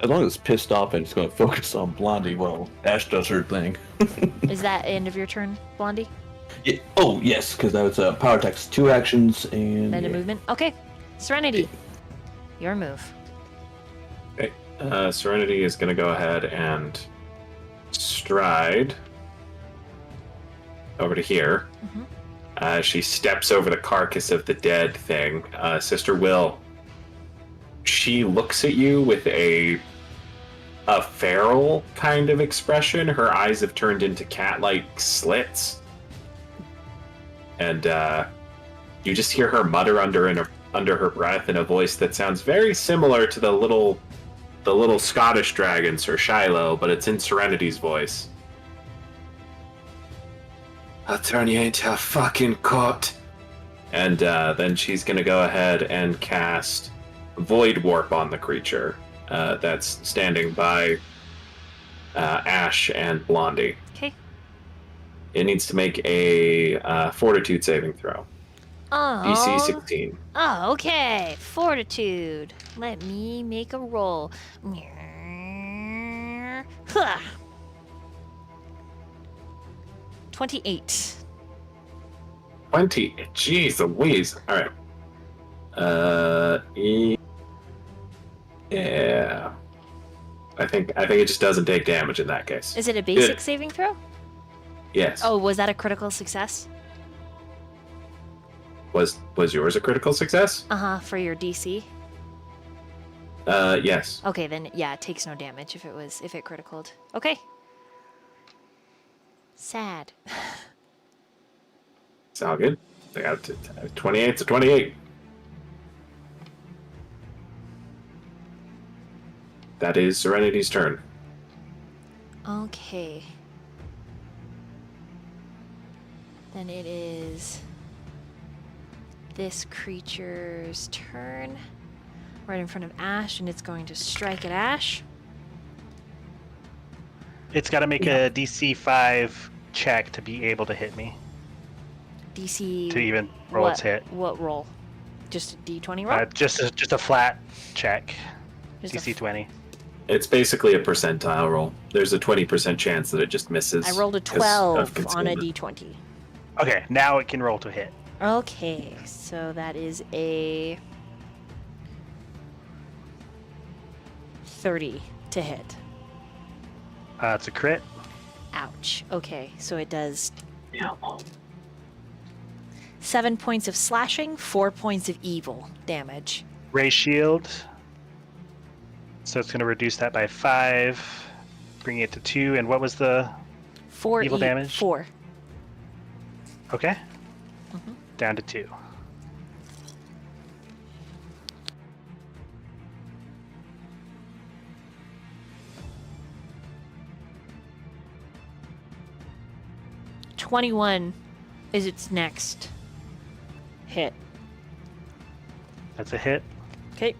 As long as it's pissed off and it's going to focus on Blondie, well, Ash does her thing. Is that end of your turn, Blondie? Yeah. Oh, yes, because that was a power text, 2 actions, and... Then a movement? Okay. Serenity. Your move. Okay. Serenity is going to go ahead and stride over to here. Mm-hmm. She steps over the carcass of the dead thing. Sister Will, she looks at you with a feral kind of expression. Her eyes have turned into cat-like slits. And you just hear her mutter under her breath in a voice that sounds very similar to the little Scottish dragon, Sir Shiloh, but it's in Serenity's voice. I'll turn you into a fucking coat. And then she's gonna go ahead and cast Void Warp on the creature that's standing by Ash and Blondie. Okay. It needs to make a Fortitude saving throw. Oh. DC 16. Oh, okay. Fortitude. Let me make a roll. Huh. 28. 20. Jeez Louise. All right. Yeah. I think it just doesn't take damage in that case. Is it a basic saving throw? Yes. Oh, was that a critical success? Was yours a critical success? Uh-huh, for your DC. Yes. Okay, then yeah, it takes no damage if it criticaled. Okay. Sad. It's all good. I got 28 to 28. That is Serenity's turn. Okay. Then it is this creature's turn. Right in front of Ash, and it's going to strike at Ash. It's got to make a DC 5 check to be able to hit me. DC... To even roll its hit. What roll? Just a D20 roll? Just a flat check. Just DC 20. It's basically a percentile roll. There's a 20% chance that it just misses. I rolled a 12 on a D20. Okay, now it can roll to hit. Okay, so that is a 30 to hit. It's a crit. Ouch. Okay, so it does 7 points of slashing, 4 points of evil damage. Ray shield. So it's going to reduce that by 5, bringing it to 2. And what was the 4 evil damage? 4. Okay. Down to 2. $21 is its next hit. That's a hit. Okay.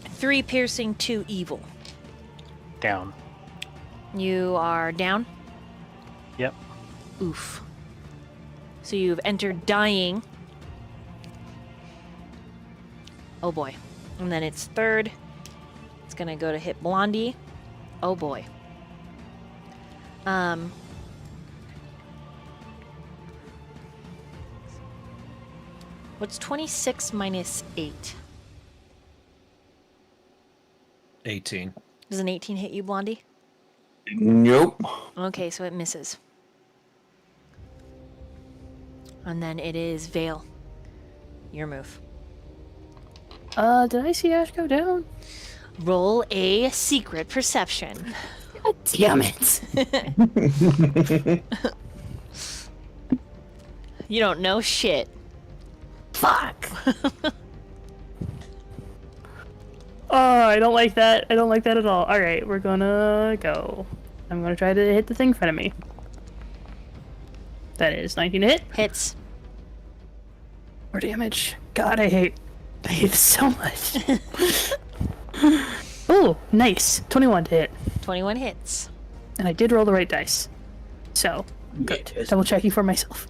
3 piercing, 2 evil. Down. You are down? Yep. Oof. So you've entered dying. Oh boy. And then it's third. It's gonna go to hit Blondie. Oh boy. What's 26 minus 8? 18. Does an 18 hit you, Blondie? Nope. Okay, so it misses. And then it is Vale. Your move. Did I see Ash go down? Roll a secret perception. God damn it. You don't know shit. Fuck. Oh, I don't like that. I don't like that at all. Alright, we're gonna go. I'm gonna try to hit the thing in front of me. That is 19 to hit. Hits. More damage. God, I hate this so much. Oh, nice. 21 to hit. 21 hits. And I did roll the right dice. So, good. Double checking for myself.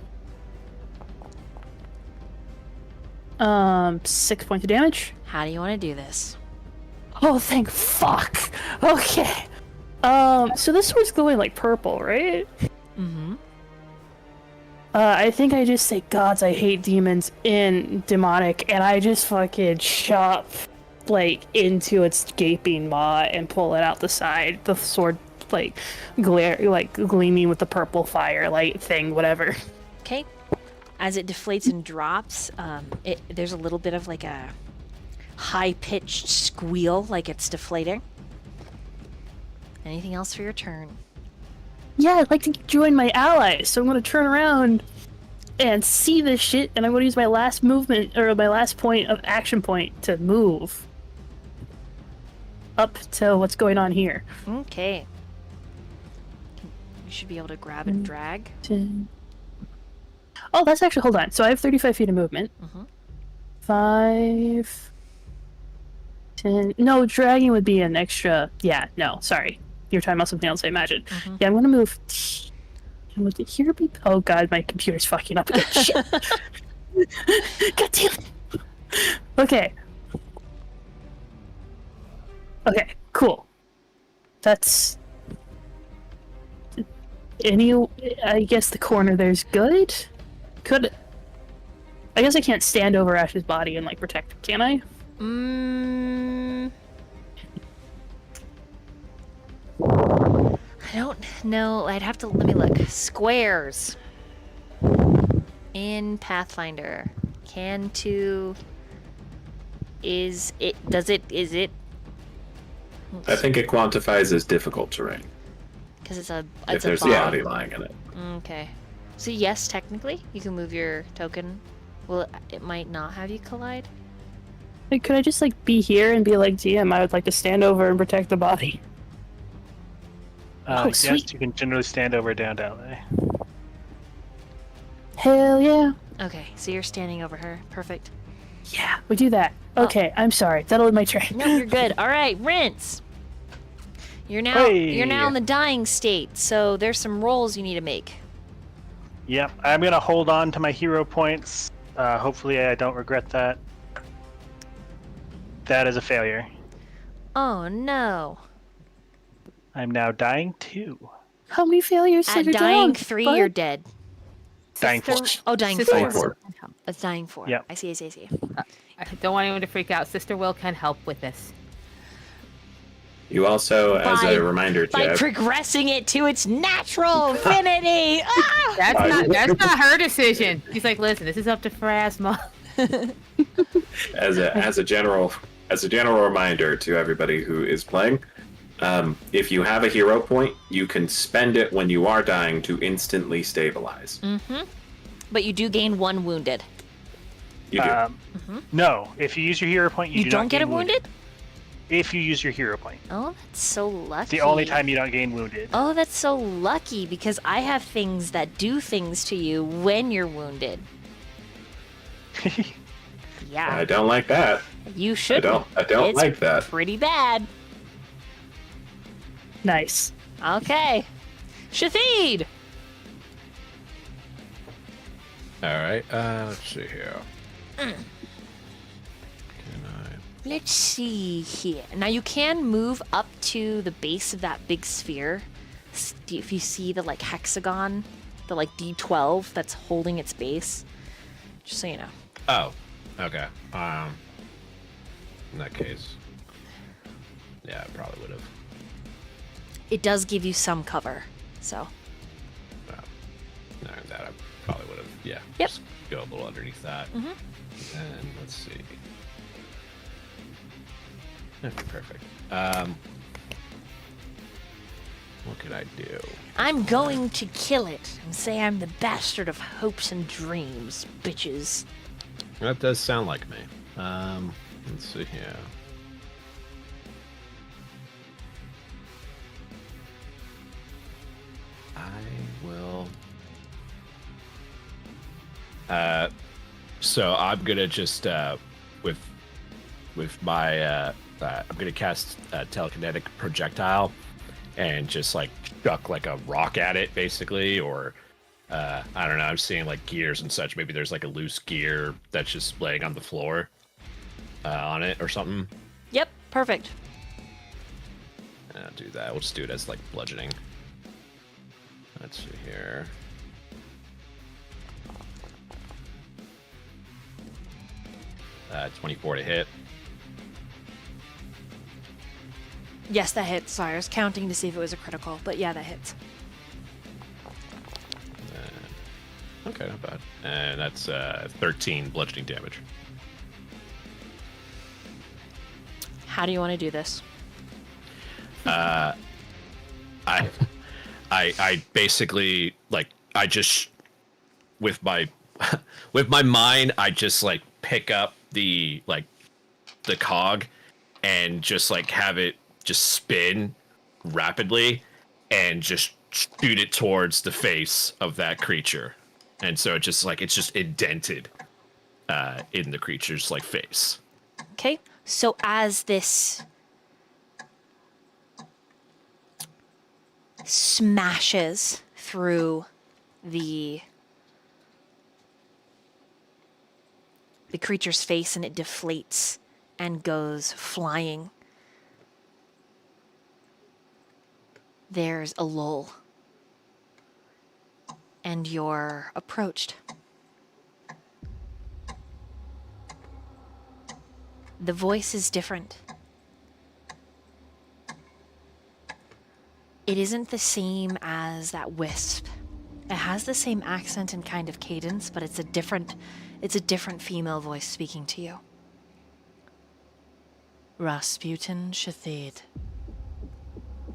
6 points of damage. How do you want to do this? Oh, thank fuck. Okay. So this sword's glowing like purple, right? Mm-hmm. I think I just say gods, I hate demons in demonic, and I just fucking chop like into its gaping maw and pull it out the side. The sword like gleaming with the purple firelight thing, whatever. Okay. As it deflates and drops, there's a little bit of like a high-pitched squeal, like it's deflating. Anything else for your turn? Yeah, I'd like to join my allies, so I'm gonna turn around and see this shit, and I'm gonna use my last movement, or my last point of action point to move up to what's going on here. Okay. You should be able to grab and drag. 10. Oh, that's actually, hold on. So I have 35 feet of movement. Mm-hmm. 5, 10. No, dragging would be an extra. Yeah, no, sorry. You're talking about something else, I imagine. Mm-hmm. Yeah, I'm gonna move. Would it here be? Oh god, my computer's fucking up again. Shit. God damn it. Okay. Okay, cool. That's. I guess the corner there's good? Could. I guess I can't stand over Ash's body and, like, protect him, can I? I don't know. I'd have to, let me look. Squares. In Pathfinder. Can to... Is it... I think it quantifies as difficult terrain Because it's a if there's a body lying in it. Okay. So yes, technically, you can move your token. Well, it might not have you collide. Like, could I just, like, be here and be like, GM, I would like to stand over and protect the body? Yes, sweet. you can generally stand over down there. Hell yeah. Okay, so you're standing over her. Perfect. Yeah, we do that. Okay, I'm sorry. That'll end my turn. No, you're good. All right, Rinse. You're now in the dying state, so there's some rolls you need to make. Yep, I'm gonna hold on to my hero points. Hopefully I don't regret that. That is a failure. Oh no. I'm now dying 2. How many failures At did you dying down, 3, bud? you're dead. Dying 4. Oh, dying Sister 4. Four. It's dying 4. Yep. I see. I don't want anyone to freak out. Sister Will can help with this. You also, as By- a reminder, By Jeff, progressing it to its natural affinity. Ah! That's not her decision. She's like, listen, this is up to Pharasma. as a general reminder to everybody who is playing, if you have a hero point, you can spend it when you are dying to instantly stabilize. Mm-hmm. But you do gain 1 wounded. You do. No, if you use your hero point, you do don't not get gain a wounded? If you use your hero point. Oh, that's so lucky. It's the only time you don't gain wounded. Oh, that's so lucky because I have things that do things to you when you're wounded. Yeah. I don't like that. You should. I don't like that. Pretty bad. Nice. Okay. Shathid! All right. Let's see here. Can Let's see here. Now you can move up to the base of that big sphere. If you see the like hexagon, the like D12 that's holding its base. Just so you know. Oh, okay. In that case, yeah, I probably would have. It does give you some cover, so. No, that I probably would have. Yeah. Yep. Just go a little underneath that. Mhm. And let's see. Okay, perfect. What could I do? I'm going to kill it and say I'm the bastard of hopes and dreams, bitches. That does sound like me. Let's see here. I will. So I'm gonna just with my I'm gonna cast a telekinetic projectile and just like chuck like a rock at it, basically, or I don't know. I'm seeing like gears and such. Maybe there's like a loose gear that's just laying on the floor on it or something. Yep, perfect. I'll do that. We'll just do it as like bludgeoning. Let's see here. 24 to hit. Yes, that hits. Sorry, I was counting to see if it was a critical, but yeah, that hits. Okay, not bad. And that's 13 bludgeoning damage. How do you want to do this? I basically like I just with my with my mind I just like pick up the cog and just like have it just spin rapidly and just shoot it towards the face of that creature. And so it's just indented in the creature's like face. Okay, so as this smashes through the creature's face and it deflates and goes flying, there's a lull. And you're approached. The voice is different. It isn't the same as that wisp. It has the same accent and kind of cadence, but it's a different female voice speaking to you. Rasputin Shathid,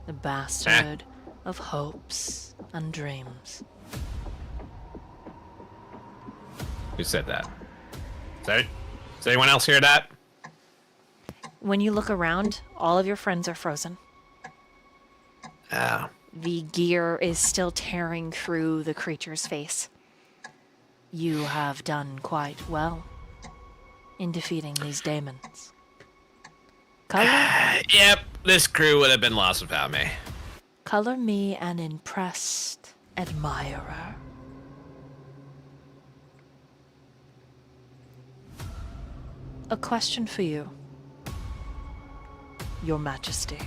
the bastard of hopes and dreams. Who said that? Does anyone else hear that? When you look around, all of your friends are frozen. Oh. The gear is still tearing through the creature's face. You have done quite well in defeating these daemons. Yep, this crew would have been lost without me. Color me an impressed admirer. A question for you, Your Majesty.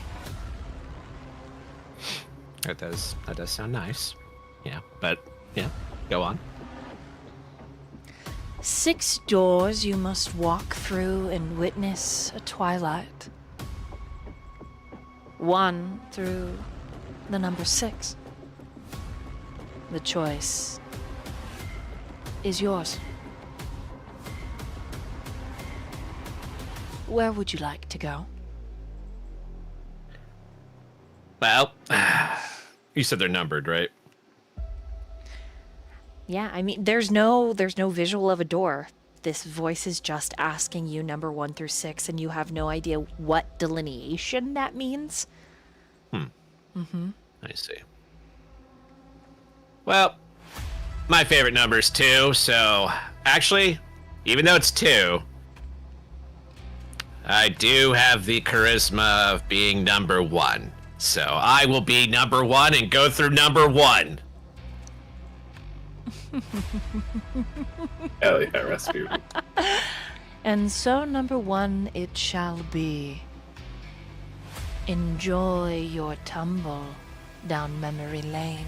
That does sound nice. Yeah, but yeah, go on. 6 doors you must walk through and witness a twilight. 1 through the number 6. The choice is yours. Where would you like to go? Well, you said they're numbered, right? Yeah, I mean, there's no visual of a door. This voice is just asking you number 1 through 6, and you have no idea what delineation that means. I see. Well, my favorite number is 2, so actually, even though it's 2, I do have the charisma of being number 1. So I will be number 1 and go through number 1. Hell yeah, Rasputin. And so, number 1 it shall be. Enjoy your tumble down memory lane.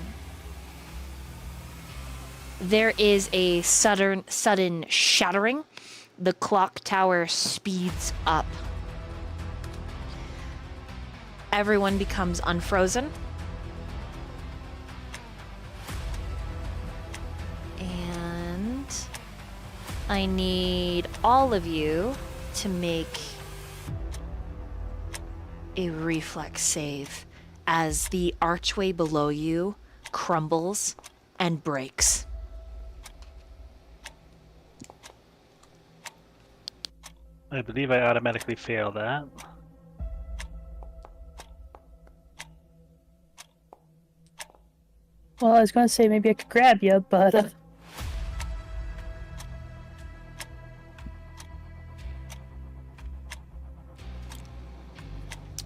There is a sudden shattering. The clock tower speeds up. Everyone becomes unfrozen. And I need all of you to make a reflex save as the archway below you crumbles and breaks. I believe I automatically fail that. Well, I was going to say maybe I could grab you, but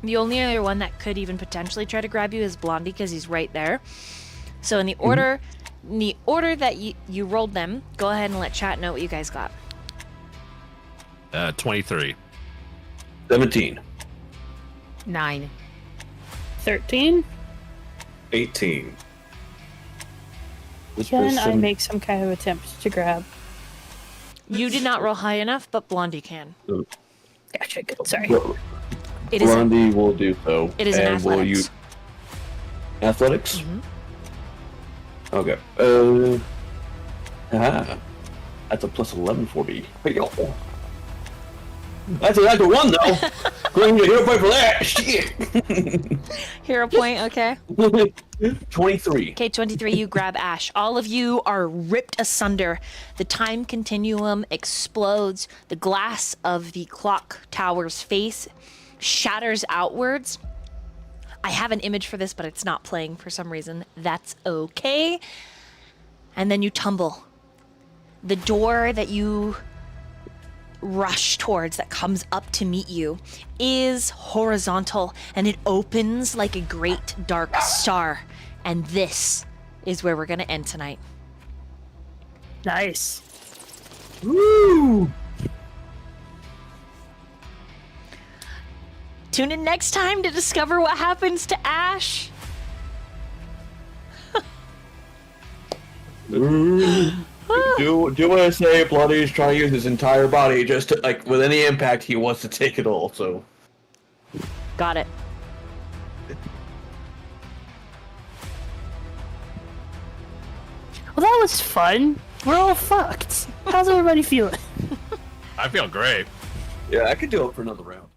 The only other one that could even potentially try to grab you is Blondie, because he's right there. So in the order, that you rolled them, go ahead and let chat know what you guys got. 23. 17. 9. 13. 18. Can I make some kind of attempt to grab? You did not roll high enough, but Blondie can. Gotcha. Good. Sorry. It is Blondie will do so. It is an and will you athletics. athletics? Okay. That's a plus 11 for me. That's a 1 though. Going to hero point for that. Shit. Hero point, okay. 23. Okay, 23, you grab Ash. All of you are ripped asunder. The time continuum explodes. The glass of the clock tower's face shatters outwards. I have an image for this, but it's not playing for some reason. That's okay. And then you tumble. The door that you rush towards, that comes up to meet you, is horizontal, and it opens like a great dark star. And this is where we're gonna end tonight. Nice. Woo! Tune in next time to discover what happens to Ash. Do what I say. Bloodie's trying to use his entire body just to, like, with any impact, he wants to take it all, so. Got it. Well, that was fun. We're all fucked. How's everybody feeling? I feel great. Yeah, I could do it for another round.